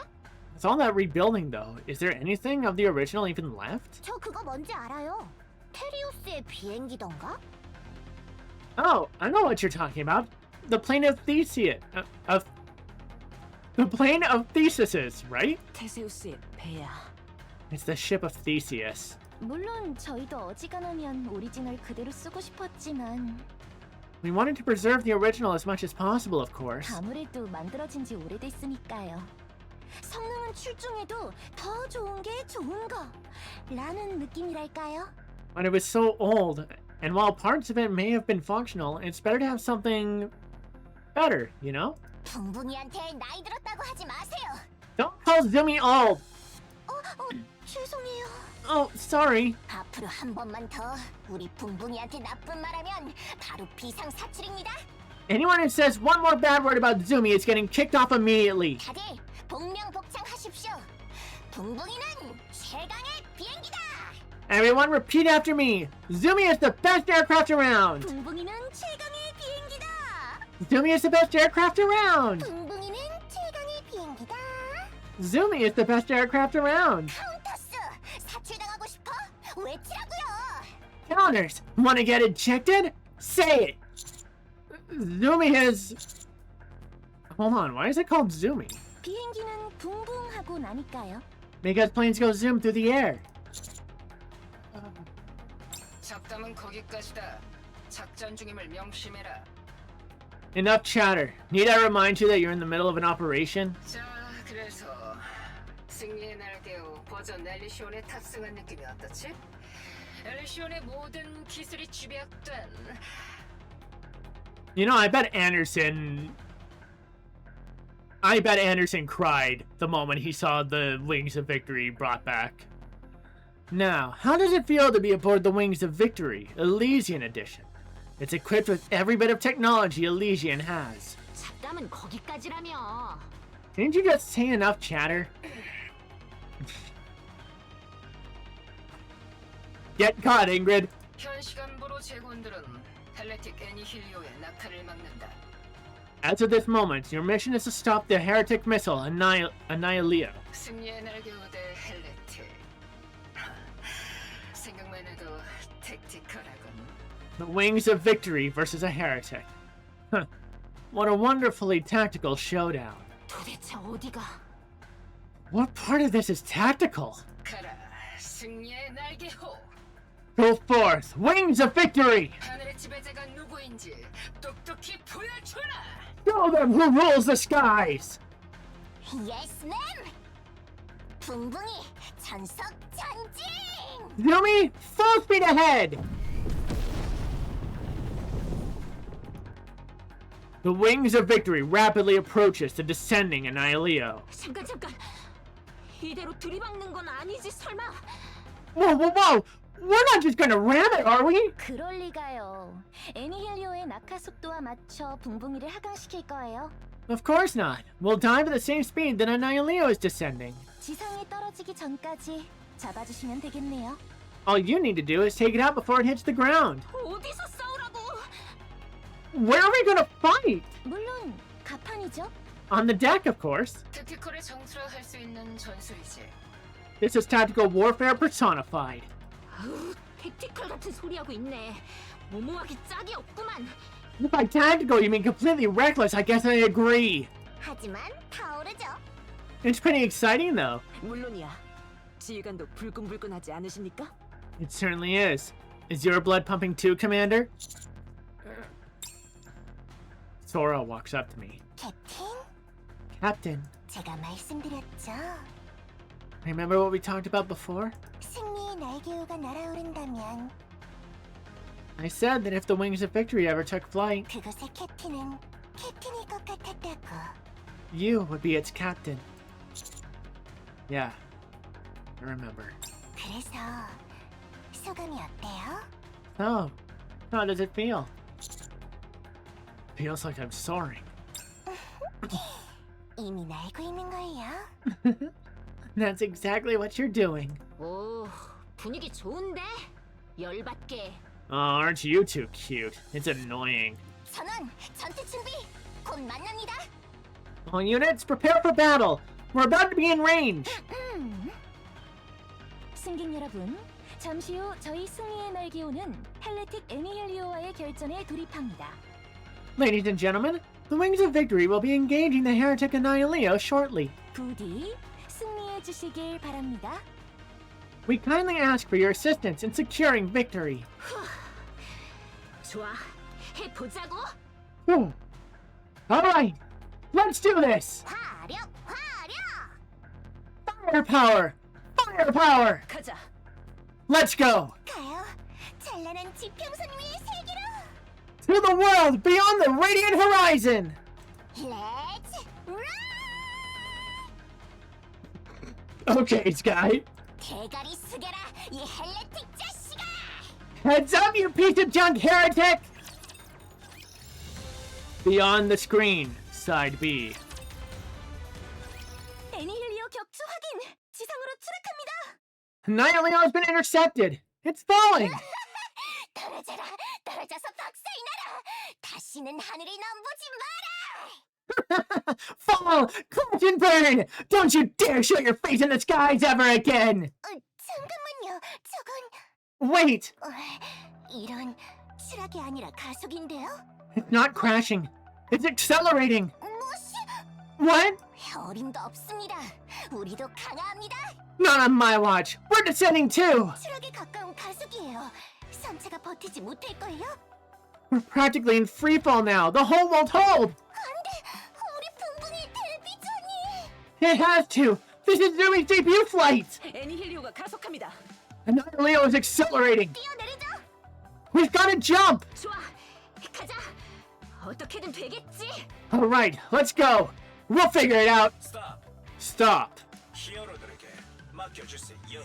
With all that rebuilding though, is there anything of the original even left? 저 그거 뭔지 알아요. 테리우스의 비행기던가? Oh, I know what you're talking about. The plane of Theseus. The plane of Theseus, right? 테세우스의 배야. It's the ship of Theseus. 물론 저희도 어지간하면 오리지널 그대로 쓰고 싶었지만 We wanted to preserve the original as much as possible, of course. 아무래도 만들어진 지 오래됐으니까요. 성능은 출중해도 더 좋은 게 좋은 거 라는 느낌이랄까요? But it was so old, and while parts of it may have been functional, it's better to have something better, you know? 붕붕이한테 나이 들었다고 하지 마세요. Don't call Zumi old! 죄송해요. Oh, sorry. 앞으로 한 번만 더 우리 붕붕이한테 나쁜 말하면 바로 비상사출입니다. Anyone who says one more bad word about Zumi is getting kicked off immediately. 다들 복명복창하십시오. 붕붕이는 최강의 비행기다. Everyone repeat after me. Zumi is the best aircraft around. 붕붕이는 최강의 비행기다. Zumi is the best aircraft around. 붕붕이는 최강의 비행기다. Zumi is the best aircraft around. 카운터스 사출당하고 싶어? 외치라고요. Counters, wanna get ejected? Say it. Zumi is... Hold on, why is it called Zumi? 비행기는 붕붕하고 나니까요. Because planes go zoom through the air. 잡담은 거기까지다. 작전 중임을 명심해라. Enough chatter. Need I remind you that you're in the middle of an operation? 자, 그래서 승리의 날개호 버전 엘리시온에 탑승한 느낌이 어떻지? 엘리시온의 모든 기술이 집약된 You know, I bet Anderson cried the moment he saw the Wings of Victory brought back. Now, how does it feel to be aboard the Wings of Victory, Elysian Edition? It's equipped with every bit of technology Elysian has. 잡담은 거기까지라며. Didn't you just say enough chatter? Get caught, Ingrid! 현 시간부로 제군들은 헬레틱 애니힐리오의 낙하를 막는다. As of this moment, your mission is to stop the heretic missile Annihilio. 승리의 날개호 대 헬레틱. 생각만 해도 택티컬하군. The Wings of Victory versus a heretic. Huh. What a wonderfully tactical showdown. 도대체 어디가? What part of this is tactical? 가라, 승리의 날개호. Go forth, wings of victory! 하늘의 지배자가 누구인지 똑똑히 보여줘라. Show them who rules the skies! Yes, ma'am. 붕붕이 전속 전진. Yumi, full speed ahead! The wings of victory rapidly approaches the descending Annihilio. 잠깐. 이대로 들이박는 건 아니지 설마? Whoa! We're not just gonna ram it, are we? 그럴 리가요. 애니힐리오의 낙하 속도와 맞춰 붕붕이를 하강시킬 거예요. Of course not. We'll dive at the same speed that Annihilio is descending. 지상에 떨어지기 전까지 잡아주시면 되겠네요. All you need to do is take it out before it hits the ground. 어디서 싸우라고? Where are we gonna fight? 물론 가판이죠. On the deck, of course. 택티컬을 정수화할 수 있는 전술이지. This is tactical warfare personified. 택티컬 같은 소리하고 있네. 모모하기 짝이 없구만. By tactical, you mean completely reckless. I guess I agree. 하지만 타오르죠. It's pretty exciting, though. 물론이야. 지휘관도 불끈불끈하지 않으십니까? It certainly is. Is your blood pumping too, Commander? Sora walks up to me. 캡틴, Captain, 제가 말씀드렸죠. remember what we talked about before? 승리의 날개우가 날아오른다면 I said that if the Wings of Victory ever took flight, 그곳의 캡틴은 캡틴일 것 같았다고. you would be its captain. Yeah, I remember. 그래서 소감이 어때요? So, how does it feel? Feels like I'm soaring. 이미 날고 있는 거예요. That's exactly what you're doing. 오, 분위기 좋은데? 열받게. Oh, aren't you two cute? It's annoying. 선원, 전투 준비. 곧 만납니다. All units, prepare for battle. We're about to be in range. 승객 여러분, 잠시 후 저희 승리의 날개오는 헬레틱 애니힐리오와의 결전에 돌입합니다. Ladies and gentlemen, the Wings of Victory will be engaging the heretic Annihilio shortly. 부디 승리해 주시길 바랍니다. We kindly ask for your assistance in securing victory. 좋아, 해보자고. Whew. All right, let's do this. 화력, 화력! Firepower! Firepower! 가자. Let's go! 가요. 찬란한 지평선 위의 세계로. To the world beyond the radiant horizon! Let's run! Okay, Sky. 대가리 숙여라, 이 헬레틱 자식아! Heads up, you piece of junk heretic! Beyond the screen, side B. 애니힐리오 격추 확인! 지상으로 추락합니다! Annihilio has been intercepted. It's falling. 떨어져라! 떨어져서 박살이 나라! 다시는 하늘을 넘보지 마라! Fall! Crash and burn! Don't you dare show your face in the skies ever again! 잠깐만요, 저건... Wait! 이런 추락이 아니라 가속인데요? It's not crashing. It's accelerating. 무시! What? 어림도 없습니다. 우리도 강합니다. Not on my watch. We're descending too. 추락에 가까운 가속이에요. 선체가 버티지 못할걸요? We're practically in free fall now. The hull won't hold. 안돼! 우리 붕붕이 데뷔전이! It has to. This is Zumi's debut flight. 애니힐리오가 가속합니다. Annihilio is accelerating. 뛰어내리죠! We've got to jump. 좋아, 가자. 어떻게든 되겠지. All right, let's go. We'll figure it out. 스탑. Stop. 히어로들에게 맡겨주세요.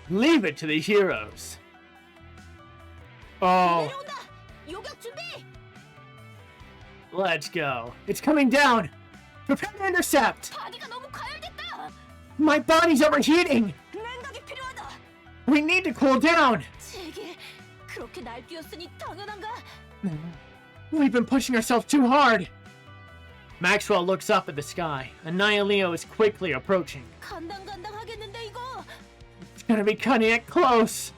Leave it to the heroes. Oh, 내려온다. 요격 준비. let's go. It's coming down. Prepare to intercept. 바디가 너무 과열됐다. My body's overheating. 냉각이 필요하다. We need to cool down. 제게 그렇게 날뛰었으니 당연한가? We've been pushing ourselves too hard. Maxwell looks up at the sky. Annihilio is quickly approaching. 간당간당하겠는데 이거. It's gonna be cutting it close.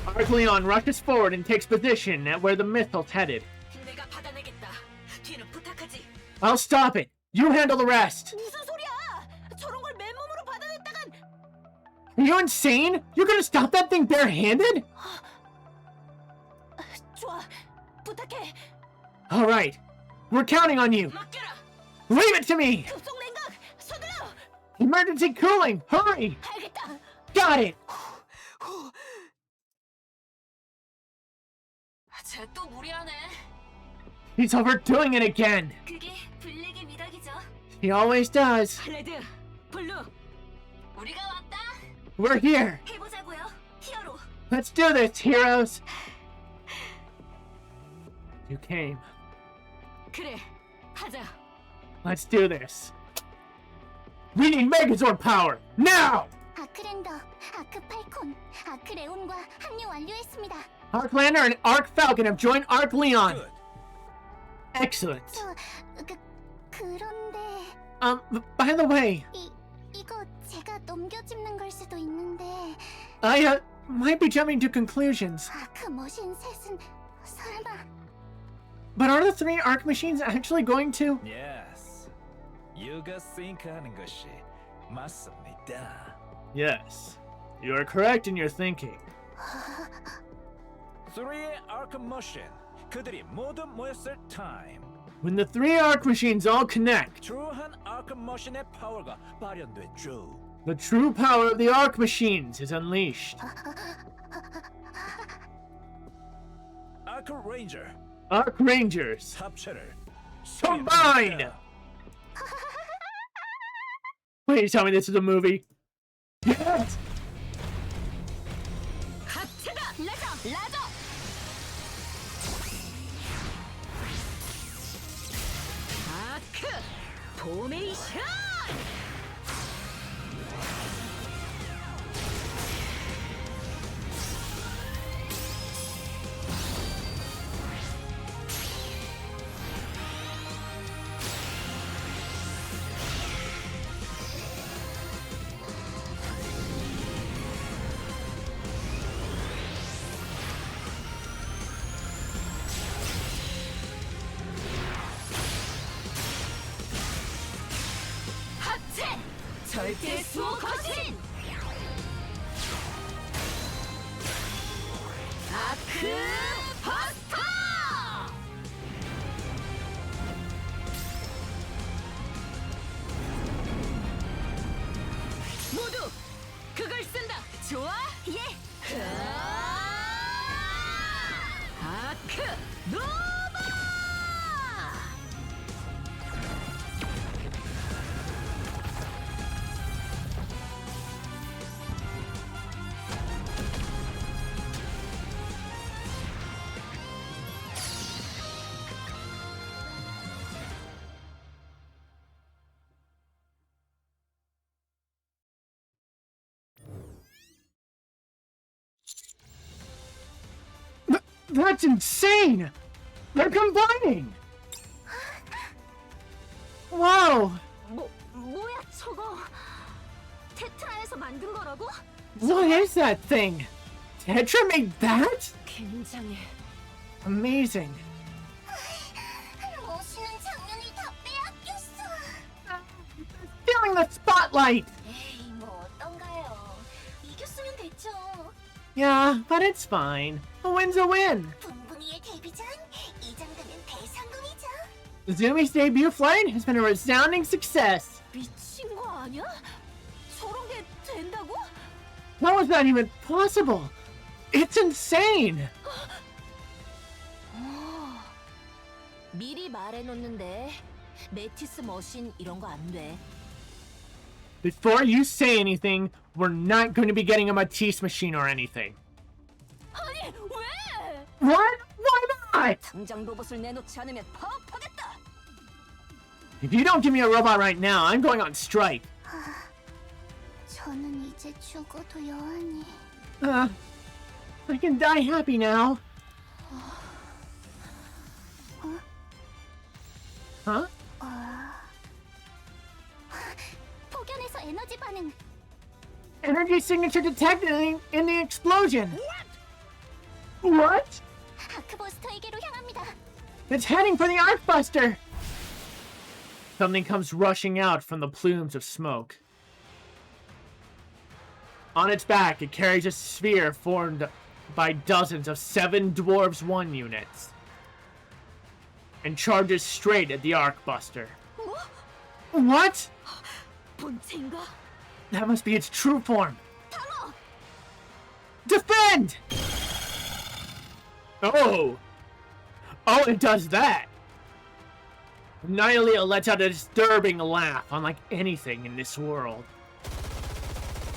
ARK Leon rushes forward and takes position at where the missile's headed. 내가 받아내겠다. 뒤는 부탁하지. I'll stop it. You handle the rest. 무슨 소리야? 저런 걸 맨몸으로 받아냈다간. you insane? You're gonna stop that thing barehanded? 좋아, 부탁해. Alright. We're counting on you. 맡겨라. Leave it to me! 급속 냉각, 서둘러. Emergency cooling! Hurry! 알겠다. Got it! 쟤 또 무리하네. He's overdoing it again. 그게 블랙의 미덕이죠. He always does. 레드, 블루. 우리가 왔다. We're here. 해보자고요. 히어로. Let's do this, heroes. You came. 그래, 하자. Let's do this. We need Megazord power now. 아크랜더, 아크팔콘, 아크레온과 합류 완료했습니다. Arc Lander and Arc Falcon have joined Arc Leon. Good. Excellent. 그런데 By the way, 이거 제가 넘겨짚는 걸 수도 있는데 I might be jumping to conclusions. 아크 머신 셋은 설마 But are the 3 Arc machines actually going to? Yes. 유가 싱크하는 것이 맞습니다. Yes. You are correct in your thinking. 3의 아크 머신. 그들이 모두 모였을 타임. When the 3 Arc machines all connect, 트루한 아크 머신의 파워가 발현됐죠. the true power of the Arc machines is unleashed. 아크 레인저 Arc Rangers, 합체를 combined! Please tell me this is a movie. Yes! 합체다, 라저. 아크, 포메이션. 절대 수호 거신! 아크 버스터! 모두 그걸 쓴다! 좋아? 예! 아크 노바! That's insane! They're combining! Wow! 뭐야 저거? 테트라에서 만든 거라고? What is that thing? Tetra made that? 굉장해. Amazing. 멋있는 장면을 다 빼앗겼어. Stealing the spotlight! 에이, 뭐 어떤가요? 이겼으면 됐죠. Yeah, but it's fine. A win's a win. 붕붕이의 데뷔전, 이 정도면 대성공이죠. Zumi's debut flight has been a resounding success. 미친 거 아니야? 저런 게 된다고? How is that even possible? It's insane! 미리 말해놓는데 메티스 머신 이런 거 안 돼. Before you say anything, we're not going to be getting a Matisse machine or anything. 아니 왜? What? Why not? 당장 로봇을 내놓지 않으면 파업하겠다. If you don't give me a robot right now, I'm going on strike. 저는 이제 죽어도 여한이. I can die happy now. Huh? 폭연에서 에너지 반응. Energy signature detected in the explosion. What? 아크버스터에게로 향합니다. It's heading for the Arkbuster. Something comes rushing out from the plumes of smoke. On its back, it carries a sphere formed by dozens of 7 Dwarves 1 units and charges straight at the Arkbuster. What? 본체인가? That must be its true form. Defend! Oh! Oh, it does that! Nihilio lets out a disturbing laugh, unlike anything in this world.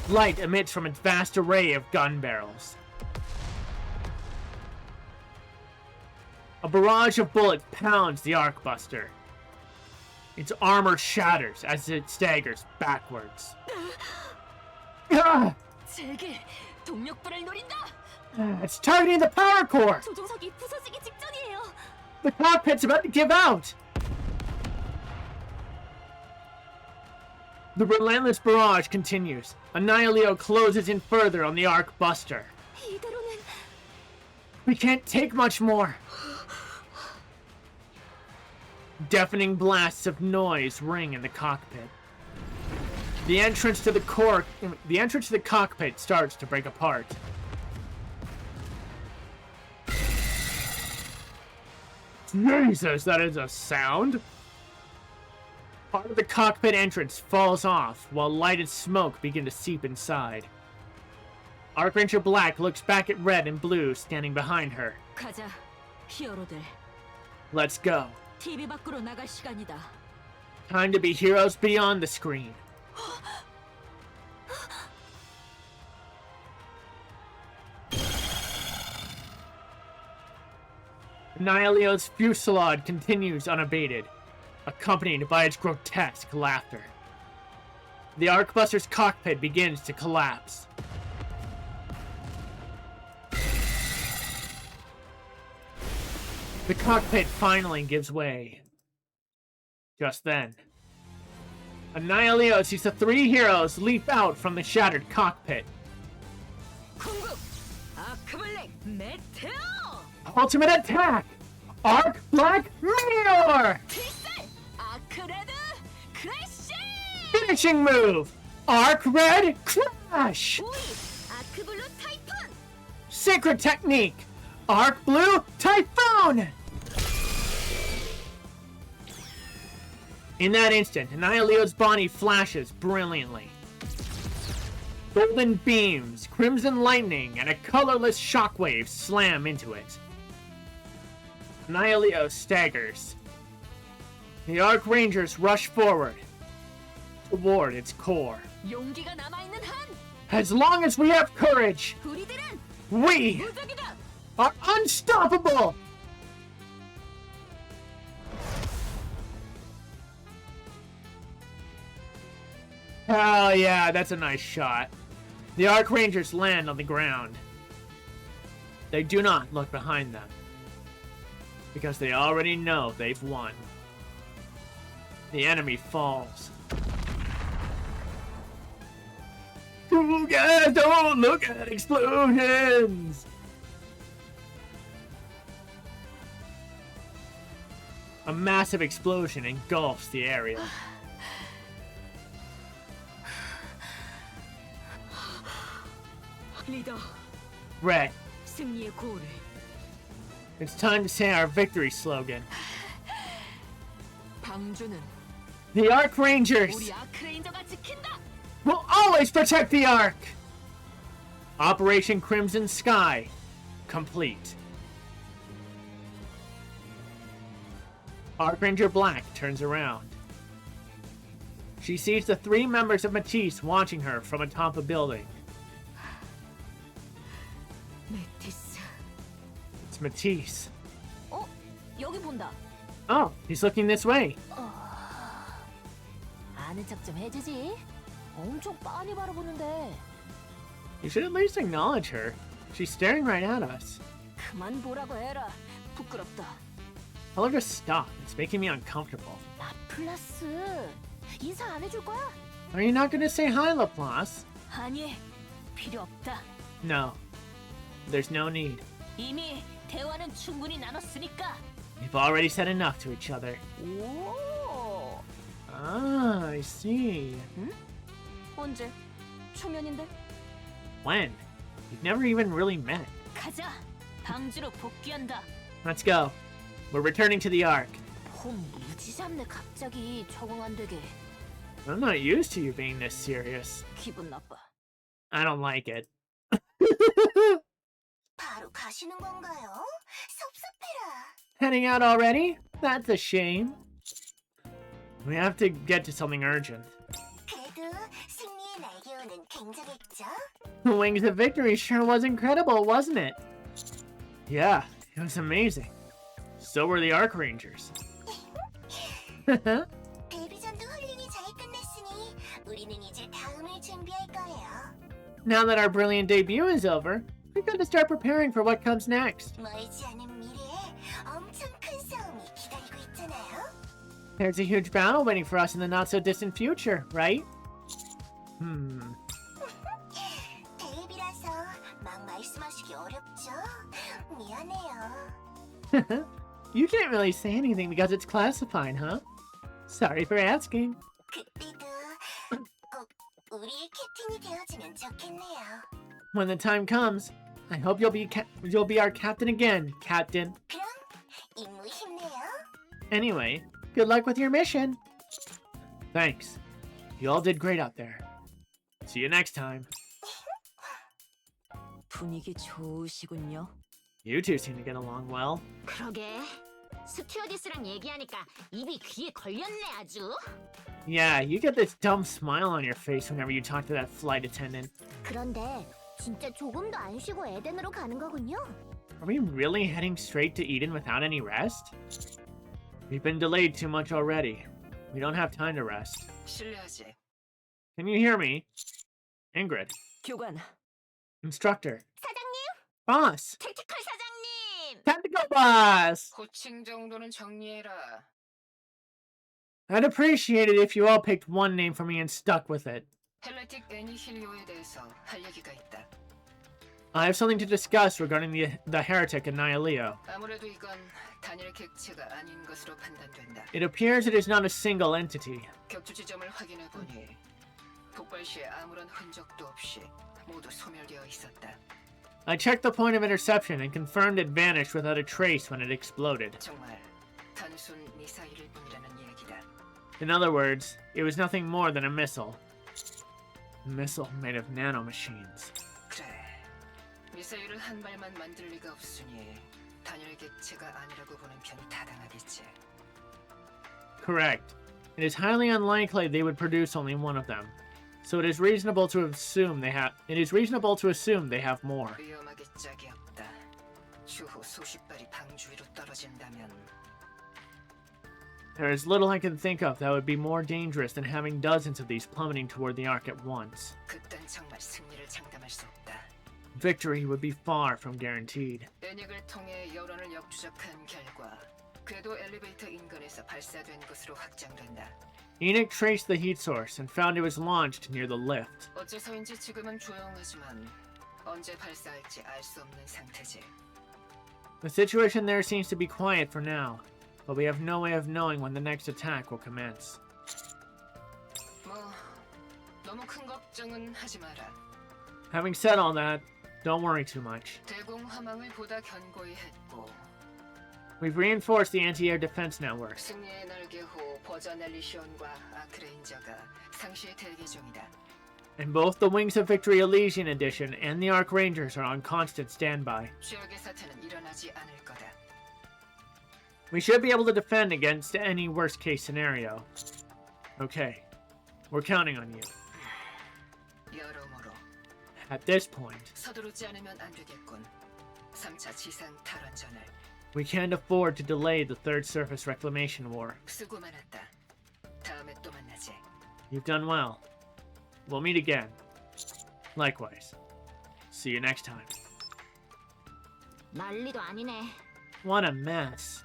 Light emits from its vast array of gun barrels. A barrage of bullets pounds the Arkbuster. Its armor shatters as it staggers backwards. Ah! 제게 동력불을 노린다. It's targeting the power core! 조종석이 부서지기 직전이에요. The cockpit's about to give out! The relentless barrage continues. Annihilio closes in further on the Arkbuster. 이대로는 We can't take much more. Deafening blasts of noise ring in the cockpit. The entrance to the cockpit starts to break apart. Jesus, that is a sound. Part of the cockpit entrance falls off while lighted smoke begin to seep inside. Archranger Black looks back at Red and Blue standing behind her. 가자, 히어로들. Let's go. TV 밖으로 나갈 시간이다. Time to be heroes beyond the screen. Nihilio's fusillade continues unabated, accompanied by its grotesque laughter. The Arkbuster's cockpit begins to collapse. The cockpit finally gives way. Just then, Annihilio sees the 3 heroes leap out from the shattered cockpit. 공급! 아크블랙 메테오! Ultimate attack! Arc Black Meteor! 필살! 아크레드 크래쉬! Finishing move! Arc Red Crash! 우이! 아크블루 타이푼! Secret technique! Arc Blue Typhoon! In that instant, Annihilio's body flashes brilliantly. Golden beams, crimson lightning, and a colorless shockwave slam into it. Annihilio staggers. The Arc Rangers rush forward toward its core. 용기가 남아있는 한 As long as we have courage, 우리들은 we 무적이다! are unstoppable! Hell yeah, that's a nice shot. The Arc Rangers land on the ground. They do not look behind them, because they already know they've won. The enemy falls. You guys don't look at explosions! A massive explosion engulfs the area. 리더, Red, 승리의 고를. it's time to say our victory slogan. 방주는 The Arc Rangers 우리 아크레인저가 지킨다! will always protect the Ark! Operation Crimson Sky complete. Archranger Black turns around. She sees the 3 members of Matisse watching her from atop a building. 메티스. It's Matisse. 어? 여기 본다. Oh, he's looking this way. 아는 척 좀 해주지. 엄청 빤히 바라보는데. You should at least acknowledge her. She's staring right at us. 그만 보라고 해라. 부끄럽다. Tell her to stop. It's making me uncomfortable. 라플라스. 인사 안 해줄 거야? Are you not gonna say hi, Laplace? 아니, 필요 없다. No. There's no need. 이미 대화는 충분히 나눴으니까. We've already said enough to each other. 오. Ah, I see. 언제? 초면인데? when? You've never even really met. 가자. 방주로 복귀한다. Let's go. We're returning to the Ark. 폼 무지 잡네 갑자기 적응 안 되게. I'm not used to you being this serious. 기분 나빠. I don't like it. 바로 가시는 건가요? 섭섭해라. Heading out already? That's a shame. We have to get to something urgent. 그래도 승리의 날개오는 굉장했죠? The Wings of Victory sure was incredible, wasn't it? Yeah, it was amazing. So were the Ark Rangers. 데뷔전도 훌륭히 잘 끝났으니 우리는 이제 다음을 준비할 거예요. Now that our brilliant debut is over, we've got to start preparing for what comes next. 멀지 않은 미래에 엄청 큰 싸움이 기다리고 있잖아요. There's a huge battle waiting for us in the not-so-distant future, right? 데뷔라서 막 말씀하시기 어렵죠? 미안해요. You can't really say anything because it's classified, huh? Sorry for asking. 그때도 꼭 우리의 캡틴이 되어주면 좋겠네요. When the time comes, I hope you'll be our captain again, Captain. 그럼 임무 힘내요. Anyway, good luck with your mission. Thanks. You all did great out there. See you next time. 분위기 좋으시군요. You two seem to get along well. 그러게. 스튜어디스랑 얘기하니까 입이 귀에 걸렸네 아주. Yeah, you get this dumb smile on your face whenever you talk to that flight attendant. 그런데 진짜 조금도 안 쉬고 에덴으로 가는 거군요. Are we really heading straight to Eden without any rest? We've been delayed too much already. We don't have time to rest. 실례하지. Can you hear me? Ingrid. 교관, Instructor. 사장님, Boss. 택티컬 사장님. Tactical boss! 호칭 정도는 정리해라. I'd appreciate it if you all picked one name for me and stuck with it. 헬레틱 애니힐리오에 대해서 할 얘기가 있다. I have something to discuss regarding the heretic Annihilio. 아무래도 이건 단일 객체가 아닌 것으로 판단된다. It appears it is not a single entity. 격추 지점을 확인해 보니 폭발 시에 아무런 흔적도 없이 모두 소멸되어 있었다. I checked the point of interception and confirmed it vanished without a trace when it exploded. 정말 단순 미사일일 뿐이라는 얘기다. In other words, it was nothing more than a missile. A missile made of nanomachines. 그래. 미사일을 한 발만 만들 리가 없으니 단일 객체가 아니라고 보는 편이 타당하겠지. Correct. It is highly unlikely they would produce only one of them. So it is reasonable to assume they have more. 위험하게 짝이 없다. 추후 수십 발이 방주 위로 떨어진다면 There is little I can think of that would be more dangerous than having dozens of these plummeting toward the Ark at once. 그땐 정말 승리를 장담할 수 없다. Victory would be far from guaranteed. 애닉을 통해 여론을 역추적한 결과 궤도 엘리베이터 인근에서 발사된 것으로 확정된다. Enoch traced the heat source and found it was launched near the lift. 어째서인지 지금은 조용하지만 언제 발사할지 알 수 없는 상태지. The situation there seems to be quiet for now, but we have no way of knowing when the next attack will commence. 뭐 너무 큰 걱정은 하지 마라. Having said all that, don't worry too much. 대공 함항을 보다 견고히 했고 We've reinforced the anti-air defense network. 승리의 날개호 버전 엘리시온과 아크레인저가 상시에 대기 중이다. And both the Wings of Victory Elysian Edition and the Ark Rangers are on constant standby. 최악의 사태는 일어나지 않을 거다. We should be able to defend against any worst-case scenario. Okay, we're counting on you. 여러모로 At this point, 서두르지 않으면 안 되겠군. 3차 지상 탈환전을 we can't afford to delay the Third Surface Reclamation War. 수고 많았다. 다음에 또 만나지. You've done well. We'll meet again. Likewise. See you next time. 난리도 아니네. What a mess.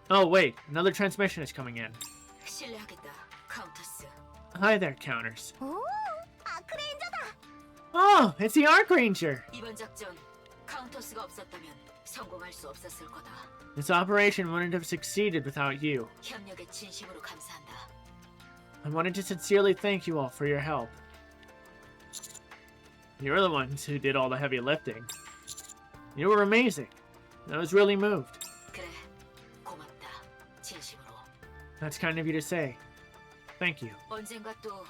Oh wait, another transmission is coming in. 실례하겠다, 카운터스. Hi there, Counters. 오, 아크레인저다. Oh, it's the Ark Ranger! 이번 작전 카운터스가 없었다면 성공할 수 없었을 거다. This operation wouldn't have succeeded without you. 협력에 진심으로 감사한다. I wanted to sincerely thank you all for your help. You're the ones who did all the heavy lifting. You were amazing. I was really moved. 그래, 고맙다. 진심으로. That's kind of you to say. Thank you. 언젠가 또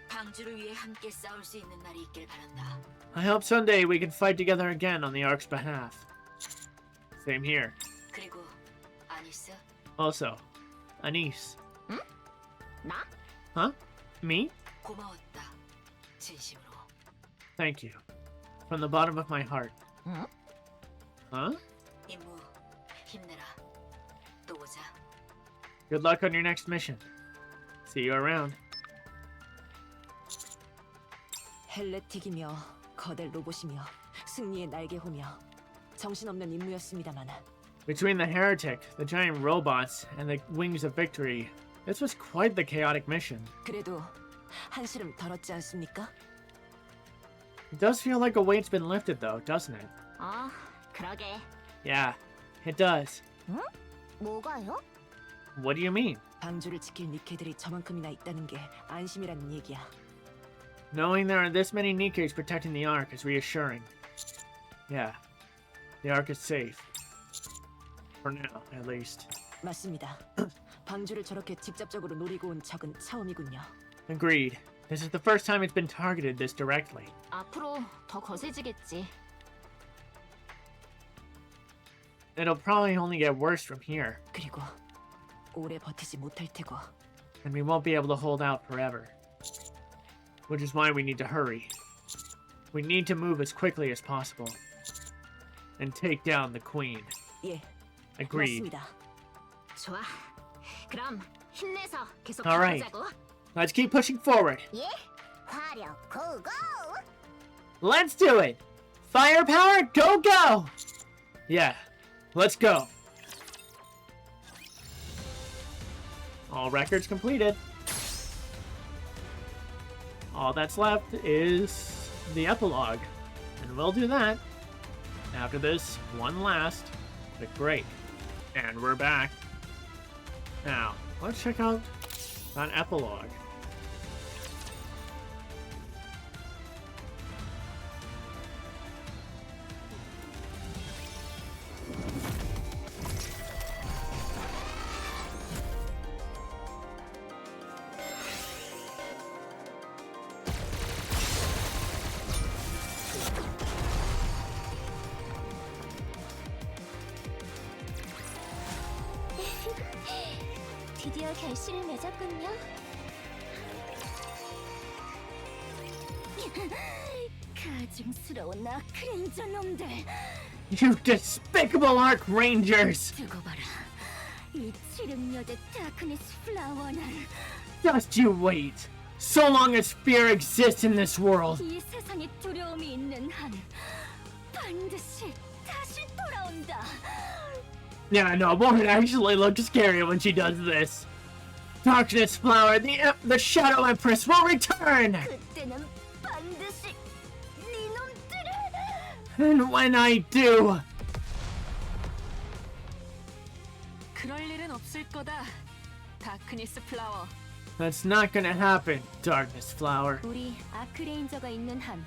방주를 위해 함께 싸울 수 있는 날이 있길 바란다. I hope someday we can fight together again on the Ark's behalf. Same here. 그리고 아니스, Also, Anise. 나? Huh? Me? 고마웠다. 진심으로. Thank you. From the bottom of my heart. 응? Huh? 임무 힘내라. 또 보자. Good luck on your next mission. See you around. 헬레틱이며 거대 로봇이며 승리의 날개호며 정신없는 임무였습니다만 Between the heretic, the giant robots, and the wings of victory, this was quite the chaotic mission. 그래도 한시름 덜었지 않습니까? It does feel like a weight's been lifted though, doesn't it? 그러게. Yeah, it does. 뭐가요? What do you mean? 방주를 지킬 니케들이 저만큼이나 있다는 게 안심이라는 얘기야. Knowing there are this many NIKKEs protecting the Ark is reassuring. Yeah, the Ark is safe. For now, at least. 맞습니다. 방주를 저렇게 직접적으로 노리고 온 적은 처음이군요. Agreed. This is the first time it's been targeted this directly. 앞으로 더 거세지겠지. It'll probably only get worse from here, 그리고 오래 버티지 못할 테고. and we won't be able to hold out forever. Which is why we need to hurry. We need to move as quickly as possible. And take down the Queen. 예, Agreed. 맞습니다. 좋아. 그럼 힘내서 계속 Alright. 가보자고. Let's keep pushing forward. 예? 화력 고고! Let's do it! Firepower, go go! Yeah, let's go. All records completed. All that's left is the epilogue. And we'll do that after this one last quick break. And we're back. Now, let's check out that epilogue. 드디어 결실을 맺었군요. 가증스러운 아크레인저 놈들. You despicable Ark Rangers! 두고 봐라. 이 칠흑여대 다크니스 플라워는 Just you wait! So long as fear exists in this world, 이 세상에 두려움이 있는 한 반드시 다시 돌아온다. yeah, no, it won't actually look scary when she does this. Darkness Flower, the Shadow Empress will return! 그때는 반드시 네 놈들을. And when I do, 그럴 일은 없을 거다. 다크니스 플라워. that's not gonna happen, Darkness Flower. 우리 아크레인저가 있는 한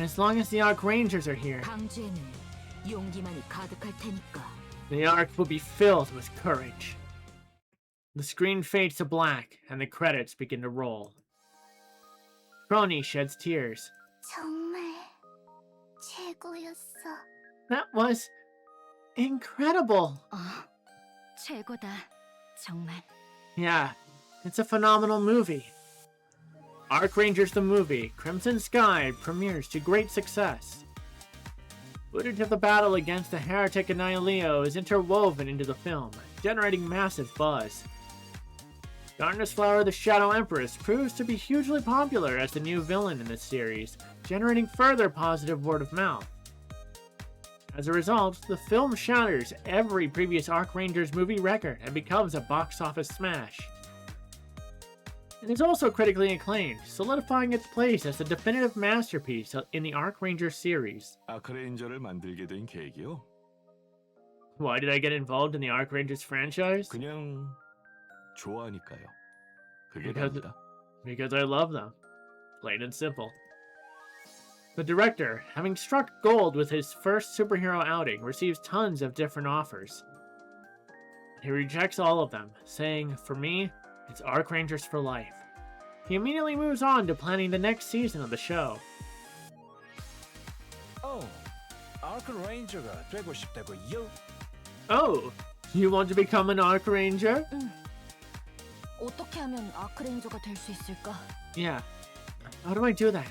As long as the Ark Rangers are here, 방주에는 용기만이 가득할 테니까. the Ark will be filled with courage. The screen fades to black, and the credits begin to roll. Crony sheds tears. 정말 최고였어. That was incredible. 최고다. 정말. Yeah, it's a phenomenal movie. Ark Rangers the movie, Crimson Sky, premieres to great success. Footage of the battle against the heretic Annihilio is interwoven into the film, generating massive buzz. Darkness Flower the Shadow Empress proves to be hugely popular as the new villain in this series, generating further positive word of mouth. As a result, the film shatters every previous Ark Rangers movie record and becomes a box office smash. It is also critically acclaimed, solidifying its place as the definitive masterpiece in the Ark Rangers series. 아크레인저를 만들게 된 계기요? Why did I get involved in the Ark Rangers franchise? 그냥 좋아하니까요. 그게 Because- 답니다. Because I love them. Plain and simple. The director, having struck gold with his first superhero outing, receives tons of different offers. He rejects all of them, saying, "For me, it's ARK Rangers for life." He immediately moves on to planning the next season of the show. 아크 레인저가 되고 싶다고요? Oh, you want to become an ARK Ranger? 어떻게 하면 아크레인저가 될 수 있을까? Yeah. How do I do that?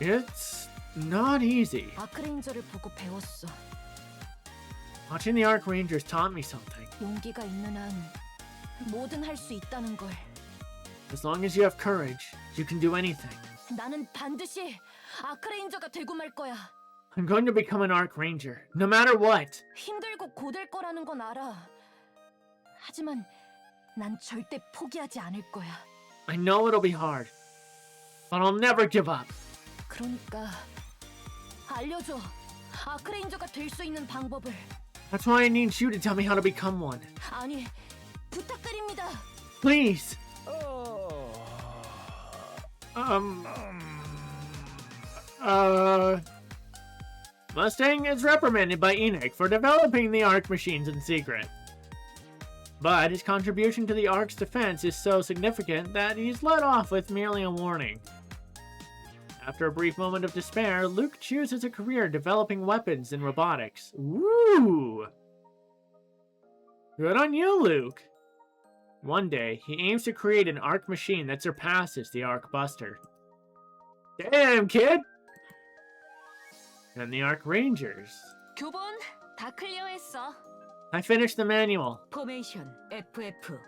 It's not easy. 아크레인저를 보고 배웠어. Watching the ARK Rangers taught me something. 용기가 있는 한 뭐든 할 수 있다는 걸. As long as you have courage, you can do anything. 나는 반드시 아크레인저가 되고 말 거야. I'm going to become an ARK Ranger, no matter what. 힘들고 고될 거라는 건 알아. 하지만 난 절대 포기하지 않을 거야. I know it'll be hard, but I'll never give up. 그러니까 알려줘. 아크레인저가 될 수 있는 방법을. That's why I need you to tell me how to become one. 아니, 부탁드립니다. Please. Mustang is reprimanded by NIKKE for developing the ARK machines in secret. But his contribution to the ARK's defense is so significant that he's let off with merely a warning. After a brief moment of despair, Luke chooses a career developing weapons and robotics. Woo! Good on you, Luke! One day, he aims to create an ARK machine that surpasses the ARK Buster. Damn, kid! And the ARK Rangers. 교본 다 클리어했어. I finished the manual. 포메이션 FF.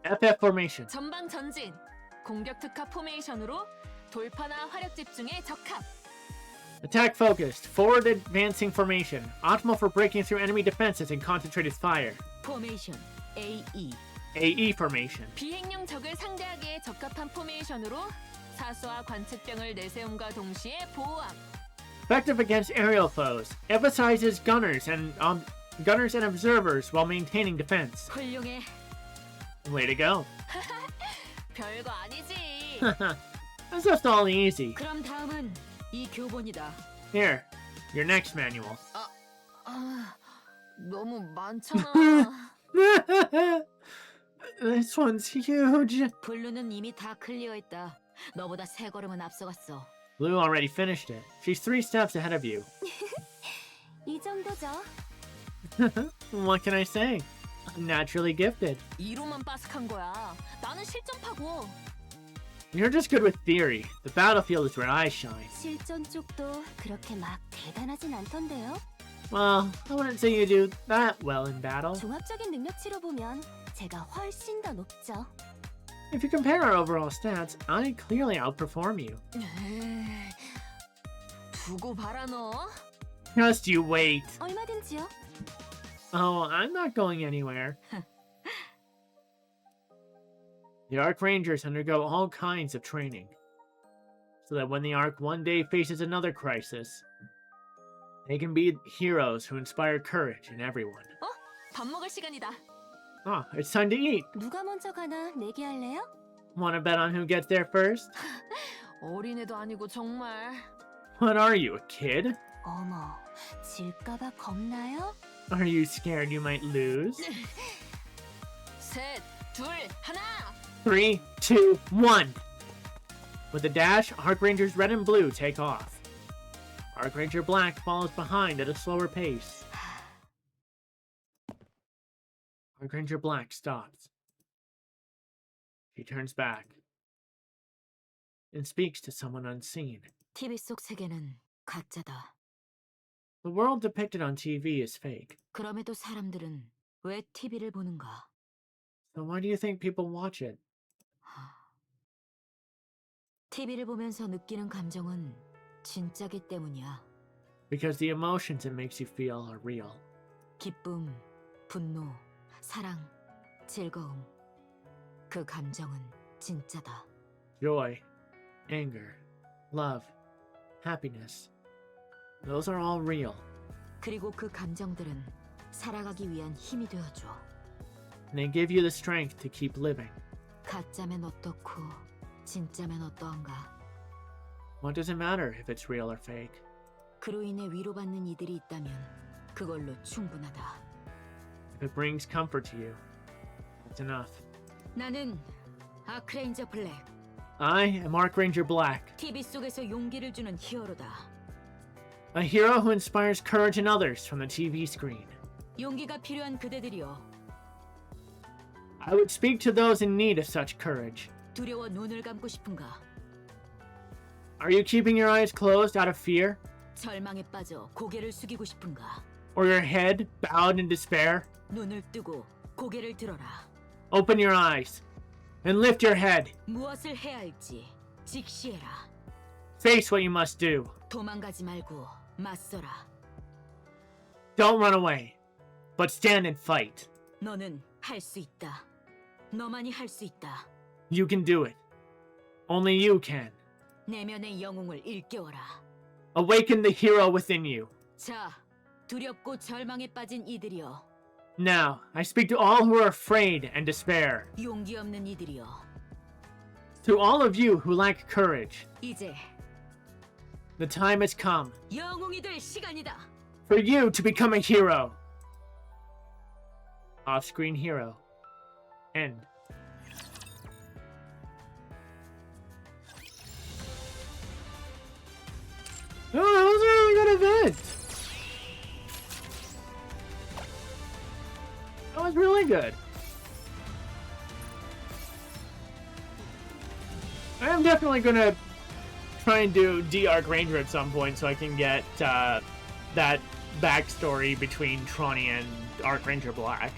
FF formation. 전방 전진. 공격 특화 포메이션으로 돌파나 화력 집중에 적합. Attack focused. Forward advancing formation. Optimal for breaking through enemy defenses and concentrated fire. 포메이션 AE. AE formation. 비행용 적을 상대하기에 적합한 포메이션으로 사수와 관측병을 내세움과 동시에 보호함. Effective against aerial foes. Emphasizes gunners and observers while maintaining defense. 훌륭해. Way to go. 별거 아니지. That's just all easy. 그럼 다음은 이 교본이다. Here, your next manual. 너무 많잖아. This one's huge. 블루는 이미 다 클리어했다. 너보다 세 걸음은 앞서갔어. Blue already finished it. She's 3 steps ahead of you. 이 정도죠. What can I say? I'm naturally gifted. 이로만 빠삭한 거야. 나는 실전파고. You're just good with theory. The battlefield is where I shine. 실전 쪽도 그렇게 막 대단하진 않던데요. Well, I wouldn't say you do that well in battle. 종합적인 능력치로 보면 제가 훨씬 더 높죠. If you compare our overall stats, I clearly outperform you. 두고 봐라 너. Just you wait. 얼마든지요. Oh, I'm not going anywhere. The ARK Rangers undergo all kinds of training, so that when the ARK one day faces another crisis, they can be heroes who inspire courage in everyone. 밥 먹을 시간이다. Ah, it's time to eat. 누가 먼저 가나 내기할래요? Want to bet on who gets there first? 어린애도 아니고 정말. What are you, a kid? 어머, 질까봐 겁나요? Are you scared you might lose? 셋, 둘, 하나. 3, 2, 1. With a dash, ARK Rangers Red and Blue take off. ARK Ranger Black follows behind at a slower pace. ARK Ranger Black stops. She turns back and speaks to someone unseen. TV 속 세계는 가짜다. The world depicted on TV is fake. 그럼에도 사람들은 왜 TV를 보는가? So why do you think people watch it? TV를 보면서 느끼는 감정은 진짜기 때문이야. Because the emotions it makes you feel are real. 기쁨, 분노, 사랑, 즐거움. 그 감정은 진짜다. Joy, anger, love, happiness. Those are all real. 그리고 그 감정들은 살아가기 위한 힘이 되어줘. And they give you the strength to keep living. 가짜면 어떻고 진짜면 어떠한가. What does it matter if it's real or fake? 그로 인해 위로받는 이들이 있다면 그걸로 충분하다. If it brings comfort to you, it's enough. 나는 아크레인저 블랙. I am Ark Ranger Black, TV 속에서 용기를 주는 히어로다. a hero who inspires courage in others from the TV screen. 용기가 필요한 그대들이여. I would speak to those in need of such courage. 두려워 눈을 감고 싶은가? Are you keeping your eyes closed out of fear? 절망에 빠져 고개를 숙이고 싶은가? Or your head bowed in despair? 눈을 뜨고 고개를 들어라. Open your eyes and lift your head. 무엇을 해야 할지 직시해라. Face what you must do. 도망가지 말고 맞서라. Don't run away, but stand and fight. 너는 할 수 있다. 너만이 할 수 있다. You can do it. Only you can. 내면의 영웅을 일깨워라. Awaken the hero within you. 자, 두렵고 절망에 빠진 이들이여. Now, I speak to all who are afraid and despair. 용기 없는 이들이여. To all of you who lack courage, 이제 the time has come 영웅이 될 시간이다. for you to become a hero. Off-screen hero. End. Oh, that was a really good event. That was really good. I am definitely gonna try and do ARK Ranger at some point so I can get that backstory between Tronny and ARK Ranger Black.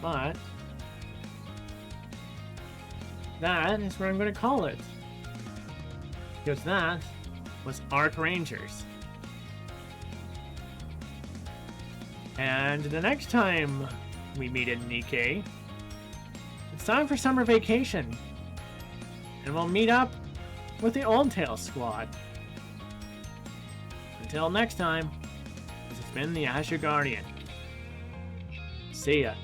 But that is what I'm going to call it. Because that was ARK Rangers. And the next time we meet in NIKKE, it's time for summer vacation. And we'll meet up with the Old Tail squad. Until next time, this has been the Azure Guardian. See ya.